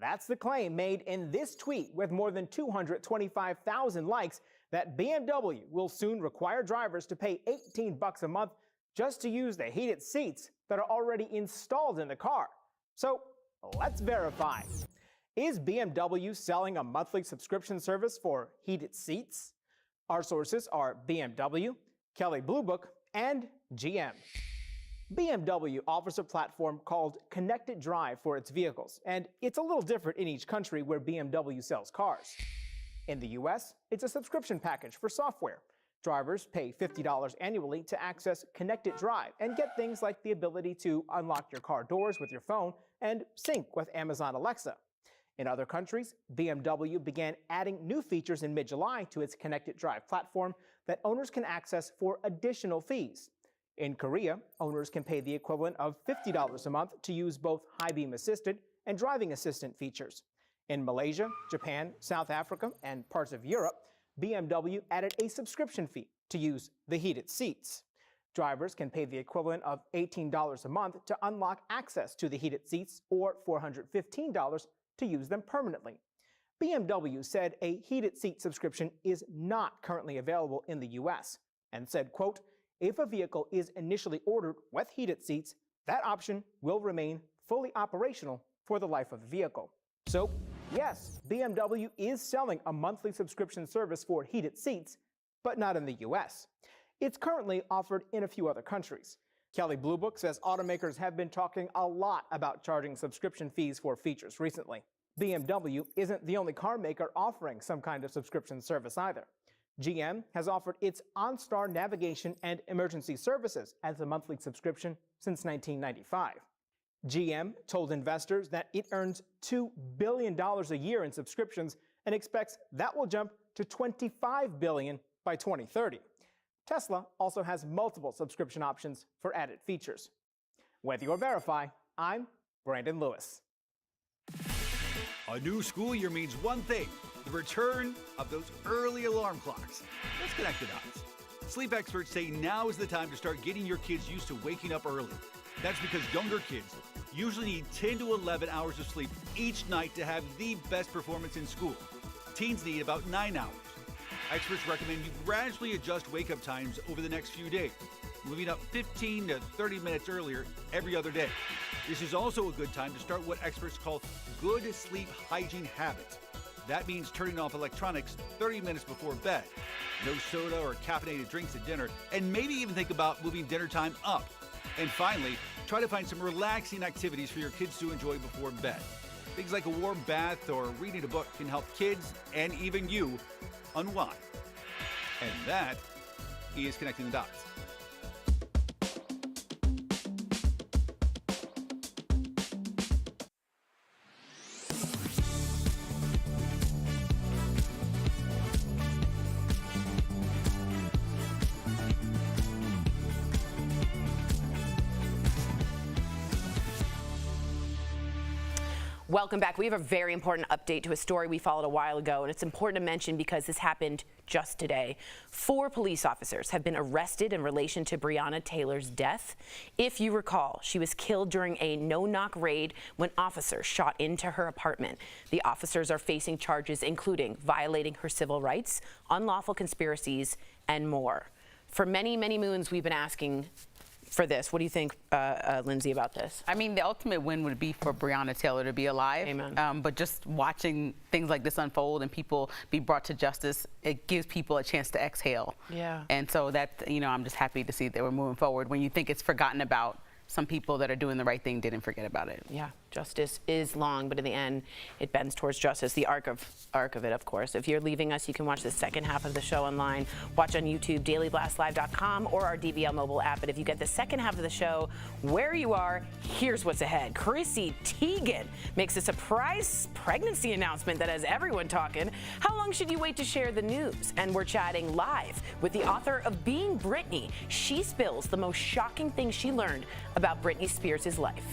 That's the claim made in this tweet with more than 225,000 likes that BMW will soon require drivers to pay $18 a month just to use the heated seats that are already installed in the car. So let's verify. Is BMW selling a monthly subscription service for heated seats? Our sources are BMW, Kelley Blue Book, and GM. BMW offers a platform called Connected Drive for its vehicles, and it's a little different in each country where BMW sells cars. In the US, it's a subscription package for software. Drivers pay $50 annually to access Connected Drive and get things like the ability to unlock your car doors with your phone and sync with Amazon Alexa. In other countries, BMW began adding new features in mid-July to its Connected Drive platform that owners can access for additional fees. In Korea, owners can pay the equivalent of $50 a month to use both high beam assisted and driving assistant features. In Malaysia, Japan, South Africa, and parts of Europe, BMW added a subscription fee to use the heated seats. Drivers can pay the equivalent of $18 a month to unlock access to the heated seats or $415 to use them permanently. BMW said a heated seat subscription is not currently available in the US and said, quote, if a vehicle is initially ordered with heated seats, that option will remain fully operational for the life of the vehicle. So, yes, BMW is selling a monthly subscription service for heated seats, but not in the US. It's currently offered in a few other countries. Kelley Blue Book says automakers have been talking a lot about charging subscription fees for features recently. BMW isn't the only car maker offering some kind of subscription service either. GM has offered its OnStar navigation and emergency services as a monthly subscription since 1995. GM told investors that it earns $2 billion a year in subscriptions and expects that will jump to $25 billion by 2030. Tesla also has multiple subscription options for added features. With your Verify, I'm Brandon Lewis. A new school year means one thing, the return of those early alarm clocks. Let's connect the dots. Sleep experts say now is the time to start getting your kids used to waking up early. That's because younger kids usually need 10 to 11 hours of sleep each night to have the best performance in school. Teens need about 9 hours. Experts recommend you gradually adjust wake-up times over the next few days, moving up 15 to 30 minutes earlier every other day. This is also a good time to start what experts call good sleep hygiene habits. That means turning off electronics 30 minutes before bed, no soda or caffeinated drinks at dinner, and maybe even think about moving dinner time up. And finally, try to find some relaxing activities for your kids to enjoy before bed. Things like a warm bath or reading a book can help kids and even you unwind. And that is Connecting the Dots. Welcome back. We have a very important update to a story we followed a while ago, and it's important to mention because this happened just today. 4 police officers have been arrested in relation to Breonna Taylor's death. If you recall, she was killed during a no-knock raid when officers shot into her apartment. The officers are facing charges including violating her civil rights, unlawful conspiracies, and more. For many, many moons, we've been asking for this. What do you think, Lindsay, about this? I mean, the ultimate win would be for Breonna Taylor to be alive. Amen. But just watching things like this unfold and people be brought to justice, it gives people a chance to exhale. Yeah. And so that, you know, I'm just happy to see that we're moving forward. When you think it's forgotten about, some people that are doing the right thing didn't forget about it. Yeah. Justice is long, but in the end, it bends towards justice. The arc of it, of course. If you're leaving us, you can watch the second half of the show online. Watch on YouTube, dailyblastlive.com, or our DBL mobile app. But if you get the second half of the show where you are, here's what's ahead. Chrissy Teigen makes a surprise pregnancy announcement that has everyone talking. How long should you wait to share the news? And we're chatting live with the author of Being Britney. She spills the most shocking thing she learned about Britney Spears' life.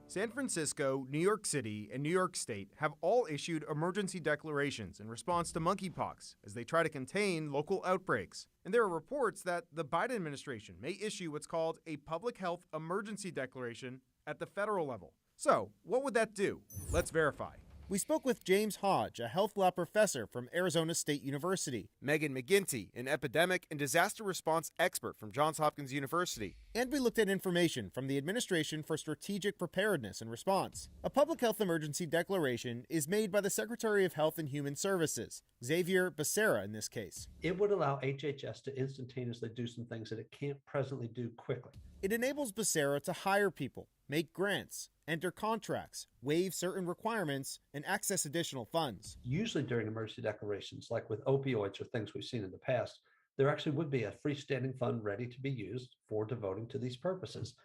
San Francisco, New York City, and New York State have all issued emergency declarations in response to monkeypox as they try to contain local outbreaks. And there are reports that the Biden administration may issue what's called a public health emergency declaration at the federal level. So, what would that do? Let's verify. We spoke with James Hodge, a health law professor from Arizona State University, Megan McGinty, an epidemic and disaster response expert from Johns Hopkins University, and we looked at information from the Administration for Strategic Preparedness and Response. A public health emergency declaration is made by the Secretary of Health and Human Services, Xavier Becerra in this case. It would allow HHS to instantaneously do some things that it can't presently do quickly. It enables Becerra to hire people, make grants, enter contracts, waive certain requirements, and access additional funds. Usually during emergency declarations, like with opioids or things we've seen in the past, there actually would be a freestanding fund ready to be used for devoting to these purposes.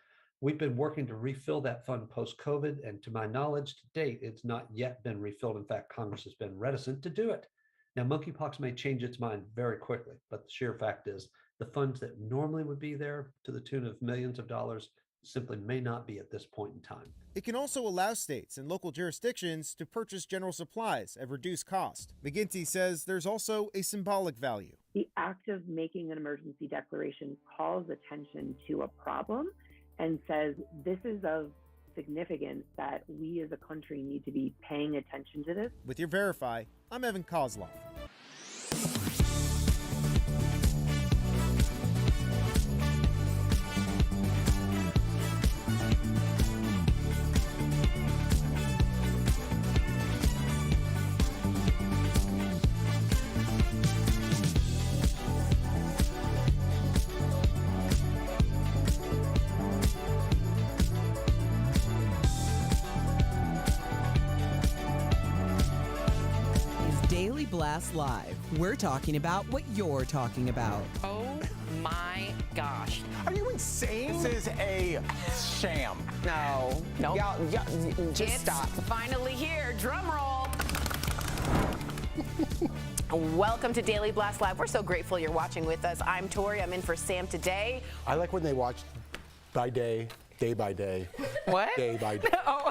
We've been working to refill that fund post-COVID, and to my knowledge, to date, it's not yet been refilled. In fact, Congress has been reticent to do it. Now, monkeypox may change its mind very quickly, but the sheer fact is the funds that normally would be there to the tune of millions of dollars simply may not be at this point in time. It can also allow states and local jurisdictions to purchase general supplies at reduced cost. McGinty says there's also a symbolic value. The act of making an emergency declaration calls attention to a problem and says this is of significance that we as a country need to be paying attention to this. With your Verify, I'm Evan Kozloff. Daily Blast Live. We're talking about what you're talking about. Oh my gosh. Are you insane? This is a sham. No. Nope. Y'all, just stop. Finally here. Drum roll. Welcome to Daily Blast Live. We're so grateful you're watching with us. I'm Tori. I'm in for Sam today. I like when they watch by day by day. What? Day by day. Oh.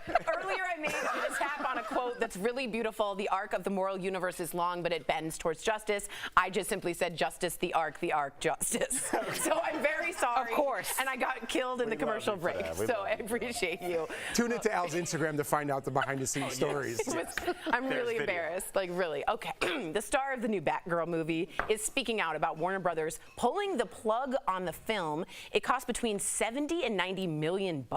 Earlier I made a tap on a quote that's really beautiful. The arc of the moral universe is long, but it bends towards justice. I just simply said justice, the arc, justice. So I'm very sorry. Of course. And I got killed in the commercial break. So I appreciate you. Tune into Al's Instagram to find out the behind-the-scenes stories. I'm really embarrassed. Like, really. Okay. The star of the new Batgirl movie is speaking out about Warner Brothers pulling the plug on the film. It cost between $70 and $90 million,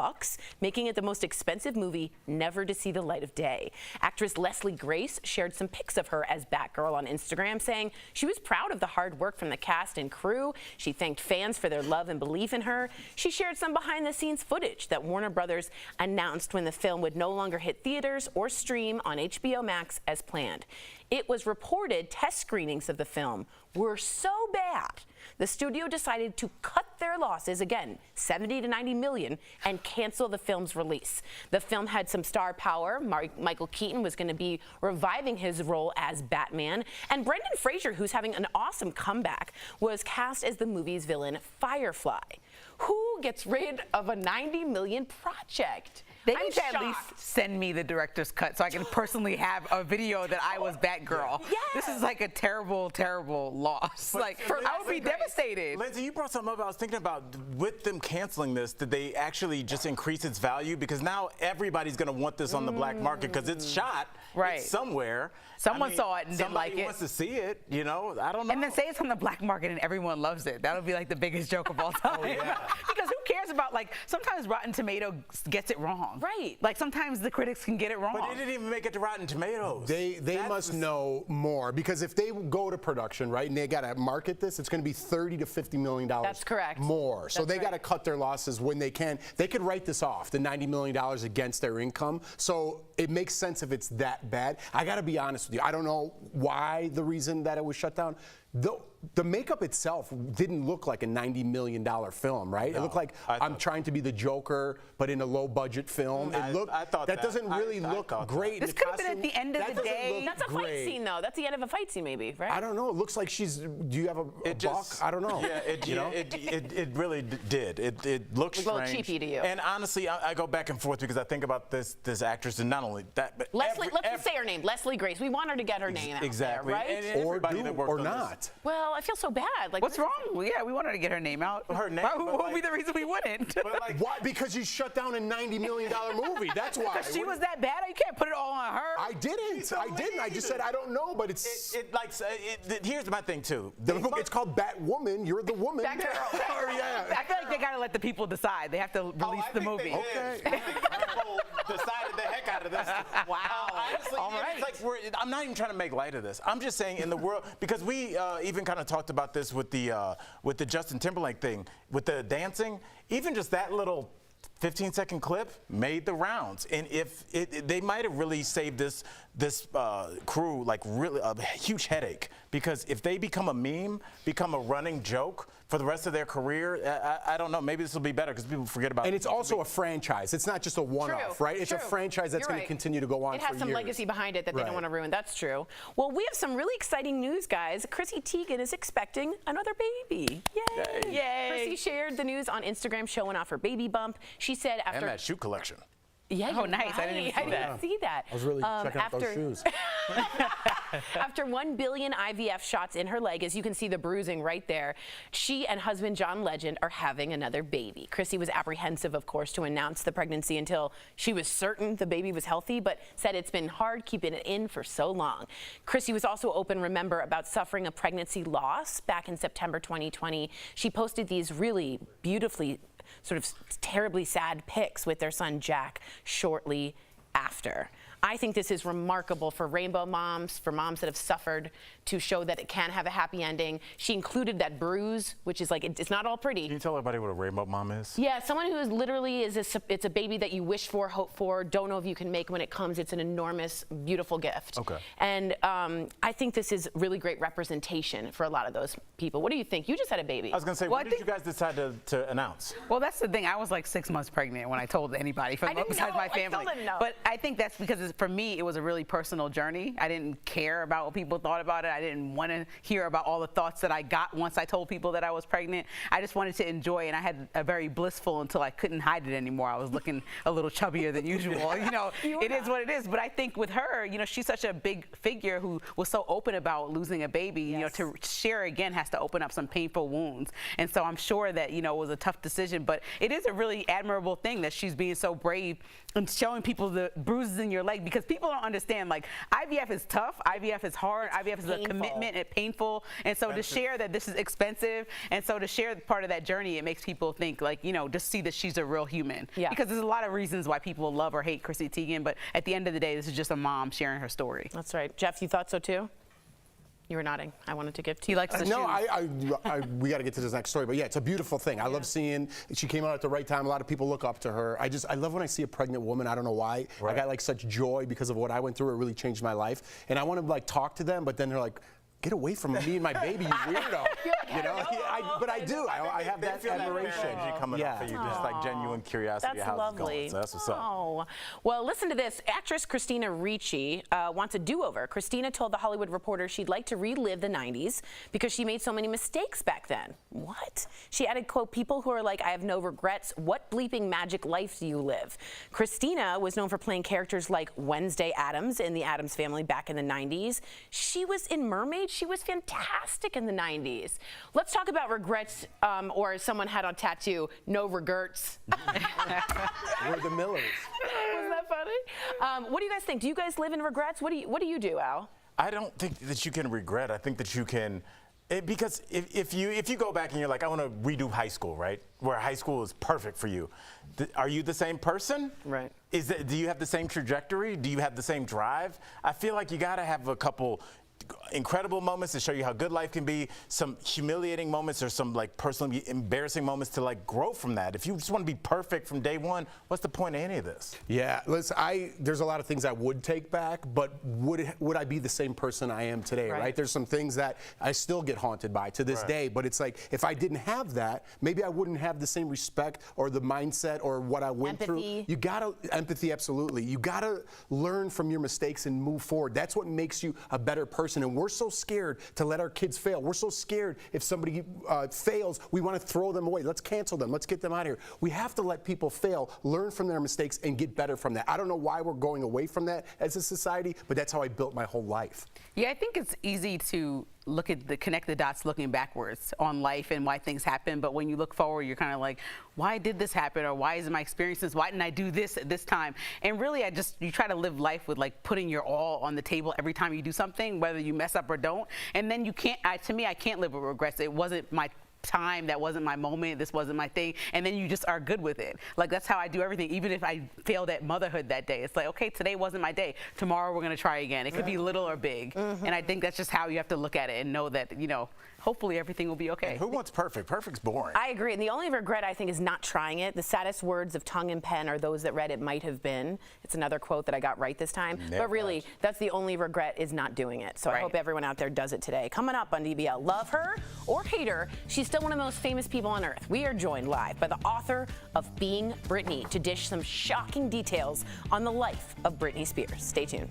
making it the most expensive movie never to see the light of day. Actress Leslie Grace shared some pics of her as Batgirl on Instagram, saying she was proud of the hard work from the cast and crew. She thanked fans for their love and belief in her. She shared some behind-the-scenes footage that Warner Brothers announced when the film would no longer hit theaters or stream on HBO Max as planned. It was reported test screenings of the film were so bad, the studio decided to cut their losses, again, 70 to 90 million, and cancel the film's release. The film had some star power. Michael Keaton was going to be reviving his role as Batman, and Brendan Fraser, who's having an awesome comeback, was cast as the movie's villain, Firefly. Who gets rid of a $90 million project? They need to at least send me the director's cut so I can personally have a video that I was Batgirl. Yes. This is like a terrible, terrible loss. But like, I would be devastated. Lindsay, you brought something up. I was thinking about, with them canceling this, did they actually just increase its value? Because now everybody's going to want this on the black market because it's shot it's somewhere. Someone saw it and didn't like it. Somebody wants to see it, you know? I don't know. And then say it's on the black market and everyone loves it. That would be like the biggest joke of all time. Because who cares about, like, sometimes Rotten Tomatoes gets it wrong. wrong. Right. Like sometimes the critics can get it wrong. But it didn't even make it to Rotten Tomatoes. They must know more, because if they go to production, right, and they got to market this, it's going to be $30 to $50 million. That's correct. More. So they got to cut their losses when they can. They could write this off, the $90 million against their income. So it makes sense if it's that bad. I got to be honest with you. I don't know why the reason that it was shut down. The makeup itself didn't look like a $90 million film, right? No, it looked like I'm trying to be the Joker, but in a low-budget film. It looked. I thought that doesn't really look great. This could have been at the end of the day. That's a fight scene, though. That's the end of a fight scene, maybe, right? I don't know. It looks like she's. Do you have a buck? I don't know. Yeah, it really did. It looks a little strange. cheapy to you. And honestly, I go back and forth because I think about this actress, and not only that, but Leslie. Let's just say her name, Leslie Grace. We want her to get her name out exactly, there, right? And everybody that worked or on not. This. Well, I feel so bad. Like, what's wrong? Well, yeah, we want her to get her name out. Her name. What would be the reason we wouldn't? Why? Because you shut down a $90 million movie. That's why. Because she was that bad. You can't put it all on her. I didn't. I just said I don't know, but it's. Here's my thing too. It's called Batwoman. You're the woman. Batgirl. Yeah. I feel like they gotta let the people decide. They have to release the movie. Okay. I think people decided the heck out of this. Wow. Honestly, All right. it's like I'm not even trying to make light of this. I'm just saying in the world, because we even kind of talked about this with the Justin Timberlake thing, with the dancing. Even just that little 15-second clip made the rounds, and if they might have really saved this crew like really a huge headache, because if they become a meme, become a running joke for the rest of their career, I don't know. Maybe this will be better because people forget about it. And it's also a franchise. It's not just a one-off, right? It's a franchise that's going to continue to go on for years. It has some legacy behind it that they don't want to ruin. That's true. Well, we have some really exciting news, guys. Chrissy Teigen is expecting another baby. Yay! Yay! Chrissy shared the news on Instagram, showing off her baby bump. She said after and that shoe collection. Yeah, oh, nice. Right. I didn't see that. I was really checking out those shoes. After 1 billion IVF shots in her leg, as you can see the bruising right there, she and husband John Legend are having another baby. Chrissy was apprehensive, of course, to announce the pregnancy until she was certain the baby was healthy, but said it's been hard keeping it in for so long. Chrissy was also open, remember, about suffering a pregnancy loss back in September 2020. She posted these really beautifully sort of terribly sad pics with their son Jack shortly after. I think this is remarkable for rainbow moms, for moms that have suffered, to show that it can have a happy ending. She included that bruise, which is like, it's not all pretty. Can you tell everybody what a rainbow mom is? Yeah, someone who is literally it's a baby that you wish for, hope for, don't know if you can make. When it comes, it's an enormous, beautiful gift. Okay. And I think this is really great representation for a lot of those people. What do you think? You just had a baby. I was going to say, when did you guys decide to announce? Well, that's the thing. I was like 6 months pregnant when I told anybody besides my family. I still didn't know. But I think that's because for me, it was a really personal journey. I didn't care about what people thought about it. I didn't want to hear about all the thoughts that I got once I told people that I was pregnant. I just wanted to enjoy, and I had a very blissful until I couldn't hide it anymore. I was looking a little chubbier than usual. You know, it is what it is. But I think with her, you know, she's such a big figure who was so open about losing a baby. You know, to share again has to open up some painful wounds. And so I'm sure that, you know, it was a tough decision, but it is a really admirable thing that she's being so brave and showing people the bruises in your leg, because people don't understand, like, IVF is tough, IVF is hard, IVF is a commitment and painful, and so to share that this is expensive, and so to share part of that journey, it makes people think, like, you know, just see that she's a real human. Yeah. Because there's a lot of reasons why people love or hate Chrissy Teigen, but at the end of the day, this is just a mom sharing her story. That's right. Jeff, you thought so too? You were nodding. I wanted to give to you. He likes the shoes. We got to get to this next story, but yeah, it's a beautiful thing. I love seeing she came out at the right time. A lot of people look up to her. I love when I see a pregnant woman. I don't know why. I got like such joy because of what I went through. It really changed my life, and I want to like talk to them, but then they're like, get away from me and my baby, you weirdo. You know, but I do. I have that admiration coming up for you, just like genuine curiosity. That's how lovely. It's going. So that's what's up. Oh, well, listen to this. Actress Christina Ricci wants a do-over. Christina told The Hollywood Reporter she'd like to relive the 90s because she made so many mistakes back then. What? She added, quote, people who are like, I have no regrets. What bleeping magic life do you live? Christina was known for playing characters like Wednesday Addams in The Addams Family back in the 90s. She was in Mermaid. She was fantastic in the 90s. Let's talk about regrets, or as someone had on tattoo, no regrets. We're the Millers. Wasn't that funny? What do you guys think? Do you guys live in regrets? What do you do, Al? I don't think that you can regret. I think that you can Because if you go back and you're like, I want to redo high school, right? Where high school is perfect for you. Are you the same person? Right. Do you have the same trajectory? Do you have the same drive? I feel like you got to have a couple incredible moments to show you how good life can be, some humiliating moments or some like personally embarrassing moments to like grow from that. If you just want to be perfect from day one, what's the point of any of this? Yeah, listen, there's a lot of things I would take back, but would I be the same person I am today, right? There's some things that I still get haunted by to this day, but it's like, if I didn't have that, maybe I wouldn't have the same respect or the mindset or what I went through. You gotta, empathy, absolutely. You gotta learn from your mistakes and move forward. That's what makes you a better person. And we're so scared to let our kids fail. We're so scared if somebody fails, we want to throw them away. Let's cancel them. Let's get them out of here. We have to let people fail, learn from their mistakes, and get better from that. I don't know why we're going away from that as a society, but that's how I built my whole life. Yeah, I think it's easy to connect the dots looking backwards on life and why things happen, but when you look forward, you're kind of like, why did this happen, or why is my experiences, why didn't I do this at this time? And really, you try to live life with like putting your all on the table every time you do something, whether you mess up or don't, and then you can't, to me, I can't live with regrets. It wasn't my time, that wasn't my moment, this wasn't my thing, and then you just are good with it. Like, that's how I do everything. Even if I failed at motherhood that day, it's like, okay, today wasn't my day, tomorrow we're gonna try again. It could be little or big, and I think that's just how you have to look at it and know that, you know, hopefully everything will be okay. And who wants perfect? Perfect's boring. I agree, and the only regret, I think, is not trying it. The saddest words of tongue and pen are those that read it might have been. It's another quote that I got right this time. But really, that's the only regret, is not doing it. So I hope everyone out there does it today. Coming up on DBL, love her or hate her, she's still one of the most famous people on earth. We are joined live by the author of Being Britney to dish some shocking details on the life of Britney Spears. Stay tuned.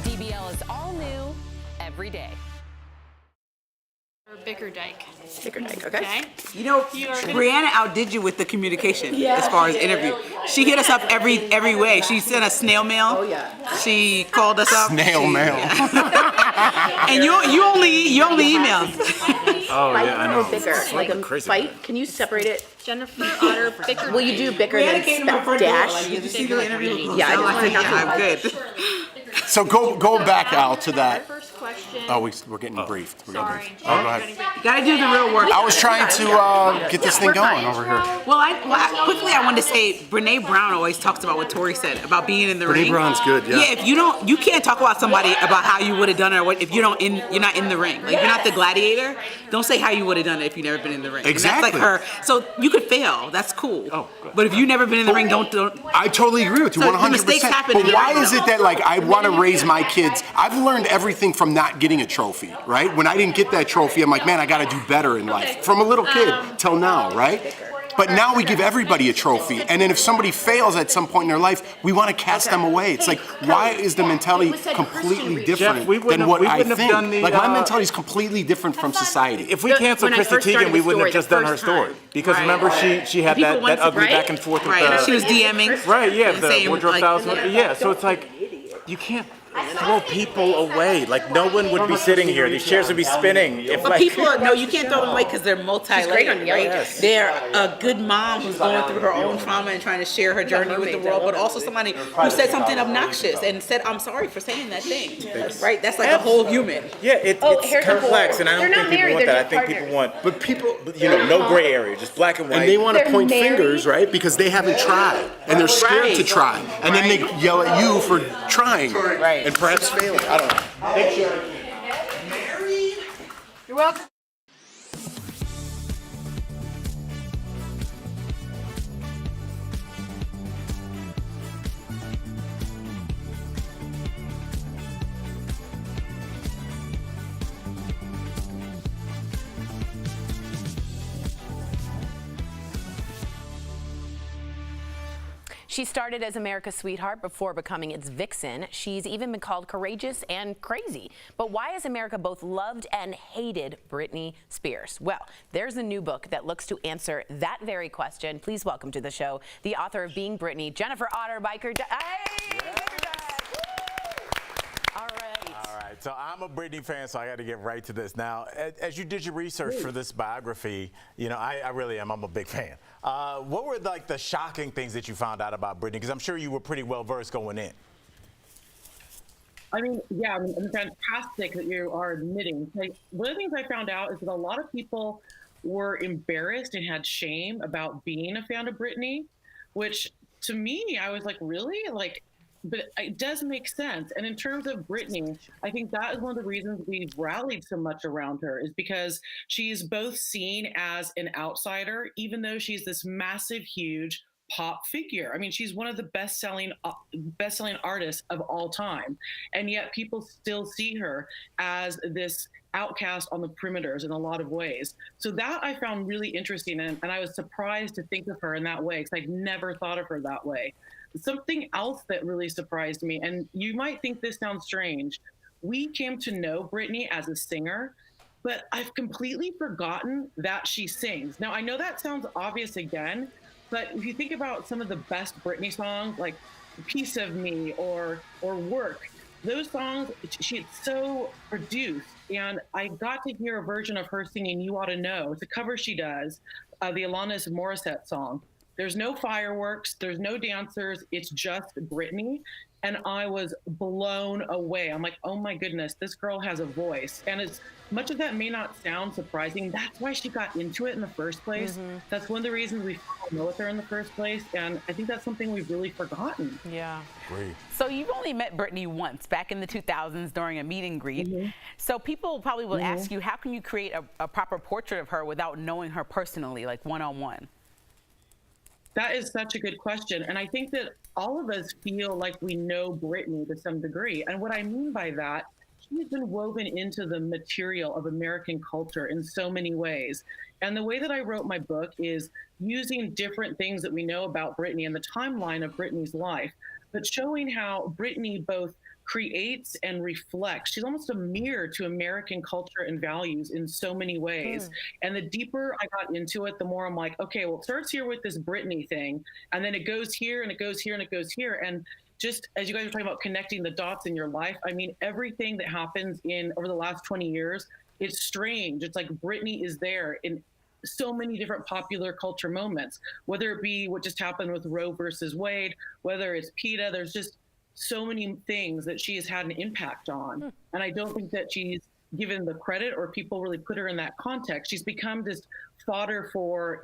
DBL is all new every day. Bickerdike, okay. You know, Brianna outdid you with the communication as far as interview. She hit us up every way. She sent us snail mail. Oh yeah. She called us up. Snail mail. And you only emailed. Oh yeah, I know. Bicker, like a fight. Can you separate it? Jennifer Otter Bickerdike. Will you do bicker then dash? Did you see the interview? Yeah, I'm good. So go back, Al, to that. First question. Oh, we're getting briefed. Sorry. Oh, go ahead. You gotta do the real work. I was trying to get this thing going over here. Well, quickly I wanted to say, Brené Brown always talks about what Tori said about being in the ring. Brené Brown's good, yeah. Yeah, if you can't talk about somebody about how you would have done it, or what if you're not in the ring. Like, if you're not the gladiator, don't say how you would have done it if you've never been in the ring. Exactly. And that's like her. So you could fail. That's cool. Oh, good. But if you've never been in the ring, don't. I totally agree with you, so 100%. Mistakes happen. But why is it that, like, I want to raise my kids? I've learned everything from not getting a trophy, right? When I didn't get that trophy, I'm like, man, I got to do better in life. From a little kid till now, right? But now we give everybody a trophy, and then if somebody fails at some point in their life, we want to cast them away. It's like, why is the mentality completely different than what I think? Like, my mentality is completely different from society. If we canceled Chrissy Teigen, we wouldn't have just done her story. Because remember, she had that ugly back and forth with the... She was DMing. Right, yeah, the wardrobe styles. Yeah, so it's like, you can't throw people away. Like, no one would be sitting here. These chairs would be spinning. If, but like, people, no, you can't throw them away because they're multi-layered, right? Yes. They're a good mom who's going through her own trauma and trying to share her journey with the world, but also somebody who said something obnoxious and said, I'm sorry for saying that thing, right? That's like a whole human. Yeah, it's complex, and I don't think people want that. I think people want, but people, no gray area, just black and white. And they want to point fingers, right? Because they haven't tried, and they're scared to try, and then they yell at you for trying, and perhaps failing. I don't know. Thank you. You're welcome. She started as America's sweetheart before becoming its vixen. She's even been called courageous and crazy. But why has America both loved and hated Britney Spears? Well, there's a new book that looks to answer that very question. Please welcome to the show the author of Being Britney, Jennifer Otterbein. Hey! All right. right, so I'm a Britney fan, so I got to get right to this. Now, as you did your research for this biography, you know, I really am. I'm a big fan. What were like the shocking things that you found out about Britney? Because I'm sure you were pretty well versed going in. I mean, yeah, I mean, it's fantastic that you are admitting. Like, one of the things I found out is that a lot of people were embarrassed and had shame about being a fan of Britney, which to me, I was like, really? Like, but it does make sense. And in terms of Britney, I think that is one of the reasons we've rallied so much around her, is because she's both seen as an outsider, even though she's this massive, huge pop figure. I mean, she's one of the best-selling artists of all time. And yet people still see her as this outcast on the perimeters in a lot of ways. So that I found really interesting. And I was surprised to think of her in that way, because I'd never thought of her that way. Something else that really surprised me, and you might think this sounds strange, we came to know Britney as a singer, but I've completely forgotten that she sings. Now, I know that sounds obvious again, but if you think about some of the best Britney songs, like Piece of Me or Work, those songs, she's so produced. And I got to hear a version of her singing You Ought to Know. It's a cover she does, the Alanis Morissette song. There's no fireworks, there's no dancers, it's just Britney. And I was blown away. I'm like, oh my goodness, this girl has a voice. And as much as that may not sound surprising, that's why she got into it in the first place. Mm-hmm. That's one of the reasons we fell in love with her in the first place. And I think that's something we've really forgotten. Yeah. Great. So you've only met Britney once, back in the 2000s during a meet and greet. Mm-hmm. So people probably will ask you, how can you create a proper portrait of her without knowing her personally, like one-on-one? That is such a good question. And I think that all of us feel like we know Britney to some degree. And what I mean by that, she's been woven into the material of American culture in so many ways. And the way that I wrote my book is using different things that we know about Britney and the timeline of Britney's life, but showing how Britney both creates and reflects. She's almost a mirror to American culture and values in so many ways. And the deeper I got into it, the more I'm like, okay, well, it starts here with this Britney thing, and then it goes here and it goes here and it goes here. And just as you guys are talking about connecting the dots in your life, I mean, everything that happens over the last 20 years, it's strange. It's like Britney is there in so many different popular culture moments, whether it be what just happened with Roe versus Wade, whether it's PETA, there's just so many things that she has had an impact on. And I don't think that she's given the credit, or people really put her in that context. She's become this fodder for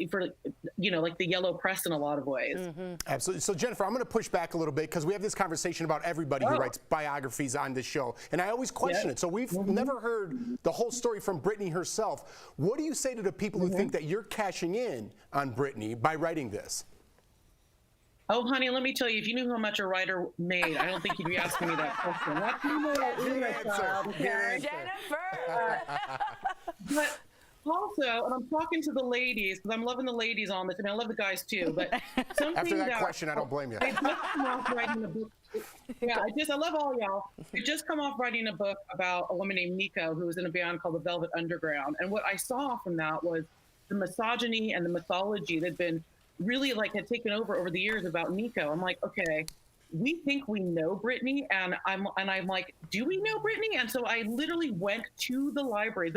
you know, like the yellow press in a lot of ways. Absolutely. So Jennifer, I'm going to push back a little bit, because we have this conversation about everybody who writes biographies on this show, and I always question it. So we've never heard the whole story from Britney herself. What do you say to the people who think that you're cashing in on Britney by writing this? Oh, honey, let me tell you, if you knew how much a writer made, I don't think you'd be asking me that question. Jennifer! But also, and I'm talking to the ladies, because I'm loving the ladies on this. I mean, I love the guys too, but something after that question, I don't blame you. I just come off writing a book. Yeah, I love all y'all. I just come off writing a book about a woman named Nico, who was in a band called the Velvet Underground. And what I saw from that was the misogyny and the mythology that had been really had taken over the years about Nico. I'm like, okay, we think we know Britney, and I'm like, do we know Britney? And so I literally went to the library,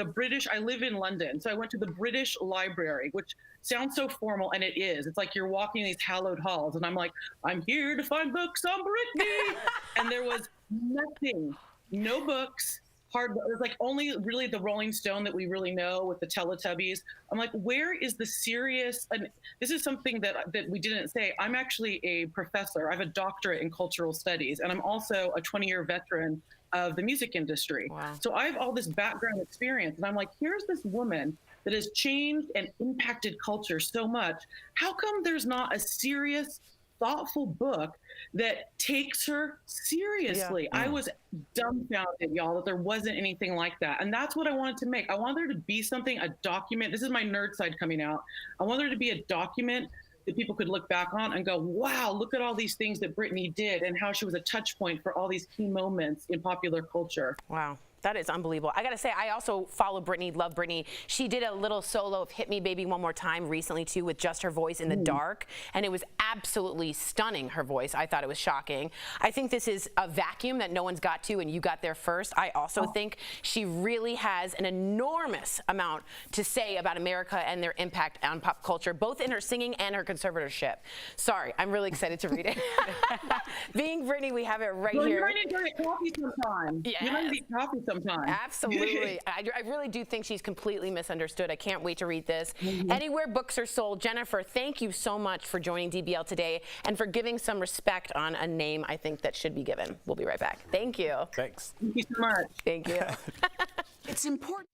I live in London, so I went to the British Library, which sounds so formal, and it is. It's like you're walking these hallowed halls, and I'm like, I'm here to find books on Britney. And there was nothing, no books. It was like only really the Rolling Stone that we really know with the Teletubbies. I'm like, where is the serious, and this is something that we didn't say. I'm actually a professor. I have a doctorate in cultural studies, and I'm also a 20-year veteran of the music industry. Wow. So I have all this background experience, and I'm like, here's this woman that has changed and impacted culture so much. How come there's not a serious, thoughtful book that takes her seriously? I was dumbfounded, y'all, that there wasn't anything like that. And that's what I wanted to make. I wanted there to be something, a document. This is my nerd side coming out. I wanted there to be a document that people could look back on and go, wow, look at all these things that Britney did and how she was a touch point for all these key moments in popular culture. Wow. That is unbelievable. I gotta say, I also follow Britney, love Britney. She did a little solo of Hit Me Baby One More Time recently too, with just her voice in the dark, and it was absolutely stunning, her voice. I thought it was shocking. I think this is a vacuum that no one's got to, and you got there first. I also think she really has an enormous amount to say about America and their impact on pop culture, both in her singing and her conservatorship. Sorry, I'm really excited to read it. Being Britney, we have it right here. You're going to drink coffee sometime. Yes. You're going to eat coffee sometime. Absolutely. I really do think she's completely misunderstood. I can't wait to read this. Anywhere books are sold. Jennifer, thank you so much for joining DBL today and for giving some respect on a name I think that should be given. We'll be right back. Thank you. Thanks. Thank you so much. Thank you. It's important.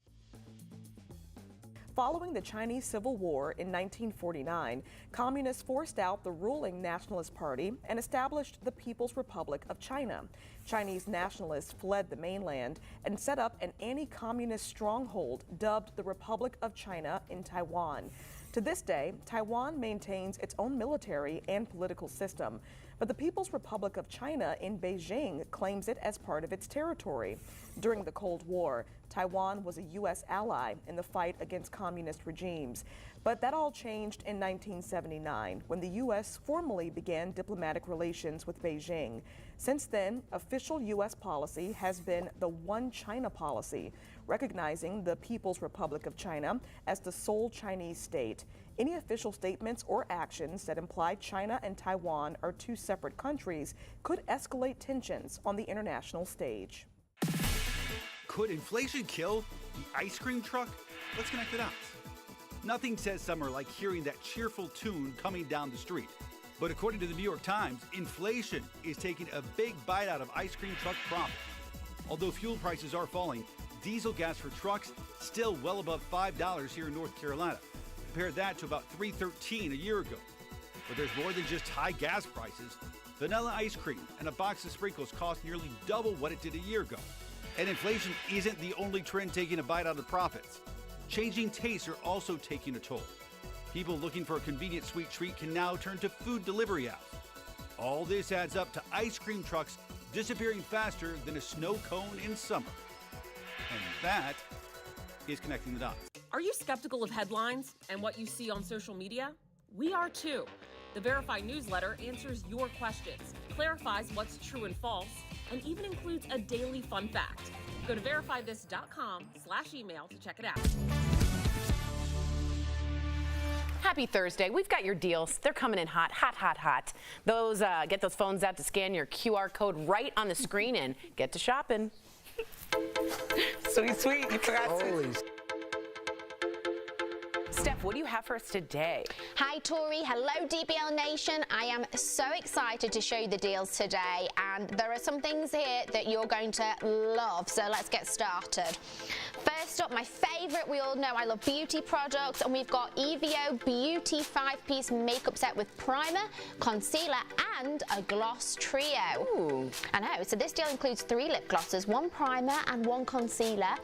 Following the Chinese Civil War in 1949, communists forced out the ruling Nationalist Party and established the People's Republic of China. Chinese nationalists fled the mainland and set up an anti-communist stronghold dubbed the Republic of China in Taiwan. To this day, Taiwan maintains its own military and political system, but the People's Republic of China in Beijing claims it as part of its territory. During the Cold War, Taiwan was a U.S. ally in the fight against communist regimes. But that all changed in 1979 when the U.S. formally began diplomatic relations with Beijing. Since then, official U.S. policy has been the One China policy, recognizing the People's Republic of China as the sole Chinese state. Any official statements or actions that imply China and Taiwan are two separate countries could escalate tensions on the international stage. Could inflation kill the ice cream truck? Let's connect the dots. Nothing says summer like hearing that cheerful tune coming down the street. But according to the New York Times, inflation is taking a big bite out of ice cream truck profits. Although fuel prices are falling, diesel gas for trucks still well above $5 here in North Carolina. Compare that to about $3.13 a year ago. But there's more than just high gas prices. Vanilla ice cream and a box of sprinkles cost nearly double what it did a year ago. And inflation isn't the only trend taking a bite out of profits. Changing tastes are also taking a toll. People looking for a convenient sweet treat can now turn to food delivery apps. All this adds up to ice cream trucks disappearing faster than a snow cone in summer. And that is connecting the dots. Are you skeptical of headlines and what you see on social media? We are too. The Verify newsletter answers your questions, clarifies what's true and false, and even includes a daily fun fact. Go to verifythis.com/email to check it out. Happy Thursday. We've got your deals. They're coming in hot, hot, hot, hot. Those get those phones out to scan your QR code right on the screen and get to shopping. Sweet, sweet. You forgot to. Steph, what do you have for us today? Hi, Tori. Hello, DBL Nation. I am so excited to show you the deals today, and there are some things here that you're going to love, so let's get started. First up, my favorite, we all know I love beauty products, and we've got EVO Beauty 5-piece makeup set with primer, concealer, and a gloss trio. Ooh. I know, so this deal includes 3 lip glosses, 1 primer and 1 concealer,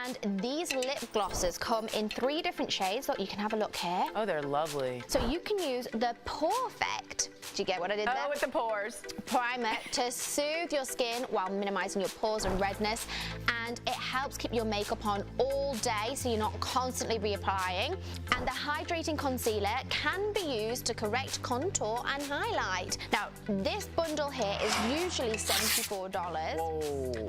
and these lip glosses come in 3 different shades. Look, you can have a look here. Oh, they're lovely. So you can use the Perfect. Do you get what I did there? Oh, with the pores. Primer to soothe your skin while minimizing your pores and redness, and it helps keep your makeup on all day so you're not constantly reapplying. And the hydrating concealer can be used to correct contour and highlight. Now, this bundle here is usually $74,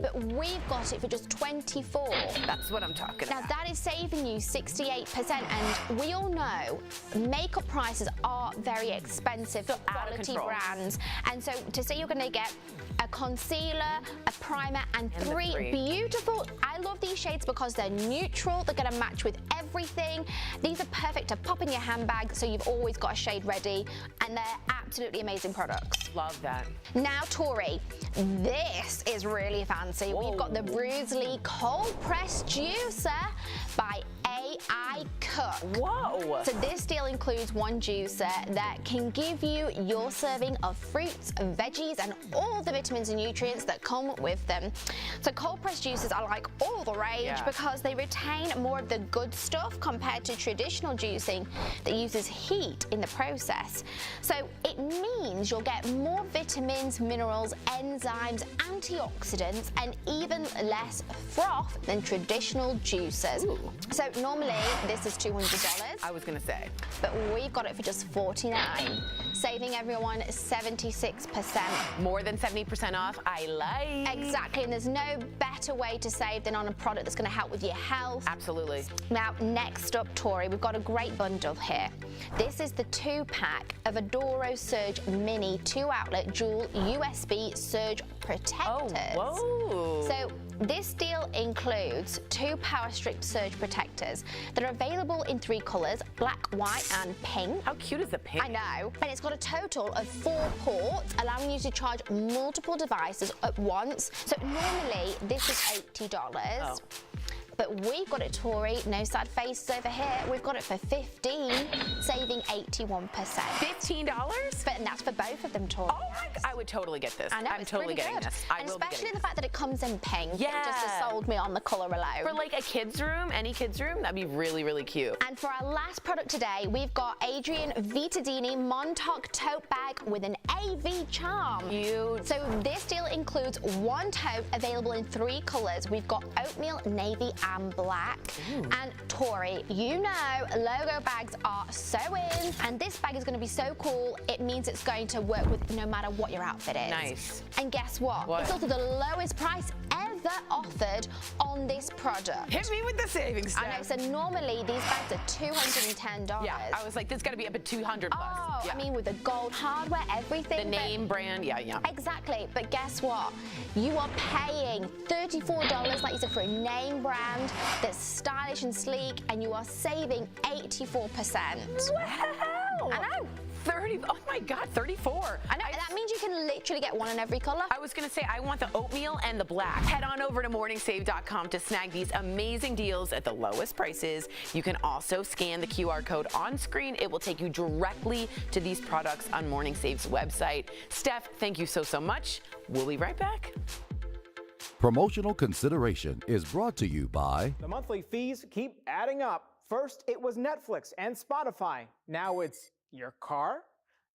but we've got it for just $24. That's what I'm talking about. Now, that is saving you 68%, and we all know makeup prices are very expensive for quality brands. And so to say you're going to get a concealer, a primer, and 3 beautiful, I love these shades because they're neutral, they're going to match with everything. These are perfect to pop in your handbag so you've always got a shade ready, and they're absolutely amazing products. Love that. Now, Tori, this is really fancy. Whoa. We've got the Bruce Lee Cold Press Juicer by AI Cook. Whoa. So this deal includes one juicer that can give you your serving of fruits, veggies, and all the vitamins and nutrients that come with them. So cold pressed juices are like all the rage because they retain more of the good stuff compared to traditional juicing that uses heat in the process. So it means you'll get more vitamins, minerals, enzymes, antioxidants, and even less froth than traditional juicers. Ooh. So normally this is $200. I was gonna say. But we've got it for just $49, saving everyone 76%. More than 70% off. I like. Exactly, and there's no better way to save than on a product that's going to help with your health. Absolutely. Now, next up, Tori, we've got a great bundle here. This is the 2-pack of Adoro Surge Mini 2-outlet dual USB surge protectors. Oh, whoa. So this deal includes 2 Power Strip surge protectors that are available in 3 colors, black, white, and pink. How cute is the pink? I know. And it's got a total of 4 ports, allowing you to charge multiple devices at once. So normally this is $80. Oh. But we've got it, Tori, no sad faces over here. We've got it for $15, saving 81%. $15? And that's for both of them, Tori. Oh my God. I would totally get this. I know, I'm it's totally pretty getting good. this. I and will be especially getting the fact that it comes in pink. Yeah. It just has sold me on the color alone. For like a kid's room, any kid's room, that'd be really, really cute. And for our last product today, we've got Adrian Vitadini Montauk tote bag with an AV charm. Cute. So this deal includes 1 tote available in 3 colors. We've got oatmeal, navy, and black. Ooh. And Tori, you know logo bags are so in, and this bag is going to be so cool, it means it's going to work with no matter what your outfit is. Nice. And guess what? It's also the lowest price ever offered on this product. Hit me with the savings, I know, so normally these bags are $210. Yeah, I was like, this got to be up at 200 plus. Oh, yeah. I mean, with the gold hardware, everything. The name brand, yeah. Exactly, but guess what? You are paying $34, like you said, for a name brand that's stylish and sleek, and you are saving 84%. Wow! I know. 30, oh my God, 34. I know, and that means you can literally get one in every color. I was gonna say, I want the oatmeal and the black. Head on over to morningsave.com to snag these amazing deals at the lowest prices. You can also scan the QR code on screen. It will take you directly to these products on Morning Save's website. Steph, thank you so much. We'll be right back. Promotional consideration is brought to you by The monthly fees keep adding up. First, it was Netflix and Spotify. Now it's your car?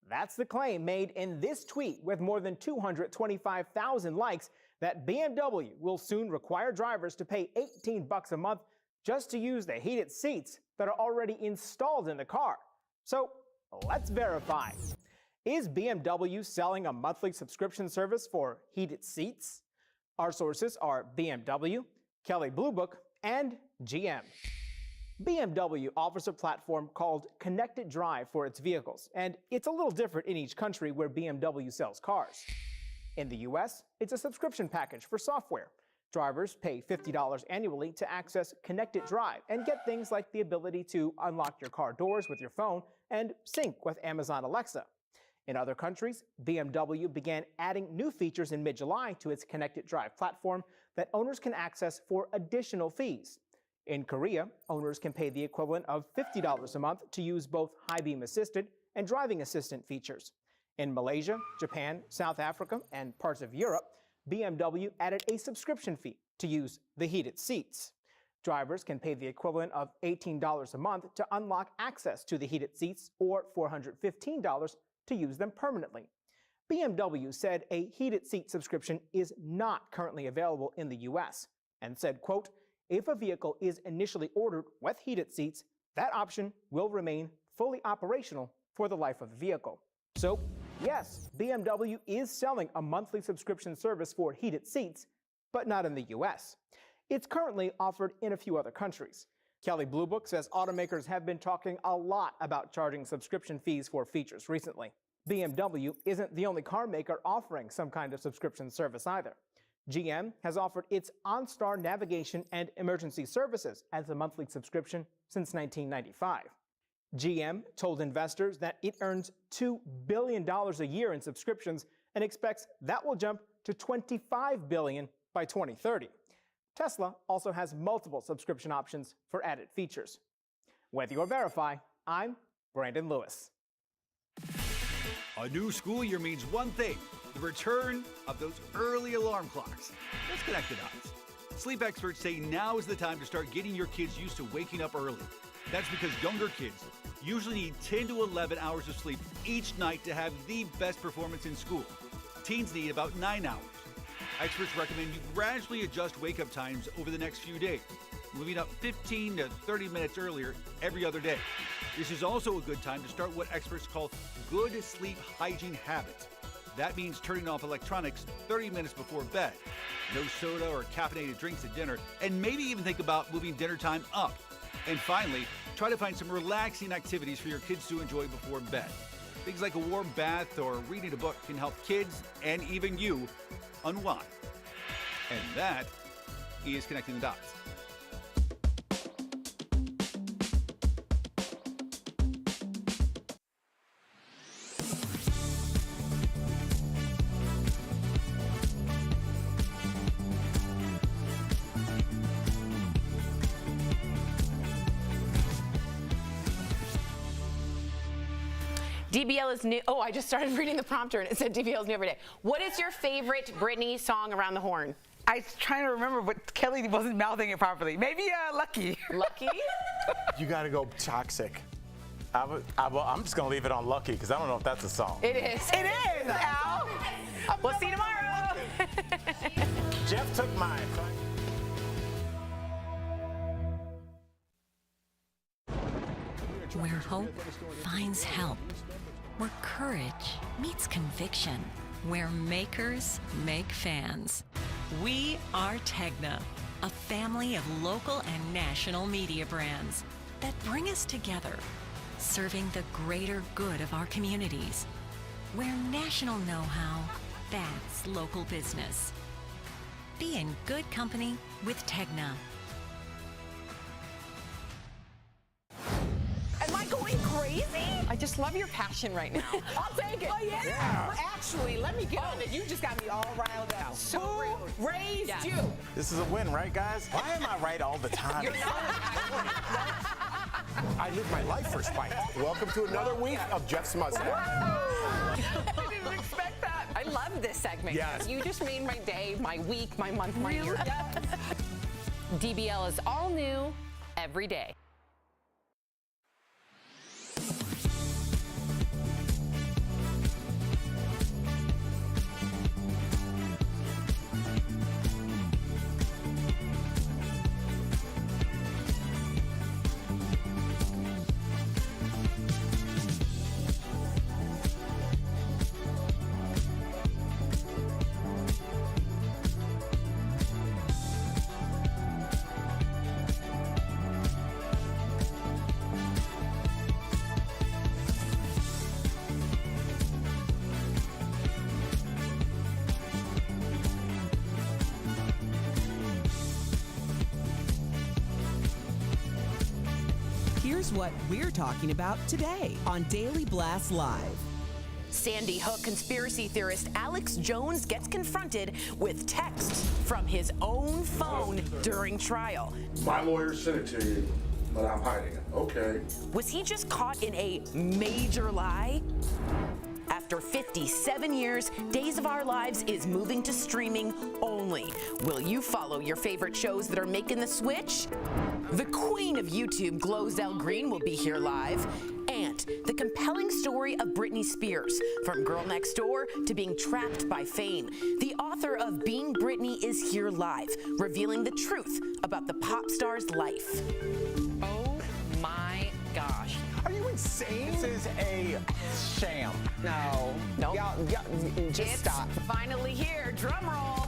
That's the claim made in this tweet with more than 225,000 likes that BMW will soon require drivers to pay $18 a month just to use the heated seats that are already installed in the car. So let's verify. Is BMW selling a monthly subscription service for heated seats? Our sources are BMW, Kelley Blue Book, and GM. BMW offers a platform called Connected Drive for its vehicles, and it's a little different in each country where BMW sells cars. In the US, it's a subscription package for software. Drivers pay $50 annually to access Connected Drive and get things like the ability to unlock your car doors with your phone and sync with Amazon Alexa. In other countries, BMW began adding new features in mid-July to its Connected Drive platform that owners can access for additional fees. In Korea, owners can pay the equivalent of $50 a month to use both high beam assisted and driving assistant features. In Malaysia, Japan, South Africa, and parts of Europe, BMW added a subscription fee to use the heated seats. Drivers can pay the equivalent of $18 a month to unlock access to the heated seats or $415 to use them permanently. BMW said a heated seat subscription is not currently available in the US and said, quote, if a vehicle is initially ordered with heated seats, that option will remain fully operational for the life of the vehicle. So, yes, BMW is selling a monthly subscription service for heated seats, but not in the US. It's currently offered in a few other countries. Kelley Blue Book says automakers have been talking a lot about charging subscription fees for features recently. BMW isn't the only car maker offering some kind of subscription service either. GM has offered its OnStar navigation and emergency services as a monthly subscription since 1995. GM told investors that it earns $2 billion a year in subscriptions and expects that will jump to $25 billion by 2030. Tesla also has multiple subscription options for added features. With your Verify, I'm Brandon Lewis. A new school year means one thing, the return of those early alarm clocks. Let's connect the dots. Sleep experts say now is the time to start getting your kids used to waking up early. That's because younger kids usually need 10 to 11 hours of sleep each night to have the best performance in school. Teens need about 9 hours. Experts recommend you gradually adjust wake-up times over the next few days, moving up 15 to 30 minutes earlier every other day. This is also a good time to start what experts call good sleep hygiene habits. That means turning off electronics 30 minutes before bed, no soda or caffeinated drinks at dinner, and maybe even think about moving dinner time up. And finally, try to find some relaxing activities for your kids to enjoy before bed. Things like a warm bath or reading a book can help kids and even you unwind. And that is Connecting the Dots. DBL is new. Oh, I just started reading the prompter and it said DBL is new every day. What is your favorite Britney song around the horn? I was trying to remember, but Kelly wasn't mouthing it properly. Maybe Lucky. Lucky? You got to go Toxic. I'm just going to leave it on Lucky because I don't know if that's a song. It is. It is, Al. We'll see you tomorrow. Jeff took mine. Where hope finds help. Where courage meets conviction. Where makers make fans. We are Tegna, a family of local and national media brands that bring us together, serving the greater good of our communities. Where national know-how backs local business. Be in good company with Tegna. Am I going crazy? I just love your passion right now. I'll take it. Oh, yeah. Actually, let me get on it. You just got me all riled up. So Who raised you? This is a win, right, guys? Why am I right all the time? You're not. I live my life for Spike. Welcome to another week of Jeff's Mustache. I didn't expect that. I love this segment. Yes. You just made my day, my week, my month, my year. DBL is all new every day. Here's what we're talking about today on Daily Blast Live. Sandy Hook conspiracy theorist Alex Jones gets confronted with texts from his own phone during trial. My lawyer sent it to you, but I'm hiding it. Okay. Was he just caught in a major lie? After 57 years, Days of Our Lives is moving to streaming only. Will you follow your favorite shows that are making the switch? The queen of YouTube, GloZell Green, will be here live. And the compelling story of Britney Spears, from Girl Next Door to being trapped by fame. The author of Being Britney is here live, revealing the truth about the pop star's life. Oh my gosh. Are you insane? This is a sham. No. Nope. Y'all, just It's stop. finally here. Drum roll.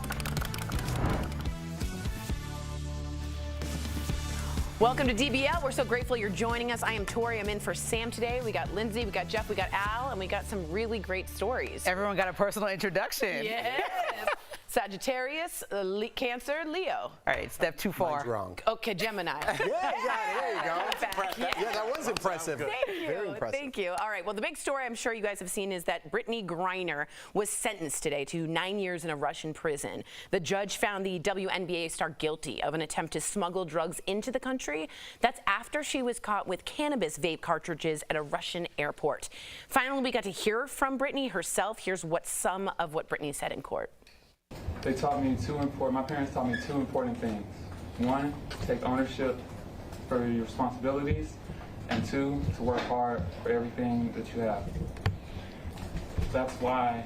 Welcome to DBL. We're so grateful you're joining us. I am Tori. I'm in for Sam today. We got Lindsay, we got Jeff, we got Al, and we got some really great stories. Everyone got a personal introduction. Yes. Sagittarius, Cancer, Leo. All right, step too far. Mine's wrong. Okay, Gemini. Yeah, there you go. Yeah, that was impressive. Thank you. Very impressive. Thank you. All right, well, the big story I'm sure you guys have seen is that Brittany Griner was sentenced today to 9 years in a Russian prison. The judge found the WNBA star guilty of an attempt to smuggle drugs into the country. That's after she was caught with cannabis vape cartridges at a Russian airport. Finally, we got to hear from Brittany herself. Here's some of what Brittany said in court. They taught me my parents taught me two important things. One, take ownership for your responsibilities, and two, to work hard for everything that you have. That's why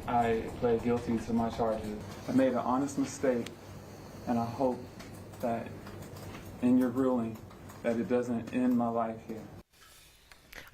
I pled guilty to my charges. I made an honest mistake, and I hope that in your ruling that it doesn't end my life here.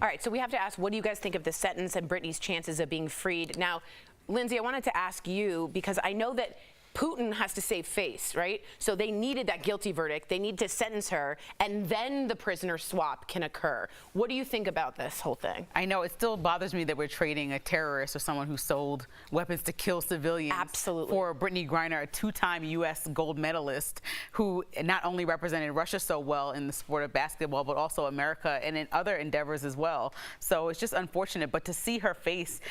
All right, so we have to ask, what do you guys think of the sentence and Brittany's chances of being freed? Now, Lindsay, I wanted to ask you, because I know that Putin has to save face, right? So they needed that guilty verdict. They need to sentence her, and then the prisoner swap can occur. What do you think about this whole thing? I know it still bothers me that we're trading a terrorist or someone who sold weapons to kill civilians. Absolutely. For Brittany Griner, a two-time U.S. gold medalist who not only represented Russia so well in the sport of basketball, but also America and in other endeavors as well. So it's just unfortunate. But to see her face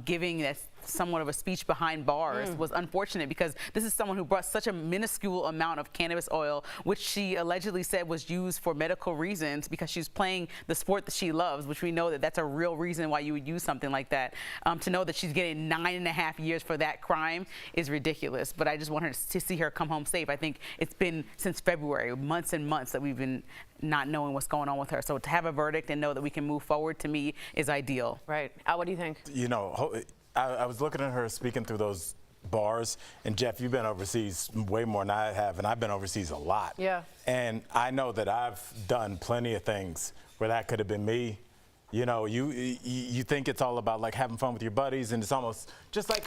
giving that somewhat of a speech behind bars was unfortunate, because this is someone who brought such a minuscule amount of cannabis oil, which she allegedly said was used for medical reasons because she's playing the sport that she loves, which we know that that's a real reason why you would use something like that. To know that she's getting 9.5 years for that crime is ridiculous. But I just want her to see her come home safe. I think it's been since February, months and months, that we've been not knowing what's going on with her. So to have a verdict and know that we can move forward, to me, is ideal. Right. Al, what do you think? You know, I was looking at her speaking through those bars, and Jeff, you've been overseas way more than I have, and I've been overseas a lot. Yeah. And I know that I've done plenty of things where that could have been me. You know, you think it's all about like having fun with your buddies, and it's almost just like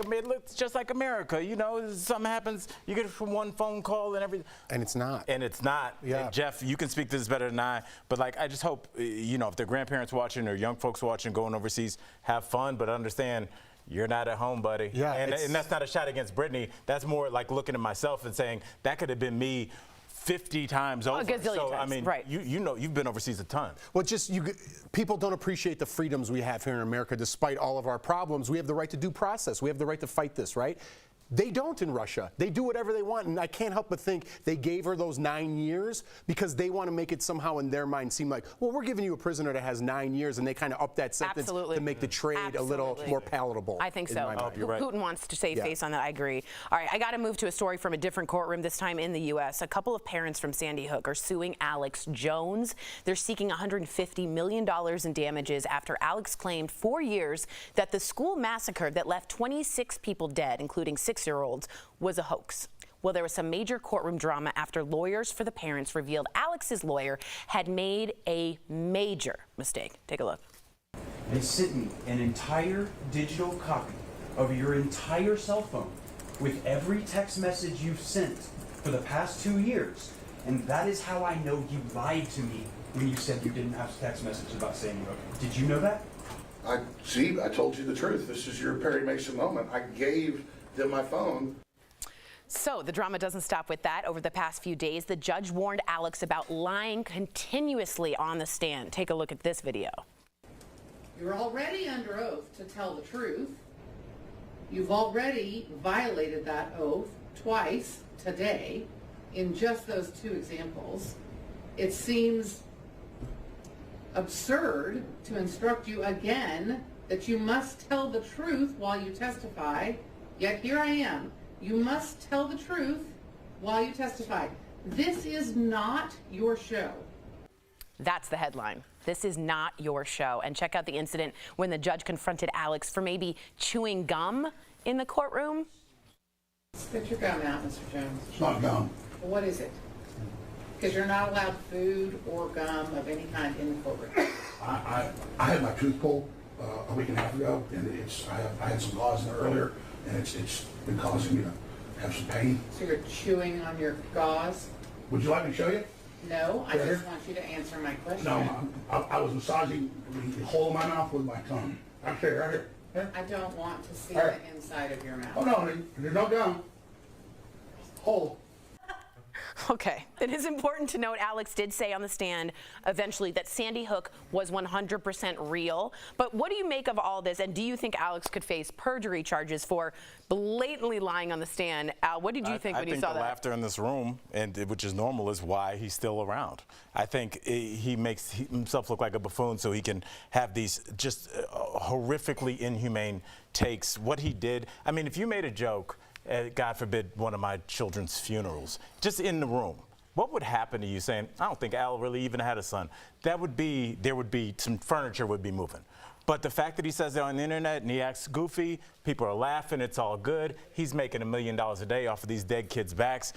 America. You know, something happens, you get it from one phone call and everything. And it's not. And it's not. Yeah. And Jeff, you can speak to this better than I, but like I just hope, you know, if their grandparents watching or young folks watching going overseas, have fun, but understand you're not at home, buddy. Yeah, and that's not a shot against Brittany. That's more like looking at myself and saying that could have been me 50 times over. A gazillion so, times. I mean, right. you know, you've been overseas a ton. Well, people don't appreciate the freedoms we have here in America. Despite all of our problems, we have the right to due process. We have the right to fight this, right? They don't in Russia. They do whatever they want, and I can't help but think they gave her those 9 years because they want to make it somehow in their mind seem like, well, we're giving you a prisoner that has 9 years, and they kind of up that sentence to make the trade a little more palatable. I think so. You're right. Putin wants to save face on that. I agree. All right, I got to move to a story from a different courtroom, this time in the U.S. A couple of parents from Sandy Hook are suing Alex Jones. They're seeking $150 million in damages after Alex claimed 4 years that the school massacre that left 26 people dead, including 6-year-olds, was a hoax. Well, there was some major courtroom drama after lawyers for the parents revealed Alex's lawyer had made a major mistake. Take a look. They sent me an entire digital copy of your entire cell phone with every text message you've sent for the past 2 years. And that is how I know you lied to me when you said you didn't have text messages about Sandy Hook. Did you know that? I told you the truth. This is your Perry Mason moment. I gave them my phone. So the drama doesn't stop with that. Over the past few days, the judge warned Alex about lying continuously on the stand. Take a look at this video. You're already under oath to tell the truth. You've already violated that oath twice today in just those 2 examples. It seems absurd to instruct you again that you must tell the truth while you testify. Yet here I am. You must tell the truth while you testify. This is not your show. That's the headline. This is not your show. And check out the incident when the judge confronted Alex for maybe chewing gum in the courtroom. Spit your gum out, Mr. Jones. It's not gum. Well, what is it? Because you're not allowed food or gum of any kind in the courtroom. I had my tooth pulled a week and a half ago, and I had some gauze in there earlier, and it's been causing me to have some pain. So you're chewing on your gauze? Would you like me to show you? No, I Right just here? want you to answer my question. No, I was massaging the hole in my mouth with my tongue. I'll show you right here. I don't want to see All right. the inside of your mouth. Oh no, there's no gum. Oh. Okay. It is important to note Alex did say on the stand eventually that Sandy Hook was 100% real. But what do you make of all this? And do you think Alex could face perjury charges for blatantly lying on the stand? Al, what did you think when you saw that? I think the laughter in this room, which is normal, is why he's still around. I think he makes himself look like a buffoon so he can have these just horrifically inhumane takes. What he did, I mean, if you made a joke, God forbid, one of my children's funerals, just in the room, what would happen to you saying, I don't think Al really even had a son? There would be some furniture would be moving. But the fact that he says it on the internet and he acts goofy, people are laughing, it's all good. He's making $1 million a day off of these dead kids' backs.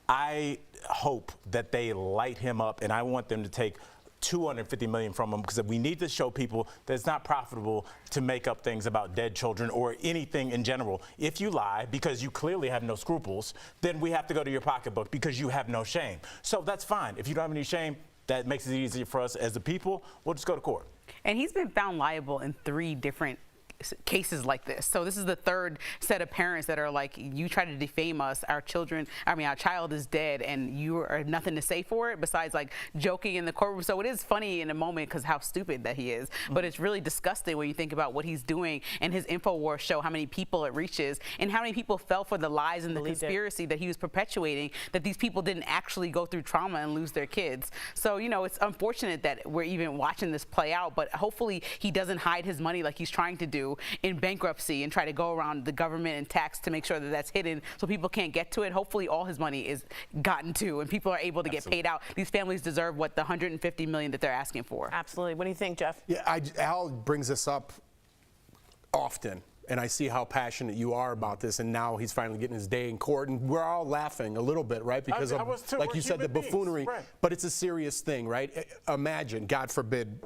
I hope that they light him up, and I want them to take $250 million from him, because we need to show people that it's not profitable to make up things about dead children or anything in general. If you lie because you clearly have no scruples, then we have to go to your pocketbook because you have no shame. So that's fine. If you don't have any shame, that makes it easier for us as the people. We'll just go to court. And he's been found liable in 3 different cases like this. So this is the 3rd set of parents that are like, you try to defame us, our child is dead, and you are nothing to say for it besides like joking in the courtroom. So it is funny in a moment because how stupid that he is, but it's really disgusting when you think about what he's doing, and his InfoWars show how many people it reaches and how many people fell for the lies and the conspiracy that he was perpetuating, that these people didn't actually go through trauma and lose their kids. So, you know, it's unfortunate that we're even watching this play out, but hopefully he doesn't hide his money like he's trying to do in bankruptcy and try to go around the government and tax to make sure that that's hidden so people can't get to it. Hopefully all his money is gotten to and people are able to get paid out. These families deserve what the $150 million that they're asking for. Absolutely. What do you think, Jeff? Yeah, Al brings this up often, and I see how passionate you are about this, and now he's finally getting his day in court, and we're all laughing a little bit, right? Because of, like you said, the buffoonery, right. But it's a serious thing, right? Imagine, God forbid,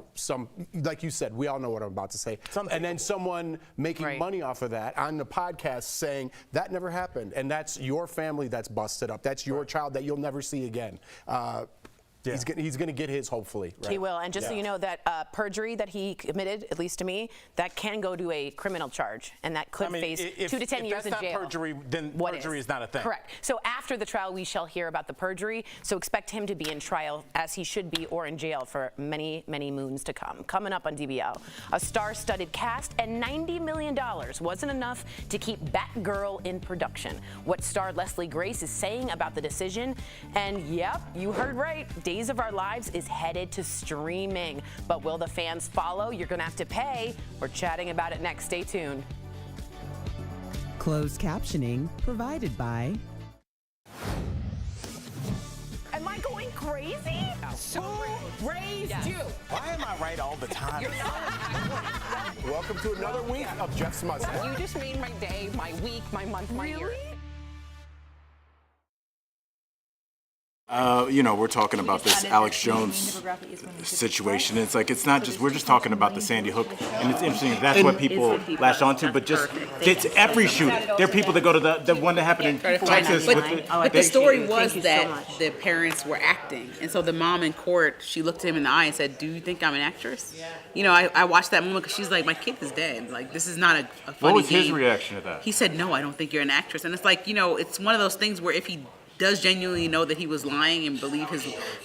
like you said, we all know what I'm about to say, and then someone making money off of that on the podcast saying, that never happened, and that's your family that's busted up. That's your child that you'll never see again. He's going to get his, hopefully. Right? He will. And just so you know, that perjury that he committed, at least to me, that can go to a criminal charge, and that could face 2 to 10 years in jail. If that's not perjury, then perjury is not a thing. Correct. So after the trial, we shall hear about the perjury. So expect him to be in trial, as he should be, or in jail for many, many moons to come. Coming up on DBL, a star-studded cast and $90 million wasn't enough to keep Batgirl in production. What star Leslie Grace is saying about the decision. And yep, you heard right. Days of Our Lives is headed to streaming. But will the fans follow? You're going to have to pay. We're chatting about it next. Stay tuned. Closed captioning provided by... Am I going crazy? Who raised you? Why am I right all the time? You're not. Welcome to another week of Jeff's Mustang. You just made my day, my week, my month, my year. You know, we're talking about this Alex Jones situation. It's like, it's not just, we're just talking about the Sandy Hook, and it's interesting, that's what people latch onto, but just, it's every shooting. There are people that go to the one that happened in Texas. But the story was that the parents were acting, and so the mom in court, she looked him in the eye and said, do you think I'm an actress? Yeah. You know, I watched that moment because she's like, my kid is dead. Like, this is not a funny What was game. his reaction to that? He said, no, I don't think you're an actress. And it's like, you know, it's one of those things where if he does genuinely know that he was lying and believe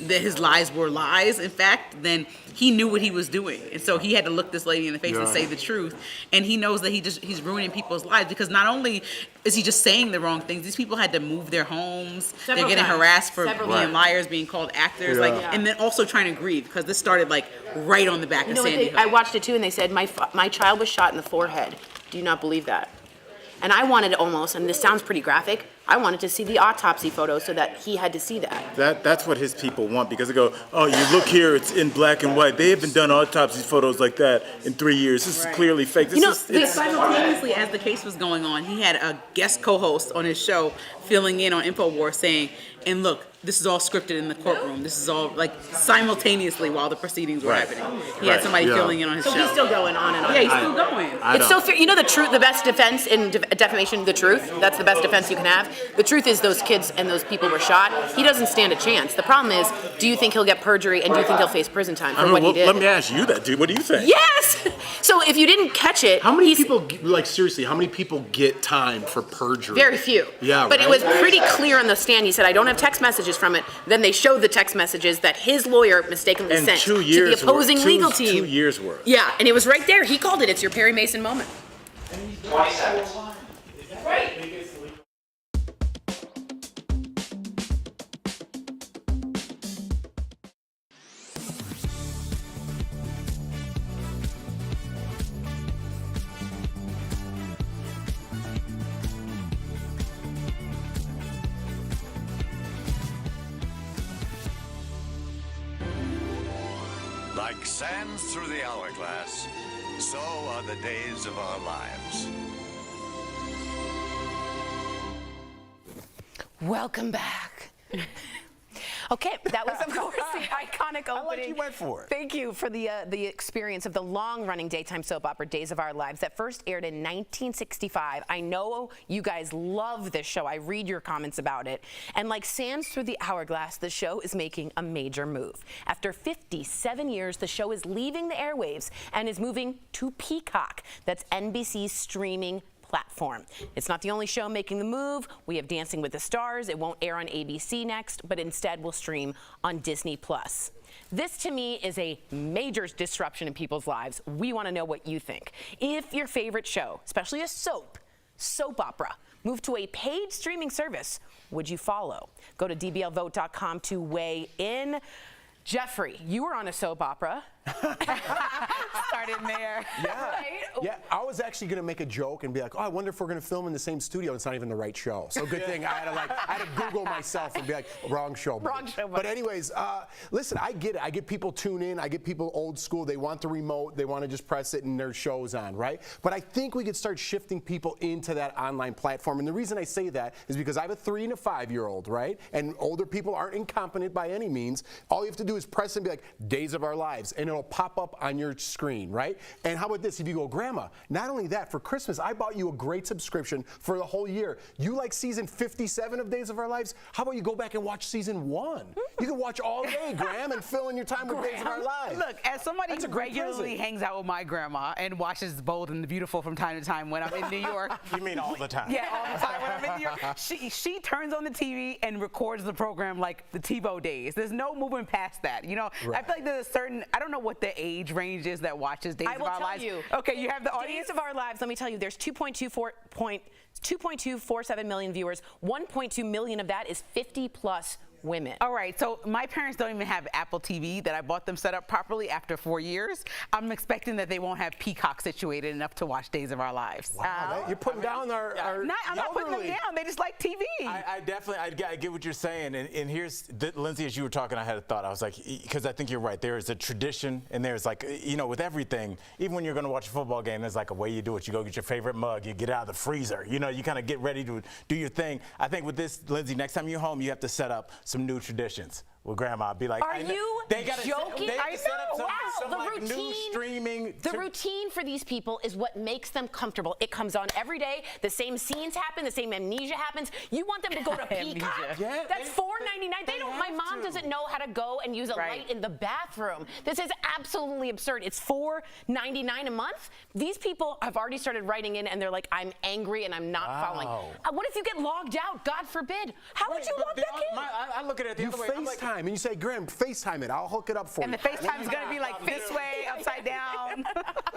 that his lies were lies, in fact, then he knew what he was doing. And so he had to look this lady in the face and say the truth. And he knows that he's ruining people's lives, because not only is he just saying the wrong things, these people had to move their homes. They're getting harassed for being liars, being called actors, and then also trying to grieve, because this started like right on the back of Sandy Hook. I watched it too, and they said, my child was shot in the forehead. Do you not believe that? And I wanted almost, and this sounds pretty graphic, I wanted to see the autopsy photo so that he had to see that. That's what his people want, because they go, oh, you look here, it's in black and white. They haven't done autopsy photos like that in 3 years. This is clearly fake. Simultaneously, as the case was going on, he had a guest co-host on his show filling in on InfoWars saying, and look, this is all scripted in the courtroom. This is all like simultaneously while the proceedings were happening. He had somebody filling in on his show. So he's still going on and on. Yeah, he's still going. It's so fair. You know the truth, the best defense in defamation, the truth. That's the best defense you can have. The truth is those kids and those people were shot. He doesn't stand a chance. The problem is, do you think he'll get perjury and do you think he'll face prison time for what he did? Let me ask you that, dude. What do you think? Yes! So if you didn't catch it... How many people, like seriously, how many people get time for perjury? Very few. Yeah, but right? it was pretty clear on the stand. He said, I don't have text messages from it. Then they showed the text messages that his lawyer mistakenly And sent 2 years to the opposing worth, legal team. 2 years worth. Yeah, and it was right there. He called it. It's your Perry Mason moment. 20 seconds. Right. Like sands through the hourglass, so are the days of our lives. Welcome back. Okay, that was, of course, the iconic opening. I like you went for it. Thank you for the experience of the long-running daytime soap opera Days of Our Lives that first aired in 1965. I know you guys love this show. I read your comments about it. And like sands through the hourglass, the show is making a major move. After 57 years, the show is leaving the airwaves and is moving to Peacock. That's NBC's streaming platform. It's not the only show making the move. We have Dancing with the Stars. It won't air on ABC next, but instead will stream on Disney+. This, to me, is a major disruption in people's lives. We want to know what you think. If your favorite show, especially a soap opera, moved to a paid streaming service, would you follow? Go to dblvote.com to weigh in. Jeffrey, you were on a soap opera. Started there. Yeah. Right? Yeah, I was actually going to make a joke and be like, oh, I wonder if we're going to film in the same studio. It's not even the right show. So good thing I had to Google myself and be like, wrong show. Wrong show. But anyways, listen, I get it. I get people tune in. I get people old school. They want the remote. They want to just press it and their show's on, right? But I think we could start shifting people into that online platform. And the reason I say that is because I have a 3- and a 5-year-old, right? And older people aren't incompetent by any means. All you have to do is press and be like, Days of Our Lives, and it'll pop up on your screen, right? And how about this? If you go, Grandma, not only that, for Christmas, I bought you a great subscription for the whole year. You like season 57 of Days of Our Lives? How about you go back and watch season 1? You can watch all day, Graham, and fill in your time with Days of Our Lives. Look, as somebody who regularly hangs out with my grandma and watches Bold and the Beautiful from time to time when I'm in New York. You mean all the time? Yeah, all the time when I'm in New York. She turns on the TV and records the program like the TiVo days. There's no moving past that. You know, I feel like there's a certain, I don't know what the age range is that watches Days of Our Lives. I will tell you. Okay, you have the audience? Days of Our Lives, let me tell you, there's 2.247 million viewers. 1.2 million of that is 50+ women. All right, so my parents don't even have Apple TV that I bought them set up properly after 4 years. I'm expecting that they won't have Peacock situated enough to watch Days of Our Lives. Wow, you're putting down our I'm not putting them down. They just like TV. I get what you're saying. And here's, Lindsay, as you were talking, I had a thought. I was like, because I think you're right. There is a tradition, and there's like, you know, with everything, even when you're going to watch a football game, there's like a way you do it. You go get your favorite mug, you get out of the freezer. You know, you kind of get ready to do your thing. I think with this, Lindsay, next time you're home, you have to set up some new traditions with Grandma. Be like, are you joking? I know. Wow, the routine. New streaming. The routine for these people is what makes them comfortable. It comes on every day. The same scenes happen. The same amnesia happens. You want them to go to Peacock? Yeah, that's $4.99. They don't. My mom doesn't know how to go and use a light in the bathroom. This is absolutely absurd. It's $4.99 a month. These people have already started writing in, and they're like, I'm angry and I'm not following. What if you get logged out? God forbid. How would you log back in? I look at it the other way. FaceTime and you say, Graham, FaceTime it. I'll hook it up for you. And the FaceTime is going to be like this way, upside down.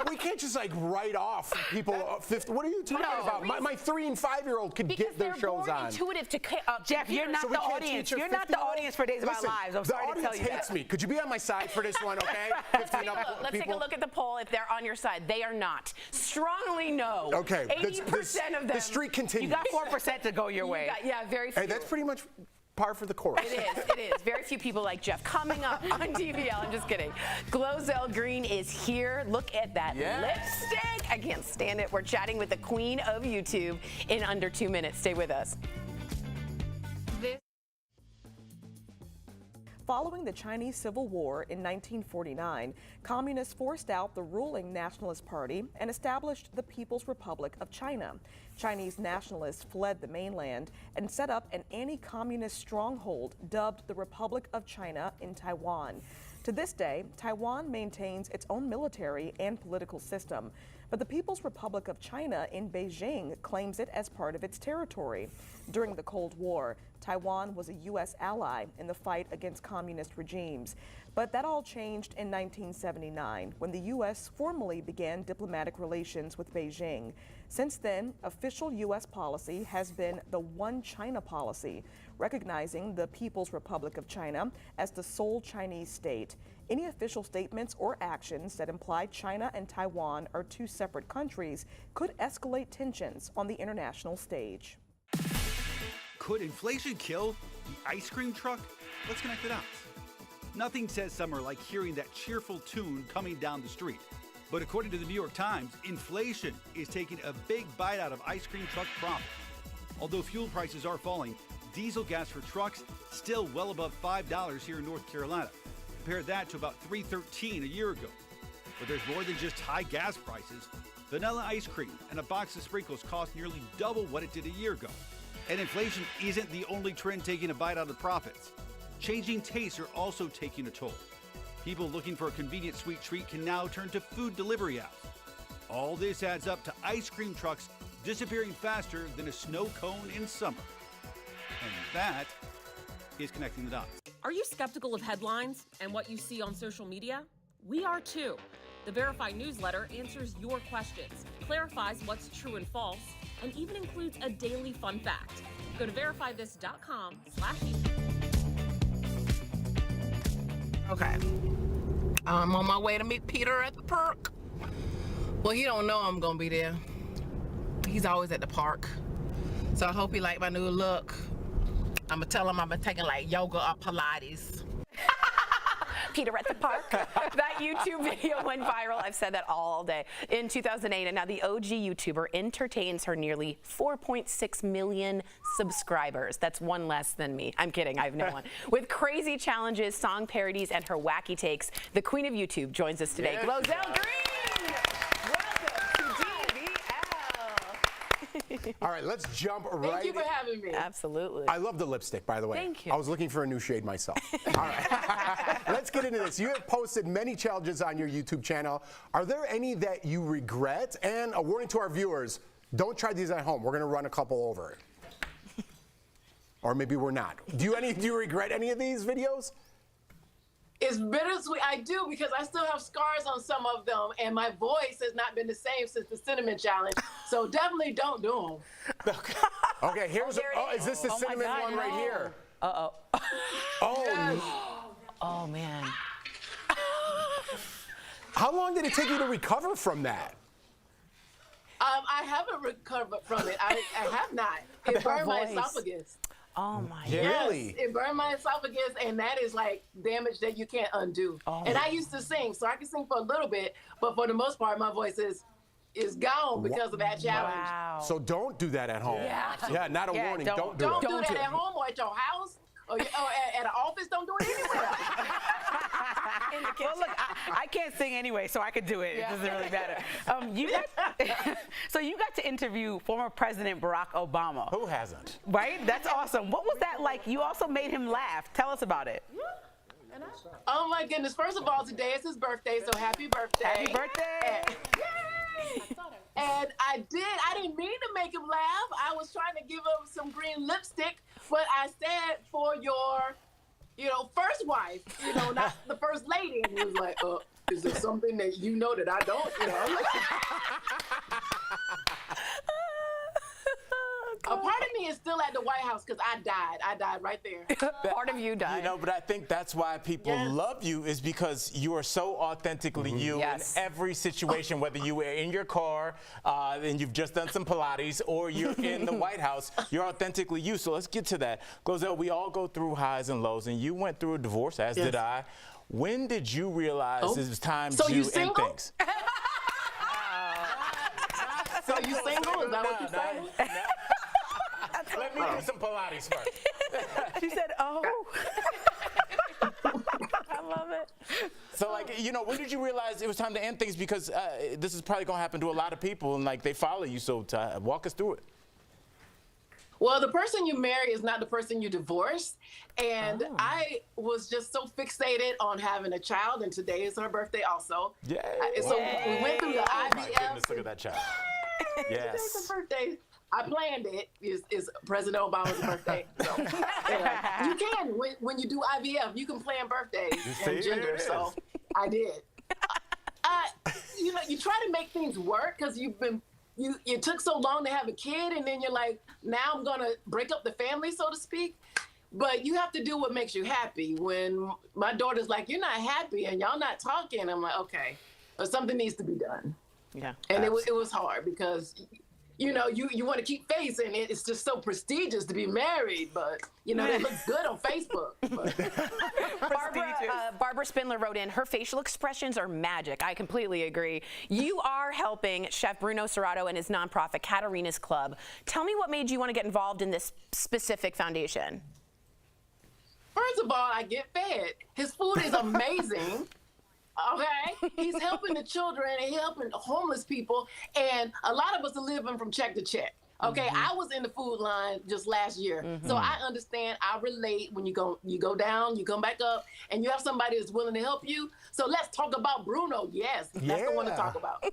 We can't just like write off people. What are you talking about? My 3- and 5-year-old could get their shows on. Intuitive to Jeff, you're not the audience. You're not the audience for Days of Our Lives. I'm sorry to tell you that. The audience hates me. Could you be on my side for this one, okay? Let's take a look at the poll. If they're on your side, they are not. Strongly no. Okay. 80% of them. The streak continues. You got 4% to go your way. Yeah, very few. Hey, that's pretty much par for the course. It is. Very few people like Jeff. Coming up on DBL, I'm just kidding. GloZell Green is here. Look at that lipstick. I can't stand it. We're chatting with the queen of YouTube in under 2 minutes. Stay with us. Following the Chinese Civil War in 1949, communists forced out the ruling Nationalist Party and established the People's Republic of China. Chinese nationalists fled the mainland and set up an anti-communist stronghold dubbed the Republic of China in Taiwan. To this day, Taiwan maintains its own military and political system, but the People's Republic of China in Beijing claims it as part of its territory. During the Cold War, Taiwan was a U.S. ally in the fight against communist regimes. But that all changed in 1979 when the U.S. formally began diplomatic relations with Beijing. Since then, official U.S. policy has been the One China policy, recognizing the People's Republic of China as the sole Chinese state. Any official statements or actions that imply China and Taiwan are two separate countries could escalate tensions on the international stage. Could inflation kill the ice cream truck? Let's connect the dots. Nothing says summer like hearing that cheerful tune coming down the street. But according to the New York Times, inflation is taking a big bite out of ice cream truck profits. Although fuel prices are falling, diesel gas for trucks still well above $5 here in North Carolina. Compare that to about $3.13 a year ago. But there's more than just high gas prices. Vanilla ice cream and a box of sprinkles cost nearly double what it did a year ago. And inflation isn't the only trend taking a bite out of profits. Changing tastes are also taking a toll. People looking for a convenient sweet treat can now turn to food delivery apps. All this adds up to ice cream trucks disappearing faster than a snow cone in summer. And that is connecting the dots. Are you skeptical of headlines and what you see on social media? We are too. The Verify newsletter answers your questions, clarifies what's true and false, and even includes a daily fun fact. Go to verifythis.com/YouTube. Okay. I'm on my way to meet Peter at the park. Well, he don't know I'm gonna be there. He's always at the park. So I hope he like my new look. I'm gonna tell him I'm taking like yoga or Pilates. Peter at the park. That YouTube video went viral. I've said that all day. In 2008, and now the OG YouTuber entertains her nearly 4.6 million subscribers. That's one less than me. I'm kidding, I have no one. With crazy challenges, song parodies, and her wacky takes, the queen of YouTube joins us today. Yes. GloZell Green! All right, let's jump right. Thank you for having me. Absolutely. I love the lipstick, by the way. Thank you. I was looking for a new shade myself. All right. Let's get into this. You have posted many challenges on your YouTube channel. Are there any that you regret? And a warning to our viewers, don't try these at home. We're going to run a couple over. Or maybe we're not. Do you regret any of these videos? It's bittersweet. I do, because I still have scars on some of them, and my voice has not been the same since the cinnamon challenge. So definitely don't do them. Okay, here's is this the cinnamon one right here? Uh-oh. Oh. Yes. Oh, man. How long did it take you to recover from that? I haven't recovered from it. I have not. It burned my esophagus. Oh my God. Really? Yes, it burned my esophagus, and that is like damage that you can't undo. Oh, and I used to sing, so I can sing for a little bit, but for the most part, my voice is gone because of that challenge. Wow. So don't do that at home. Yeah, not a warning. Don't do it. Don't do that it. at home or at your house or at an office. Don't do it anywhere. Well, look, I can't sing anyway, so I could do it. It doesn't really matter. So you got to interview former President Barack Obama. Who hasn't? Right? That's awesome. What was that like? You also made him laugh. Tell us about it. Oh my goodness! First of all, today is his birthday, so happy birthday! Happy birthday! And I didn't mean to make him laugh. I was trying to give him some green lipstick, but I said for your, first wife, not the first lady. And he was like, is there something that you know that I don't? A part of me is still at the White House because I died. I died right there. Part of you died. But I think that's why people love you, is because you are so authentically you in every situation, whether you were in your car and you've just done some Pilates, or you're in the White House, you're authentically you. So let's get to that. GloZell, we all go through highs and lows, and you went through a divorce, as did I. When did you realize it was time to end things? So you single? Is that what you're saying? Let me do some Pilates first. She said, oh. love it. So, like, you know, when did you realize it was time to end things? Because this is probably going to happen to a lot of people, and, like, they follow you. So walk us through it. Well, the person you marry is not the person you divorce. And I was just so fixated on having a child, and today is her birthday also. Yeah. So we went through the IVF. Oh, my goodness, look at that child. Yes. Today's her birthday. I planned it. Is President Obama's birthday. So, you can, when you do IVF, you can plan birthdays and gender. So I did. You know, you try to make things work because you took so long to have a kid, and then you're like, now I'm gonna break up the family, so to speak. But you have to do what makes you happy. When my daughter's like, you're not happy and y'all not talking, I'm like, okay, but something needs to be done. Yeah. And it was hard because, you know, you want to keep face, and it's just so prestigious to be married, but, you know, it looks good on Facebook. Barbara Spindler wrote in, her facial expressions are magic. I completely agree. You are helping Chef Bruno Serrato and his nonprofit, Katarina's Club. Tell me what made you want to get involved in this specific foundation. First of all, I get fed. His food is amazing. Okay, he's helping the children and he's helping homeless people, and a lot of us are living from check to check. Okay, I was in the food line just last year, so I understand. I relate. When you go down, you come back up, and you have somebody that's willing to help you. So let's talk about Bruno. Yes, that's the one to talk about.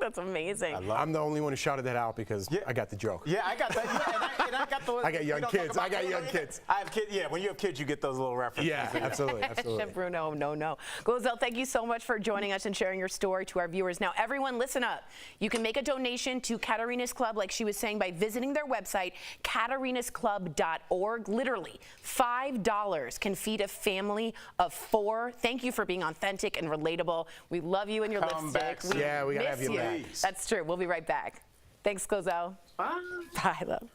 That's amazing. I'm the only one who shouted that out because I got the joke. Yeah, I got that. Yeah, and I got the. I got young kids. I got young kids. I have kids. Yeah, when you have kids, you get those little references. Yeah, absolutely. Chef Bruno, no. GloZell, thank you so much for joining us and sharing your story to our viewers. Now, everyone, listen up. You can make a donation to Katarina's Club, like she was saying, by visiting their website, katarinasclub.org. Literally, $5 can feed a family of 4. Thank you for being authentic and relatable. We love you and your lipstick. We gotta have you back. That's true. We'll be right back. Thanks, GloZell. Bye. Bye, love.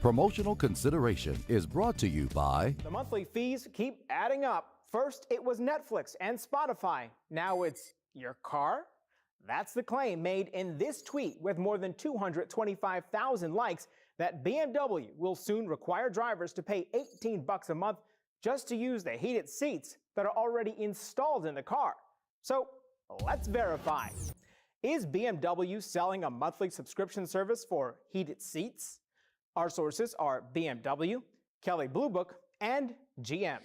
Promotional consideration is brought to you by The monthly fees keep adding up. First, it was Netflix and Spotify. Now it's your car? That's the claim made in this tweet with more than 225,000 likes that BMW will soon require drivers to pay $18 a month just to use the heated seats that are already installed in the car. So let's verify. Is BMW selling a monthly subscription service for heated seats? Our sources are BMW, Kelley Blue Book, and GM.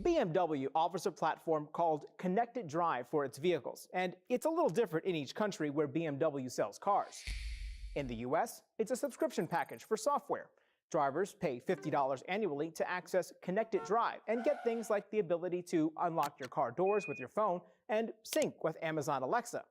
BMW offers a platform called Connected Drive for its vehicles, and it's a little different in each country where BMW sells cars. In the US, it's a subscription package for software. Drivers pay $50 annually to access Connected Drive and get things like the ability to unlock your car doors with your phone and sync with Amazon Alexa.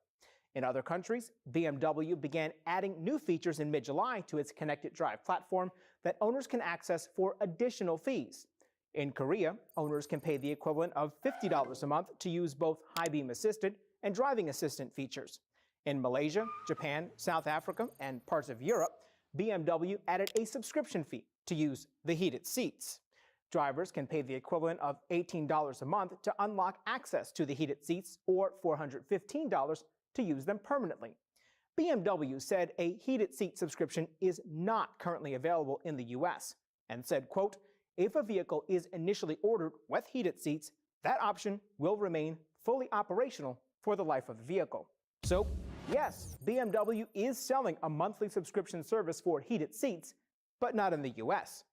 In other countries, BMW began adding new features in mid-July to its Connected Drive platform that owners can access for additional fees. In Korea, owners can pay the equivalent of $50 a month to use both high beam assisted and driving assistant features. In Malaysia, Japan, South Africa, and parts of Europe, BMW added a subscription fee to use the heated seats. Drivers can pay the equivalent of $18 a month to unlock access to the heated seats or $415 to use them permanently. BMW said a heated seat subscription is not currently available in the US and said, quote, if a vehicle is initially ordered with heated seats, that option will remain fully operational for the life of the vehicle. So, yes, BMW is selling a monthly subscription service for heated seats, but not in the US.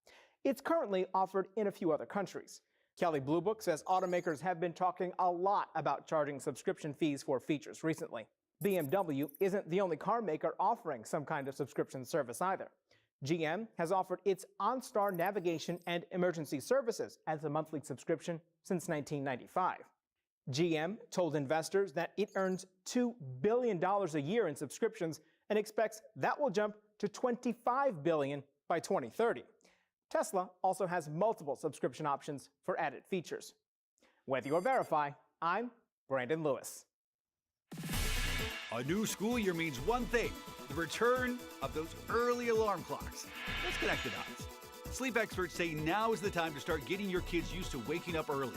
It's currently offered in a few other countries. Kelley Blue Book says automakers have been talking a lot about charging subscription fees for features recently. BMW isn't the only car maker offering some kind of subscription service either. GM has offered its OnStar navigation and emergency services as a monthly subscription since 1995. GM told investors that it earns $2 billion a year in subscriptions and expects that will jump to $25 billion by 2030. Tesla also has multiple subscription options for added features. With your Verify, I'm Brandon Lewis. A new school year means one thing: the return of those early alarm clocks. Let's connect the dots. Sleep experts say now is the time to start getting your kids used to waking up early.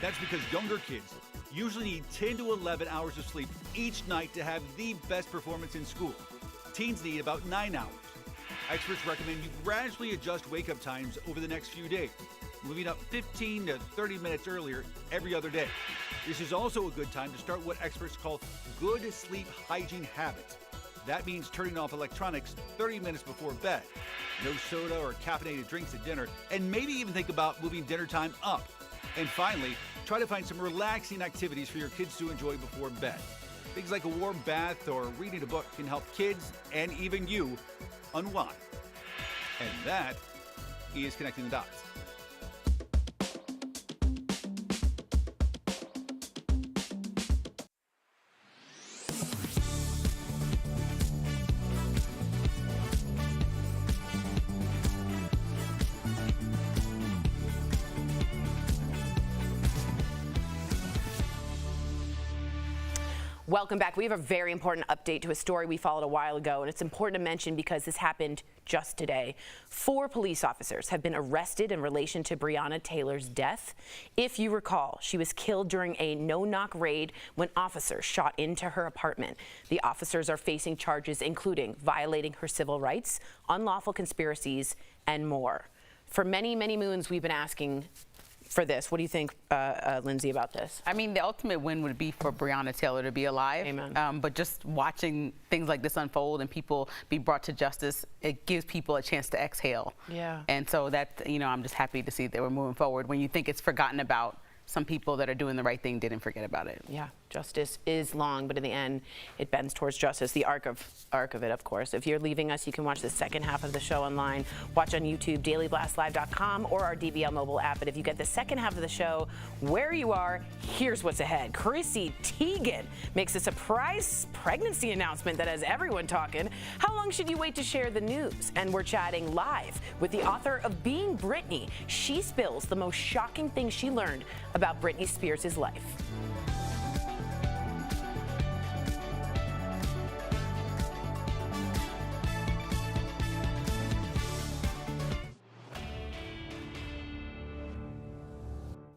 That's because younger kids usually need 10 to 11 hours of sleep each night to have the best performance in school. Teens need about 9 hours. Experts recommend you gradually adjust wake-up times over the next few days. moving up 15 to 30 minutes earlier every other day. This is also a good time to start what experts call good sleep hygiene habits. That means turning off electronics 30 minutes before bed, no soda or caffeinated drinks at dinner, and maybe even think about moving dinner time up. And finally, try to find some relaxing activities for your kids to enjoy before bed. Things like a warm bath or reading a book can help kids and even you unwind. And that is Connecting the Dots. Welcome back. We have a very important update to a story we followed a while ago, and it's important to mention because this happened just today. 4 police officers have been arrested in relation to Breonna Taylor's death. If you recall, she was killed during a no-knock raid when officers shot into her apartment. The officers are facing charges including violating her civil rights, unlawful conspiracies, and more. For many, many moons, we've been asking for this. What do you think, Lindsay, about this? I mean, the ultimate win would be for Breonna Taylor to be alive. Amen. But just watching things like this unfold and people be brought to justice, it gives people a chance to exhale. Yeah. And so that, I'm just happy to see that we're moving forward. When you think it's forgotten about, some people that are doing the right thing didn't forget about it. Yeah, justice is long, but in the end, it bends towards justice. The arc of it, of course. If you're leaving us, you can watch the second half of the show online. Watch on YouTube, dailyblastlive.com, or our DBL mobile app. But if you get the second half of the show where you are, here's what's ahead. Chrissy Teigen makes a surprise pregnancy announcement that has everyone talking. How long should you wait to share the news? And we're chatting live with the author of Being Britney. She spills the most shocking thing she learned about Britney Spears' life.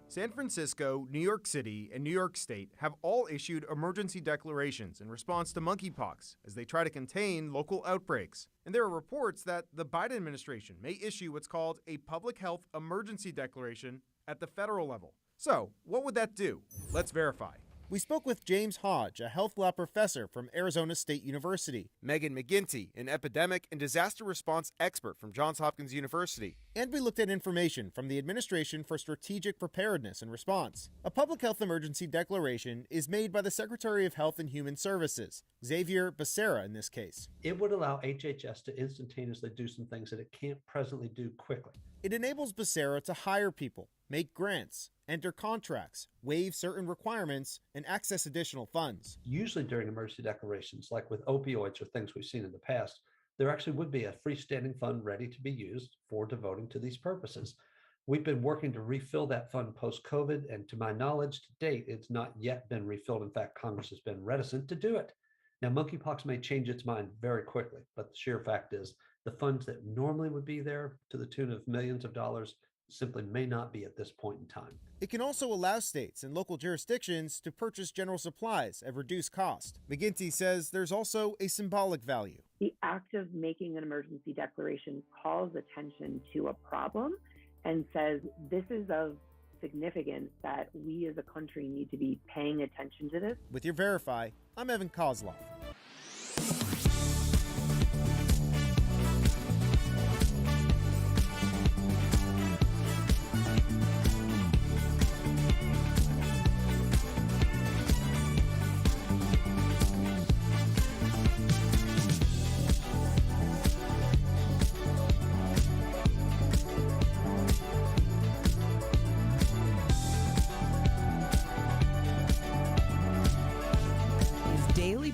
San Francisco, New York City, and New York State have all issued emergency declarations in response to monkeypox as they try to contain local outbreaks. And there are reports that the Biden administration may issue what's called a public health emergency declaration at the federal level. So, what would that do? Let's verify. We spoke with James Hodge, a health law professor from Arizona State University, Megan McGinty, an epidemic and disaster response expert from Johns Hopkins University, and we looked at information from the Administration for Strategic Preparedness and Response. A public health emergency declaration is made by the Secretary of Health and Human Services, Xavier Becerra in this case. It would allow HHS to instantaneously do some things that it can't presently do quickly. It enables Becerra to hire people, make grants, enter contracts, waive certain requirements, and access additional funds. Usually during emergency declarations, like with opioids or things we've seen in the past, there actually would be a freestanding fund ready to be used for devoting to these purposes. We've been working to refill that fund post-COVID, and to my knowledge, to date, it's not yet been refilled. In fact, Congress has been reticent to do it. Now, monkeypox may change its mind very quickly, but the sheer fact is the funds that normally would be there to the tune of millions of dollars simply may not be at this point in time. It can also allow states and local jurisdictions to purchase general supplies at reduced cost. McGinty says there's also a symbolic value. The act of making an emergency declaration calls attention to a problem and says this is of significance that we as a country need to be paying attention to this. With your Verify, I'm Evan Kozlov.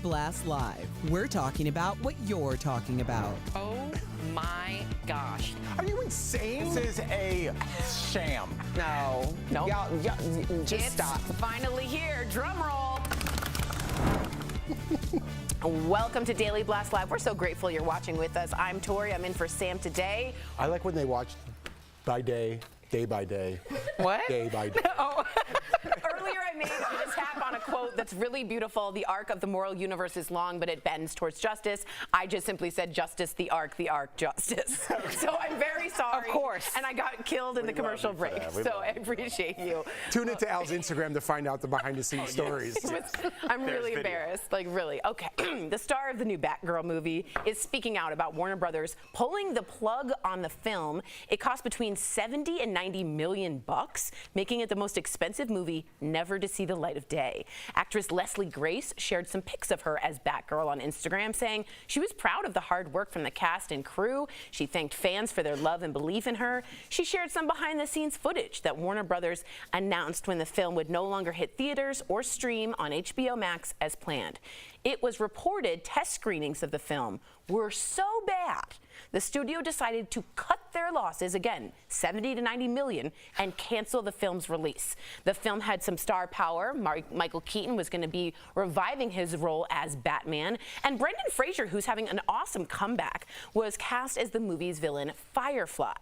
Blast Live. We're talking about what you're talking about. Oh my gosh. Are you insane? This is a sham. No. No. Y'all, just it's stop. Finally here. Drum roll. Welcome to Daily Blast Live. We're so grateful you're watching with us. I'm Tori. I'm in for Sam today. I like when they watch by day by day. What? Day by day. Oh. Earlier I made a tap on a quote that's really beautiful. The arc of the moral universe is long, but it bends towards justice. I just simply said justice, the arc, justice. So I'm very very sorry. Of course. And I got killed in the commercial break, so I appreciate you. Tune into Al's Instagram to find out the behind-the-scenes stories. I'm really embarrassed, like really. Okay, the star of the new Batgirl movie is speaking out about Warner Brothers pulling the plug on the film. It cost between 70 and 90 million bucks, making it the most expensive movie never to see the light of day. Actress Leslie Grace shared some pics of her as Batgirl on Instagram, saying she was proud of the hard work from the cast and crew. She thanked fans for their love and belief in her. She shared some behind-the-scenes footage that Warner Brothers announced when the film would no longer hit theaters or stream on HBO Max as planned. It was reported test screenings of the film were so bad, the studio decided to cut their losses, again, 70 to 90 million, and cancel the film's release. The film had some star power. Michael Keaton was going to be reviving his role as Batman, and Brendan Fraser, who's having an awesome comeback, was cast as the movie's villain, Firefly.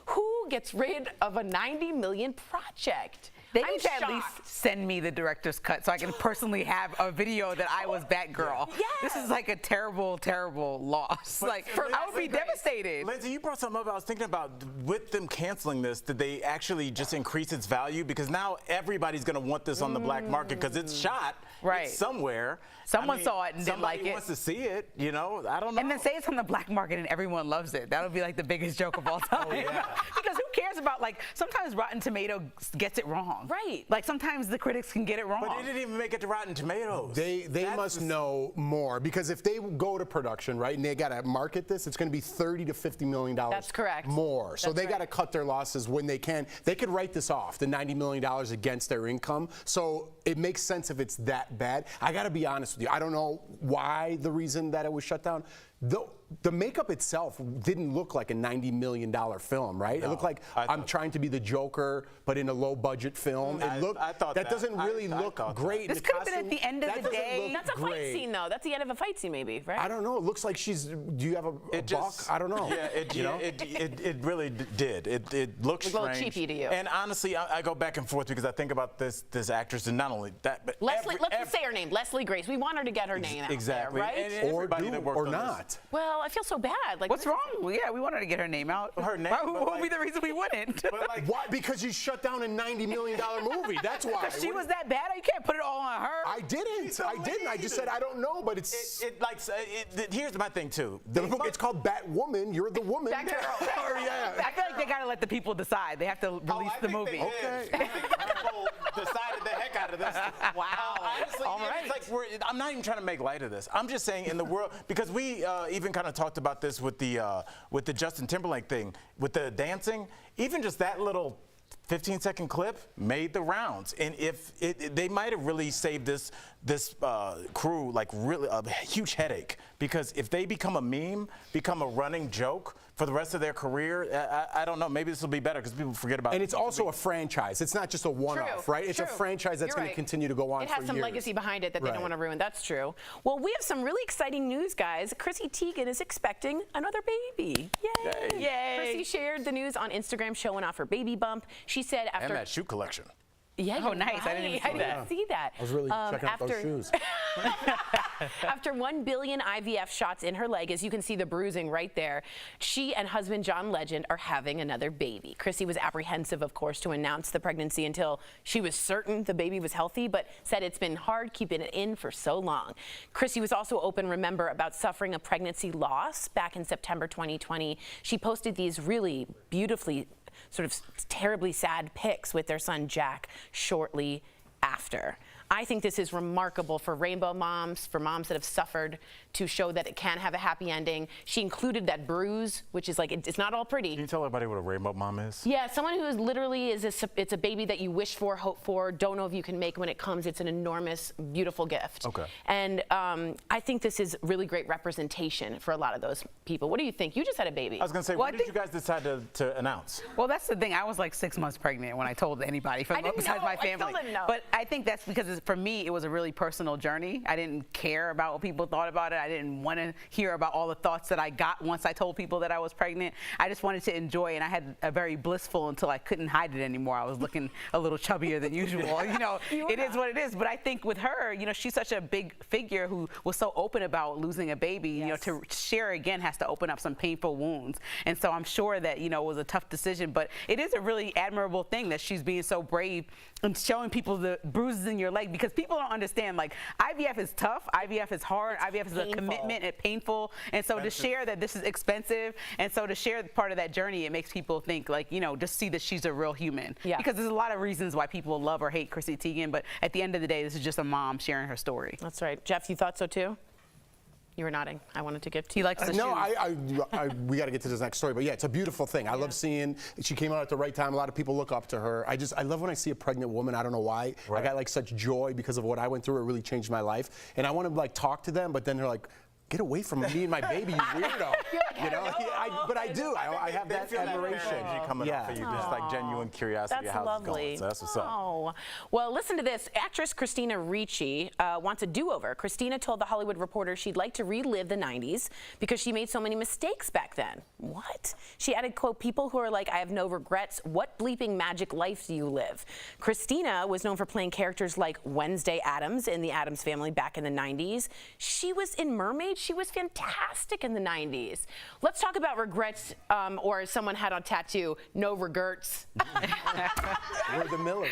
Who gets rid of a 90 million project? They need to at least send me the director's cut so I can personally have a video that I was Batgirl. Yeah. This is like a terrible, terrible loss. But I would be devastated. Lindsay, you brought something up I was thinking about. With them canceling this, did they actually just increase its value? Because now everybody's going to want this on the black market because it's shot it's somewhere. Someone saw it and didn't like it. Somebody wants to see it, you know? I don't know. And then say it's on the black market and everyone loves it. That would be like the biggest joke of all time. Because who cares about, like, sometimes Rotten Tomatoes gets it wrong. Right. Like, sometimes the critics can get it wrong. But it didn't even make it to Rotten Tomatoes. They must know more, because if they go to production, right, and they got to market this, it's going to be $30 to $50 million. That's correct. More. So they got to cut their losses when they can. They could write this off, the $90 million against their income. So it makes sense if it's that bad. I got to be honest with you. I don't know why the reason that it was shut down. The makeup itself didn't look like a $90 million film, right? No, It looked like I'm trying to be the Joker, but in a low-budget film. It looked. I thought that doesn't really look great. This could have been at the end of the day. That's a fight scene, though. That's the end of a fight scene, maybe, right? I don't know. It looks like she's. Do you have a buck? I don't know. Yeah, it really did. It looks a little strange. cheapy to you. And honestly, I go back and forth because I think about this actress, and not only that, but Leslie, let's just say her name, Leslie Grace. We want her to get her name out there, right? And everybody that worked on not. Well, I feel so bad. Like, what's wrong? Well, yeah, we want her to get her name out. Her name. What would be the reason we wouldn't? Why? Because you shut down a $90 million movie. That's why. Because she was that bad. You can't put it all on her. I didn't. I just said I don't know, but it's. Here's my thing too. It's called Batwoman. You're the woman. Batgirl. Yeah. I feel like they gotta let the people decide. They have to release the movie. Okay. I think people decided the heck out of this. Wow. Honestly, All right. it's like I'm not even trying to make light of this. I'm just saying in the world, because we even kind of talked about this with the Justin Timberlake thing, with the dancing. Even just that little 15-second clip made the rounds, and if they might have really saved this crew like really a huge headache, because if they become a meme, become a running joke for the rest of their career, I don't know. Maybe this will be better because people forget about it. And it's also a franchise. It's not just a one-off, right? It's a franchise that's going to continue to go on for years. It has some legacy behind it that they don't want to ruin. That's true. Well, we have some really exciting news, guys. Chrissy Teigen is expecting another baby. Yay! Yay! Chrissy shared the news on Instagram, showing off her baby bump. She said after and that shoe collection. Yeah. Oh, nice. I didn't even see that. I was really checking out those shoes. After 1 billion IVF shots in her leg, as you can see the bruising right there, she and husband John Legend are having another baby. Chrissy was apprehensive, of course, to announce the pregnancy until she was certain the baby was healthy, but said it's been hard keeping it in for so long. Chrissy was also open, remember, about suffering a pregnancy loss back in September 2020. She posted these really beautifully sort of terribly sad pics with their son Jack shortly after. I think this is remarkable for rainbow moms, for moms that have suffered, to show that it can have a happy ending. She included that bruise, which is like, it's not all pretty. Can you tell everybody what a rainbow mom is? Yeah, someone who is literally it's a baby that you wish for, hope for, don't know if you can make. When it comes, it's an enormous, beautiful gift. Okay. And I think this is really great representation for a lot of those people. What do you think? You just had a baby. I was going to say, when did you guys decide to announce? Well, that's the thing. I was like 6 months pregnant when I told anybody besides my family. I still didn't know. But I think that's because for me, it was a really personal journey. I didn't care about what people thought about it. I didn't want to hear about all the thoughts that I got once I told people that I was pregnant. I just wanted to enjoy, and I had a very blissful until I couldn't hide it anymore. I was looking a little chubbier than usual. You know, it is what it is. But I think with her, you know, she's such a big figure who was so open about losing a baby. You know, to share again has to open up some painful wounds. And so I'm sure that, you know, it was a tough decision, but it is a really admirable thing that she's being so brave and showing people the bruises in your leg, because people don't understand, like, IVF is tough, IVF is hard, IVF is a commitment and painful. And so to share that this is expensive, and so to share part of that journey, it makes people think, like, you know, just see that she's a real human. Because there's a lot of reasons why people love or hate Chrissy Teigen, but at the end of the day, this is just a mom sharing her story. That's right. Jeff, you thought so too? You were nodding. I wanted to give to you. He likes the No, we got to get to this next story, but yeah, it's a beautiful thing. I love seeing she came out at the right time. A lot of people look up to her. I love when I see a pregnant woman. I don't know why. I got like such joy because of what I went through. It really changed my life, and I want to like talk to them, but then they're like, get away from me and my baby, you weirdo. You know, but I do. I have that admiration coming up for you, just like genuine curiosity. That's how lovely. it's going. So that's what's up. Oh, well, listen to this. Actress Christina Ricci wants a do-over. Christina told The Hollywood Reporter she'd like to relive the 90s because she made so many mistakes back then. What? She added, quote, people who are like, I have no regrets. What bleeping magic life do you live? Christina was known for playing characters like Wednesday Addams in The Addams Family back in the 90s. She was in Mermaid. She was fantastic in the 90s. Let's talk about regrets, or as someone had on tattoo, no regrets. We're the Millers.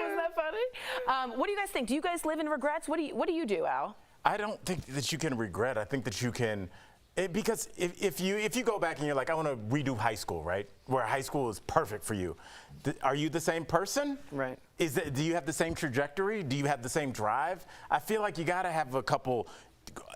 Wasn't that funny? What do you guys think? Do you guys live in regrets? What do you do, Al? I don't think that you can regret. I think that you can, because if you go back and you're like, I want to redo high school, right? Where high school is perfect for you. Are you the same person? Right. Do you have the same trajectory? Do you have the same drive? I feel like you got to have a couple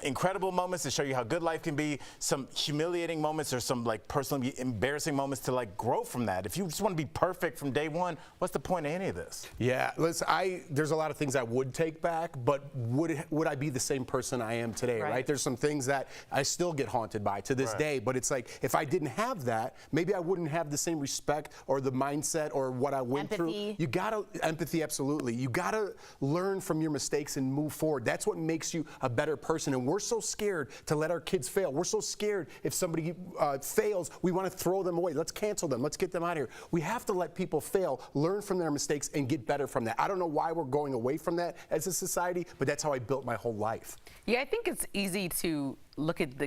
incredible moments to show you how good life can be, some humiliating moments or some like personally embarrassing moments to like grow from that. If you just want to be perfect from day one, what's the point of any of this? Yeah, listen, there's a lot of things I would take back, but would I be the same person I am today, right? There's some things that I still get haunted by to this day, but it's like, if I didn't have that, maybe I wouldn't have the same respect or the mindset or what I went through. You gotta, empathy, absolutely. You gotta learn from your mistakes and move forward. That's what makes you a better person. And we're so scared to let our kids fail. We're so scared if somebody fails, we want to throw them away. Let's cancel them. Let's get them out of here. We have to let people fail, learn from their mistakes, and get better from that. I don't know why we're going away from that as a society, but that's how I built my whole life. Yeah, I think it's easy to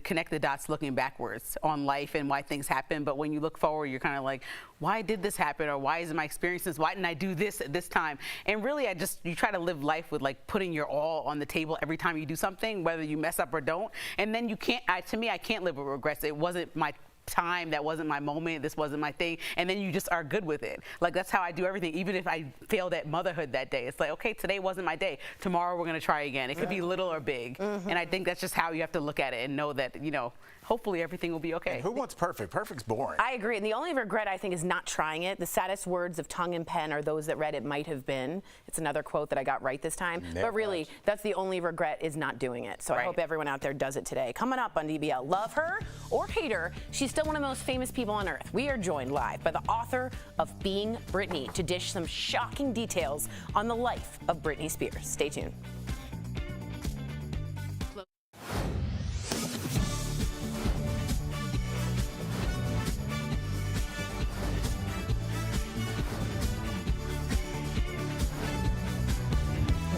connect the dots looking backwards on life and why things happen, but when you look forward, you're kind of like, why did this happen, or why is my experiences, why didn't I do this at this time? And really, you try to live life with like putting your all on the table every time you do something, whether you mess up or don't. And then you can't, to me, I can't live with regrets. It wasn't my time, that wasn't my moment, this wasn't my thing, and then you just are good with it. Like, that's how I do everything. Even if I failed at motherhood that day, it's like, okay, today wasn't my day, tomorrow we're gonna try again. It could be little or big. And I think that's just how you have to look at it and know that, you know, hopefully everything will be okay. And who wants perfect? Perfect's boring. I agree, and the only regret, I think, is not trying it. The saddest words of tongue and pen are those that read it might have been. It's another quote that I got right this time. But really, that's the only regret, is not doing it. So I hope everyone out there does it today. Coming up on DBL, love her or hate her, she's still one of the most famous people on earth. We are joined live by the author of Being Britney to dish some shocking details on the life of Britney Spears. Stay tuned.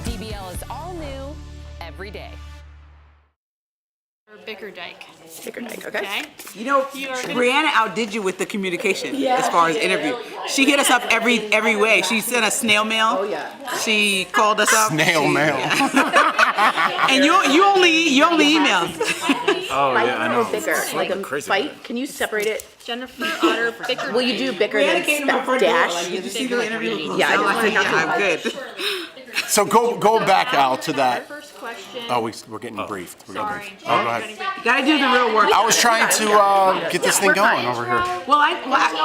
DBL is all new every day. Bickerdike, okay. You know, Brianna outdid you with the communication as far as interview. She hit us up every way. She sent us snail mail. Oh yeah. She called us up. Snail mail. Yeah. And you only emailed. Oh yeah, I know. Bicker, like a crazy fight. Can you separate it? Jennifer Otter Bickerdike. Will you do bicker then dash? Did you see the interview? Yeah, I I'm good. So go back, Al, to that. First question question? Oh, we're getting briefed. Sorry. Go ahead. You gotta do the real work. I was trying to get this thing going over here. Well,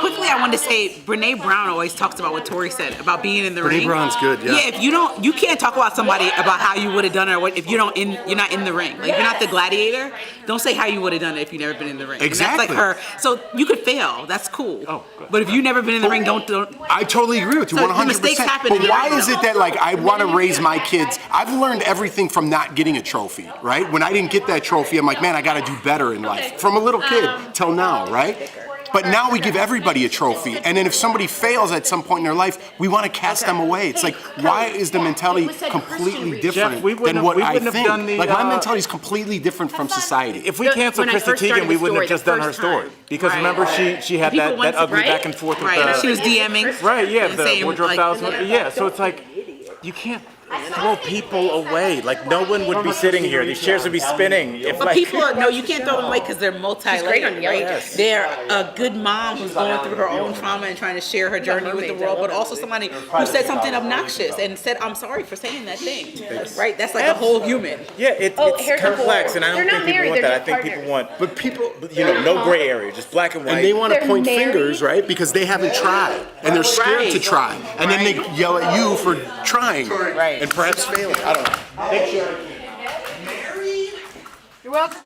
quickly I wanted to say, Brené Brown always talks about what Tori said about being in the ring. Brené Brown's good, yeah. Yeah, if you can't talk about somebody about how you would have done it, or what if you're not in the ring. Like, if you're not the gladiator, don't say how you would have done it if you've never been in the ring. Exactly. And that's like her. So you could fail. That's cool. Oh, good. But if you've never been in the ring, don't. I totally agree with you, So 100%. mistakes happen But in why the ring, is it that, like, I want to raise my kids? I've learned everything from not getting a trophy, right? When I didn't get that trophy, I'm like, man, I got to do better in life. From a little kid till now, right? But now we give everybody a trophy, and then if somebody fails at some point in their life, we want to cast them away. It's like, why is the mentality completely different than what I think? Like, my mentality is completely different from society. If we canceled Chrissy Teigen, we wouldn't have just done her story. Because remember, she had that ugly back and forth with the... She was DMing. Right, yeah, and the saying, wardrobe like, styles. Yeah, so it's like, you can't throw people away. Like, no one would be sitting here. These chairs would be spinning. If, But like, people are, no, you can't throw them away because they're multi-layered, right? Yes. They're a good mom who's going through her own trauma and trying to share her journey with the world, but also somebody who said something obnoxious and said, I'm sorry for saying that thing, right? That's like a whole human. Yeah, it's complex, and I don't think people want that. I think people want, but people, no gray area, just black and white. And they want to point fingers, right? Because they haven't tried, and they're scared to try, and then they yell at you for trying, and perhaps failing. I don't know. Thank you. You're welcome.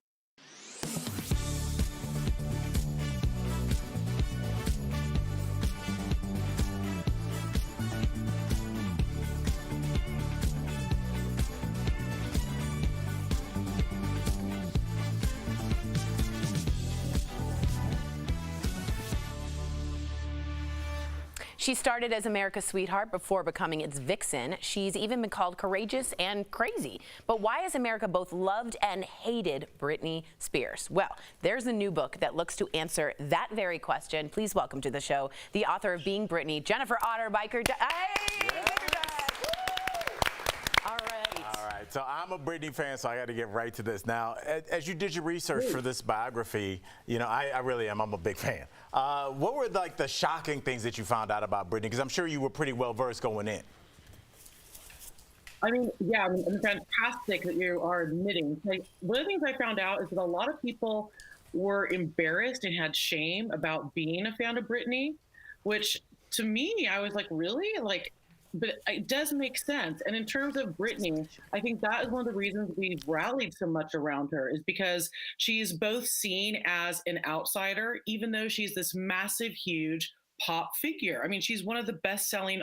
She started as America's sweetheart before becoming its vixen. She's even been called courageous and crazy. But why has America both loved and hated Britney Spears? Well, there's a new book that looks to answer that very question. Please welcome to the show the author of Being Britney, Jennifer Otterbein. All right, so I'm a Britney fan, so I got to get right to this. Now, as you did your research for this biography, I really am. I'm a big fan. What were like the shocking things that you found out about Britney? Because I'm sure you were pretty well versed going in. I mean, yeah, it's fantastic that you are admitting. Like, one of the things I found out is that a lot of people were embarrassed and had shame about being a fan of Britney, which to me, I was like, really? Like, but it does make sense. And in terms of Britney, I think that is one of the reasons we've rallied so much around her, is because she's both seen as an outsider, even though she's this massive, huge pop figure. I mean, she's one of the best-selling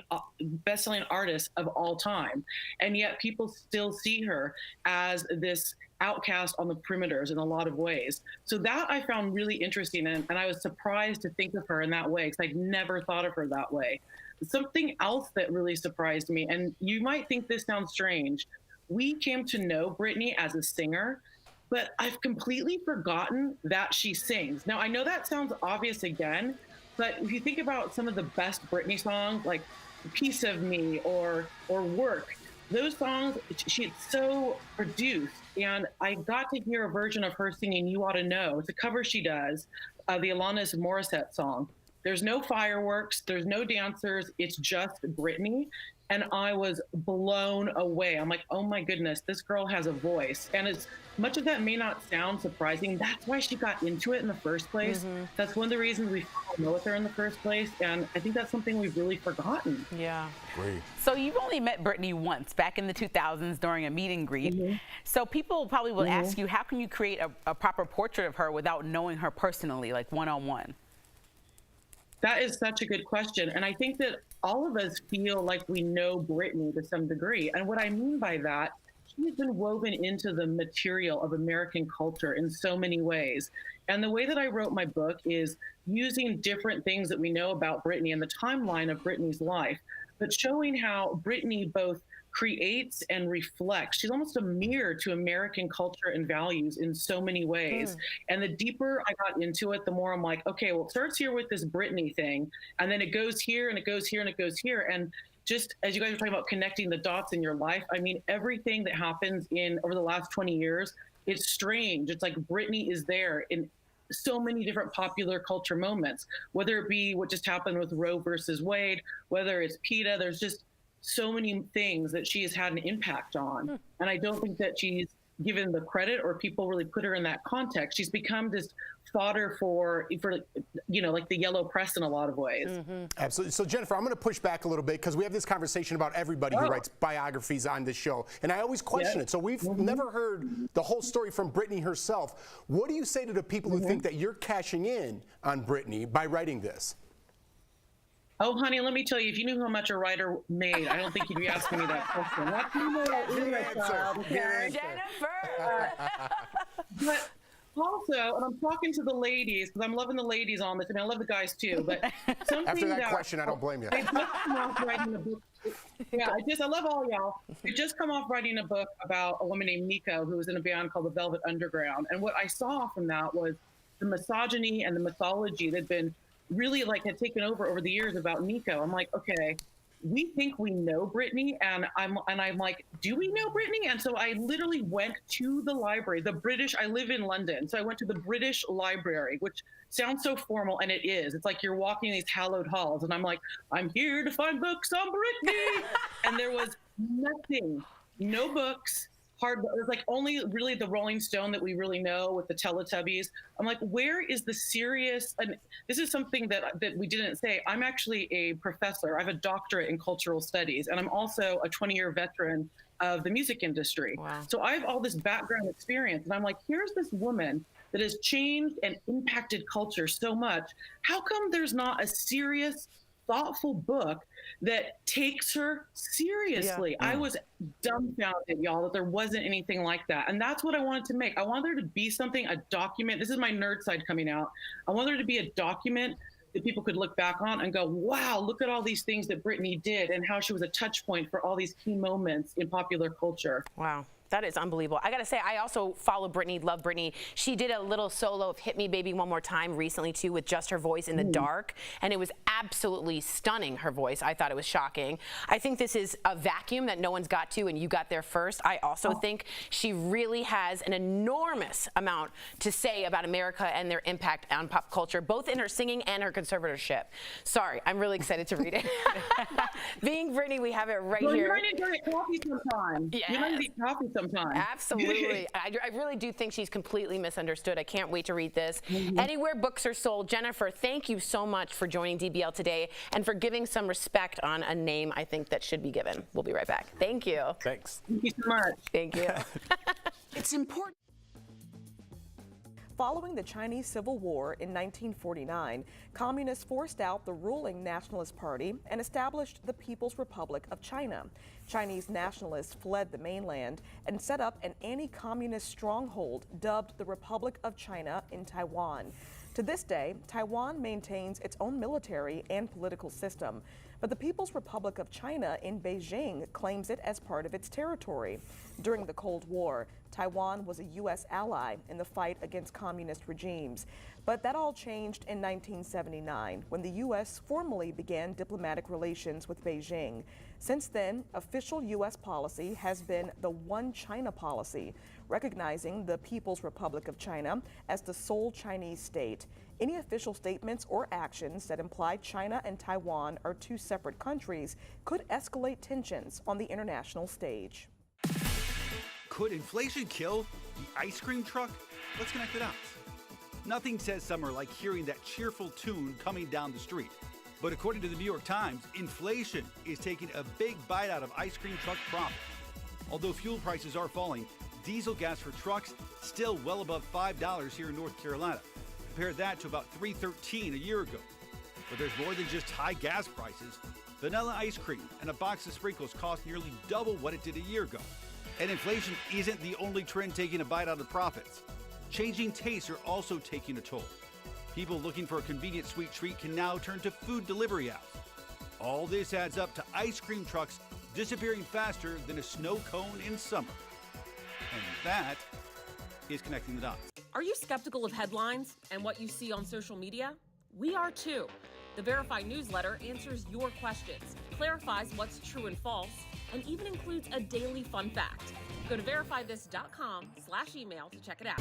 artists of all time. And yet people still see her as this outcast on the perimeters in a lot of ways. So that I found really interesting. And I was surprised to think of her in that way, because I'd never thought of her that way. Something else that really surprised me, and you might think this sounds strange, we came to know Britney as a singer, but I've completely forgotten that she sings. Now, I know that sounds obvious again, but if you think about some of the best Britney songs, like Piece of Me or Work, those songs, she's so produced. And I got to hear a version of her singing You Ought to Know. It's a cover she does of the Alanis Morissette song. There's no fireworks, there's no dancers, it's just Britney. And I was blown away. I'm like, oh my goodness, this girl has a voice. And as much as that may not sound surprising, that's why she got into it in the first place. Mm-hmm. That's one of the reasons we fell in love with her in the first place. And I think that's something we've really forgotten. Yeah. Great. So you've only met Britney once, back in the 2000s during a meet and greet. Mm-hmm. So people probably will ask you, how can you create a proper portrait of her without knowing her personally, like one-on-one? That is such a good question. And I think that all of us feel like we know Britney to some degree. And what I mean by that, she's been woven into the material of American culture in so many ways. And the way that I wrote my book is using different things that we know about Britney and the timeline of Britney's life, but showing how Britney both creates and reflects. She's almost a mirror to American culture and values in so many ways. And the deeper I got into it, the more I'm like, okay, well, it starts here with this Britney thing, and then it goes here and it goes here and it goes here. And just as you guys were talking about connecting the dots in your life, I mean, everything that happens over the last 20 years, it's strange. It's like Britney is there in so many different popular culture moments, whether it be what just happened with Roe versus Wade, whether it's PETA, there's just so many things that she has had an impact on. And I don't think that she's given the credit or people really put her in that context. She's become this fodder for like the yellow press in a lot of ways. Absolutely. So Jennifer, I'm going to push back a little bit because we have this conversation about everybody who writes biographies on this show, and I always question it. So we've never heard the whole story from Britney herself. What do you say to the people who think that you're cashing in on Britney by writing this? Oh, honey, let me tell you, if you knew how much a writer made, I don't think you'd be asking me that question. Jennifer! But also, and I'm talking to the ladies, because I'm loving the ladies on this. I mean, I love the guys too, but something After that question, I don't blame you. I just come off writing a book. Yeah, I love all y'all. I just come off writing a book about a woman named Nico who was in a band called the Velvet Underground. And what I saw from that was the misogyny and the mythology that had been really had taken over the years about Nico. I'm like, okay, we think we know Britney, and I'm like, do we know Britney? And so I literally went to the library, I live in London, so I went to the British Library, which sounds so formal, and it is. It's like you're walking these hallowed halls, and I'm like, I'm here to find books on Britney, and there was nothing, no books. It was like only really the Rolling Stone that we really know with the Teletubbies. I'm like, where is the serious, and this is something that we didn't say. I'm actually a professor. I have a doctorate in cultural studies, and I'm also a 20-year veteran of the music industry. Wow. So I have all this background experience, and I'm like, here's this woman that has changed and impacted culture so much. How come there's not a serious, thoughtful book that takes her seriously? I was dumbfounded, y'all, that there wasn't anything like that. And that's what I wanted to make. I wanted there to be something, a document. This is my nerd side coming out. I wanted there to be a document that people could look back on and go, wow, look at all these things that Britney did and how she was a touch point for all these key moments in popular culture. Wow. That is unbelievable. I gotta say, I also follow Britney, love Britney. She did a little solo of Hit Me Baby One More Time recently too, with just her voice in the dark, and it was absolutely stunning, her voice. I thought it was shocking. I think this is a vacuum that no one's got to, and you got there first. I also think she really has an enormous amount to say about America and their impact on pop culture, both in her singing and her conservatorship. Sorry, I'm really excited to read it. Being Britney, we have it right here. You're going to drink coffee sometime. Yes. You're going to get coffee sometime. Absolutely. I really do think she's completely misunderstood. I can't wait to read this. Anywhere books are sold. Jennifer, thank you so much for joining DBL today and for giving some respect on a name I think that should be given. We'll be right back. Thank you. Thanks. Thank you so much. Thank you. It's important. Following the Chinese Civil War in 1949, communists forced out the ruling Nationalist Party and established the People's Republic of China. Chinese nationalists fled the mainland and set up an anti-communist stronghold dubbed the Republic of China in Taiwan. To this day, Taiwan maintains its own military and political system, but the People's Republic of China in Beijing claims it as part of its territory. During the Cold War, Taiwan was a U.S. ally in the fight against communist regimes. But that all changed in 1979 when the U.S. formally began diplomatic relations with Beijing. Since then, official U.S. policy has been the One China policy, recognizing the People's Republic of China as the sole Chinese state. Any official statements or actions that imply China and Taiwan are two separate countries could escalate tensions on the international stage. Could inflation kill the ice cream truck? Let's connect it out. Nothing says summer like hearing that cheerful tune coming down the street. But according to the New York Times, inflation is taking a big bite out of ice cream truck profits. Although fuel prices are falling, diesel gas for trucks still well above $5 here in North Carolina. Compare that to about $3.13 a year ago. But there's more than just high gas prices. Vanilla ice cream and a box of sprinkles cost nearly double what it did a year ago. And inflation isn't the only trend taking a bite out of profits. Changing tastes are also taking a toll. People looking for a convenient sweet treat can now turn to food delivery apps. All this adds up to ice cream trucks disappearing faster than a snow cone in summer. And that is connecting the dots. Are you skeptical of headlines and what you see on social media? We are too. The Verify newsletter answers your questions, clarifies what's true and false, and even includes a daily fun fact. Go to verifythis.com/email to check it out.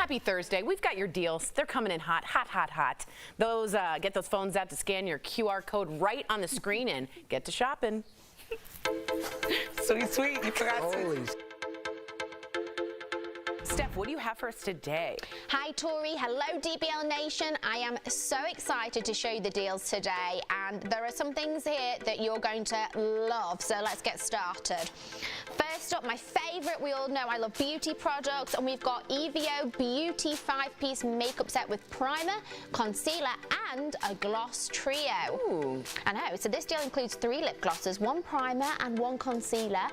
Happy Thursday. We've got your deals. They're coming in hot, hot, hot, hot. Those get those phones out to scan your QR code right on the screen and get to shopping. Sweet, sweet. You forgot to. Steph, what do you have for us today? Hi, Tori. Hello, DBL Nation. I am so excited to show you the deals today, and there are some things here that you're going to love, so let's get started. First up, my favorite, we all know I love beauty products, and we've got EVO Beauty 5-piece makeup set with primer, concealer, and a gloss trio. Ooh. I know, so this deal includes 3 lip glosses, 1 primer and 1 concealer,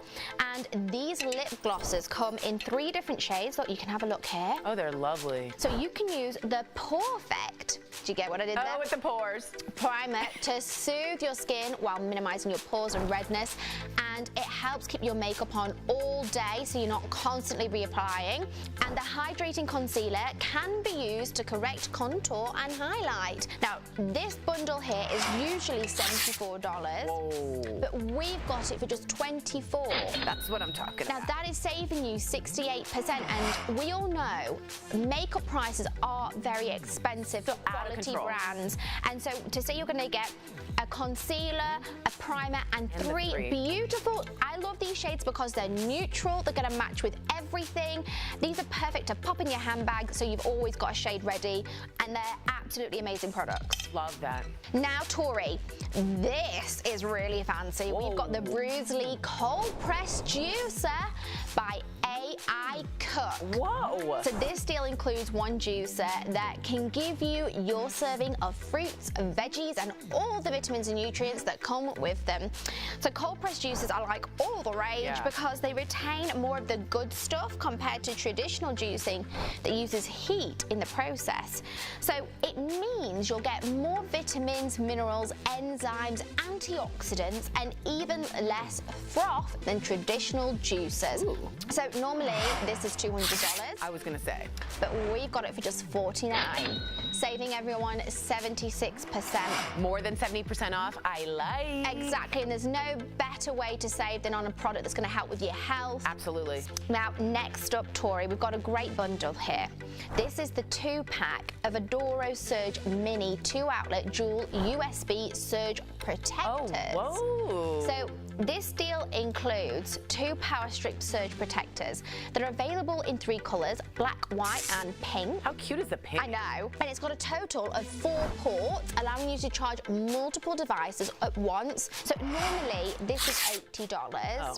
and these lip glosses come in 3 different shades. Look, you can have a look here. Oh, they're lovely. So you can use the Pore-Effect. Do you get what I did there? Oh, with the pores. Primer to soothe your skin while minimizing your pores and redness, and it helps keep your makeup on all day so you're not constantly reapplying. And the hydrating concealer can be used to correct contour and highlight. Now, this bundle here is usually $74, but we've got it for just $24. That's what I'm talking about. Now, that is saving you 68%, and we all know makeup prices are very expensive for quality brands. And so to say you're going to get a concealer, a primer, and 3 beautiful, I love these shades because they're neutral, they're going to match with everything. These are perfect to pop in your handbag so you've always got a shade ready, and they're absolutely amazing products. Love that. Now, Tori, this is really fancy. We've got the Bruce Lee Cold Press Juicer by AI Cook. Whoa! So this deal includes 1 juicer that can give you your serving of fruits, veggies, and all the vitamins and nutrients that come with them. So cold press juices are like all the rage because they retain more of the good stuff compared to traditional juicing that uses heat in the process. So it means you'll get more vitamins, minerals, enzymes, antioxidants, and even less froth than traditional juicers. Ooh. So normally this is $200. I was gonna say. But we've got it for just $49, saving everyone 76%. More than 70% off. I like. Exactly, and there's no better way to save than on a product that's going to help with your health. Absolutely. Now, next up, Tori, we've got a great bundle here. This is the 2-pack of Adoro Surge Mini 2-outlet dual USB surge protectors. Oh, whoa. So this deal includes 2 Power Strip surge protectors that are available in 3 colors, black, white, and pink. How cute is the pink? I know. And it's got a total of 4 ports, allowing you to charge multiple devices at once. So normally this is $80. Oh.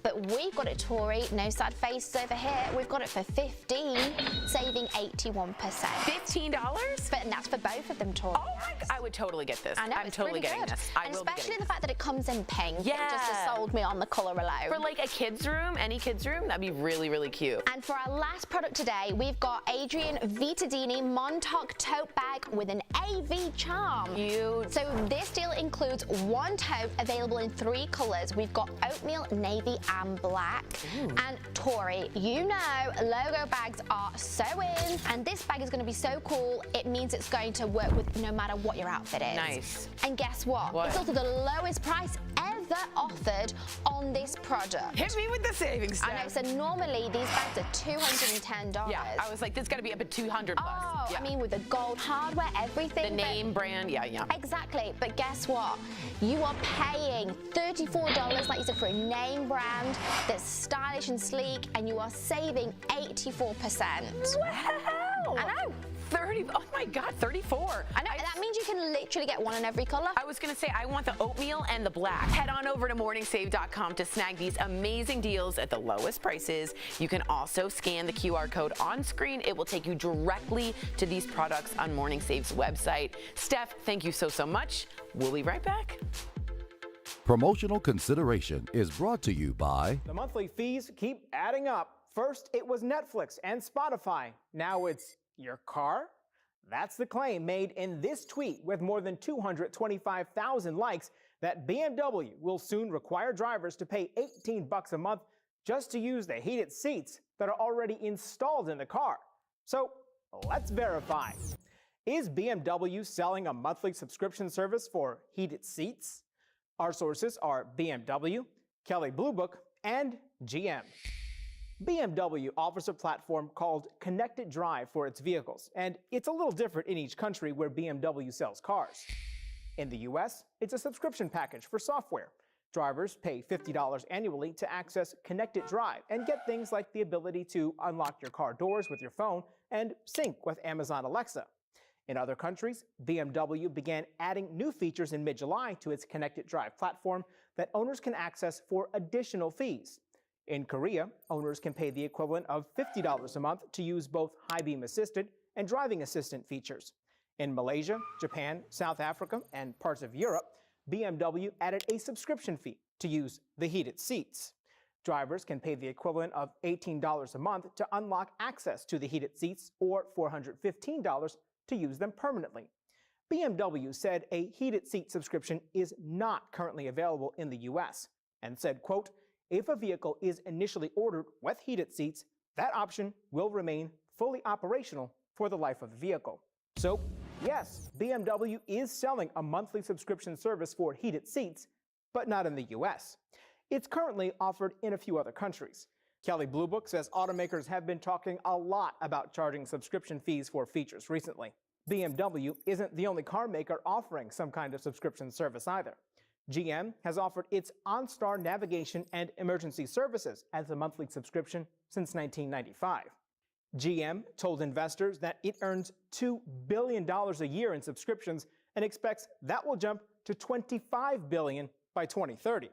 But we've got it, Tori, no sad faces over here. We've got it for $15, saving 81%. $15? And that's for both of them, Tori. Oh my God. I would totally get this. I know, I'm it's totally pretty getting good. this. I and will be especially getting the fact that it comes in pink. Yeah. It just has sold me on the color alone. For like a kid's room, any kid's room, that'd be really, really cute. And for our last product today, we've got Adrian Vitadini Montauk tote bag with an AV charm. Cute. So this deal includes 1 tote available in 3 colors. We've got oatmeal, navy, and black. Ooh. And Tori, you know logo bags are so in, and this bag is going to be so cool. It means it's going to work with no matter what your outfit is. Nice. And guess what? What? It's also the lowest price ever offered on this product. Hit me with the savings, Steph. I know, so normally these bags are $210. Yeah, I was like, this got to be up at 200 plus. Oh, yeah. I mean, with the gold hardware, everything. The name, brand, yeah. Exactly, but guess what? You are paying $34, like you said, for a name brand that's stylish and sleek, and you are saving 84%. Wow! I know. 30, oh my God, 34. I know, that means you can literally get 1 in every color. I was gonna say, I want the oatmeal and the black. Head on over to morningsave.com to snag these amazing deals at the lowest prices. You can also scan the QR code on screen. It will take you directly to these products on Morning Save's website. Steph, thank you so much. We'll be right back. Promotional consideration is brought to you by... The monthly fees keep adding up. First, it was Netflix and Spotify. Now it's your car? That's the claim made in this tweet with more than 225,000 likes that BMW will soon require drivers to pay $18 a month just to use the heated seats that are already installed in the car. So let's verify. Is BMW selling a monthly subscription service for heated seats? Our sources are BMW, Kelley Blue Book, and GM. BMW offers a platform called Connected Drive for its vehicles, and it's a little different in each country where BMW sells cars. In the US, it's a subscription package for software. Drivers pay $50 annually to access Connected Drive and get things like the ability to unlock your car doors with your phone and sync with Amazon Alexa. In other countries, BMW began adding new features in mid-July to its Connected Drive platform that owners can access for additional fees. In Korea, owners can pay the equivalent of $50 a month to use both high beam assisted and driving assistant features. In Malaysia, Japan, South Africa, and parts of Europe, BMW added a subscription fee to use the heated seats. Drivers can pay the equivalent of $18 a month to unlock access to the heated seats or $415 to use them permanently. BMW said a heated seat subscription is not currently available in the US and said, quote, if a vehicle is initially ordered with heated seats, that option will remain fully operational for the life of the vehicle. So, yes, BMW is selling a monthly subscription service for heated seats, but not in the US. It's currently offered in a few other countries. Kelley Blue Book says automakers have been talking a lot about charging subscription fees for features recently. BMW isn't the only car maker offering some kind of subscription service either. GM has offered its OnStar navigation and emergency services as a monthly subscription since 1995. GM told investors that it earns $2 billion a year in subscriptions and expects that will jump to $25 billion by 2030.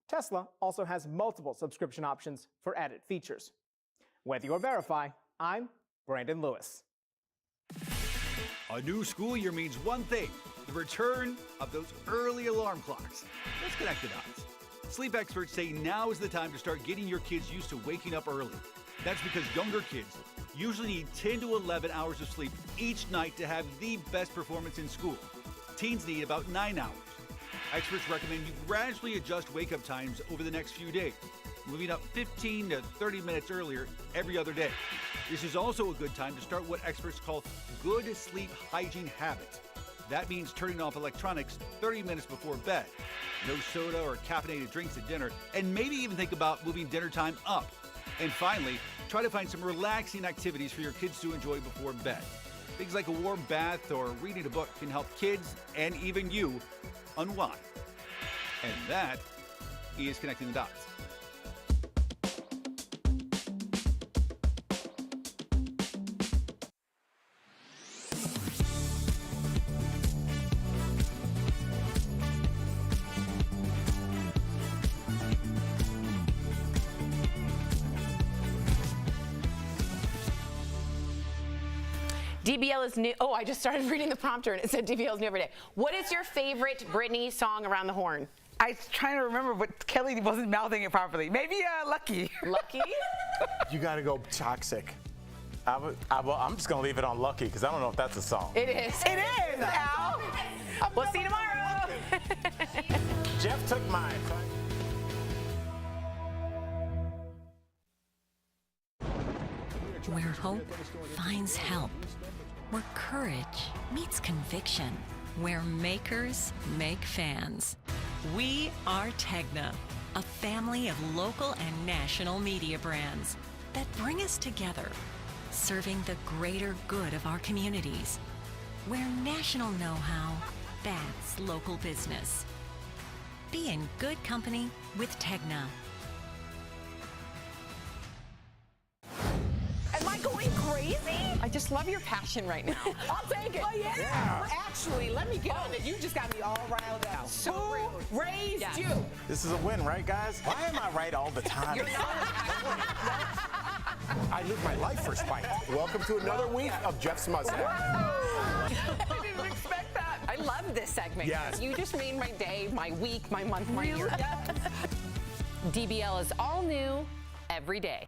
Tesla also has multiple subscription options for added features. With your Verify, I'm Brandon Lewis. A new school year means one thing, the return of those early alarm clocks. Let's connect the dots. Sleep experts say now is the time to start getting your kids used to waking up early. That's because younger kids usually need 10 to 11 hours of sleep each night to have the best performance in school. Teens need about 9 hours. Experts recommend you gradually adjust wake-up times over the next few days, moving up 15 to 30 minutes earlier every other day. This is also a good time to start what experts call good sleep hygiene habits. That means turning off electronics 30 minutes before bed, no soda or caffeinated drinks at dinner, and maybe even think about moving dinner time up. And finally, try to find some relaxing activities for your kids to enjoy before bed. Things like a warm bath or reading a book can help kids and even you unwind. And that is Connecting the Dots. DBL is new. Oh, I just started reading the prompter and it said DBL is new every day. What is your favorite Britney song around the horn? I was trying to remember, but Kelly wasn't mouthing it properly. Maybe Lucky. Lucky? You gotta go Toxic. I'm just gonna leave it on Lucky because I don't know if that's a song. It is. It is, Al. We'll see you tomorrow. Jeff took mine. Where hope finds help. Where courage meets conviction. Where makers make fans. We are Tegna, a family of local and national media brands that bring us together, serving the greater good of our communities. Where national know-how backs local business. Be in good company with Tegna. Am I going crazy? I just love your passion right now. I'll take it. Oh, yeah. Well, actually, let me get on it. You just got me all riled up. So Who raised you? This is a win, right, guys? Why am I right all the time? You're not. I live my life for Spike. Welcome to another week of Jeff's Mustache. I didn't expect that. I love this segment. Yes. You just made my day, my week, my month, my year. DBL is all new every day.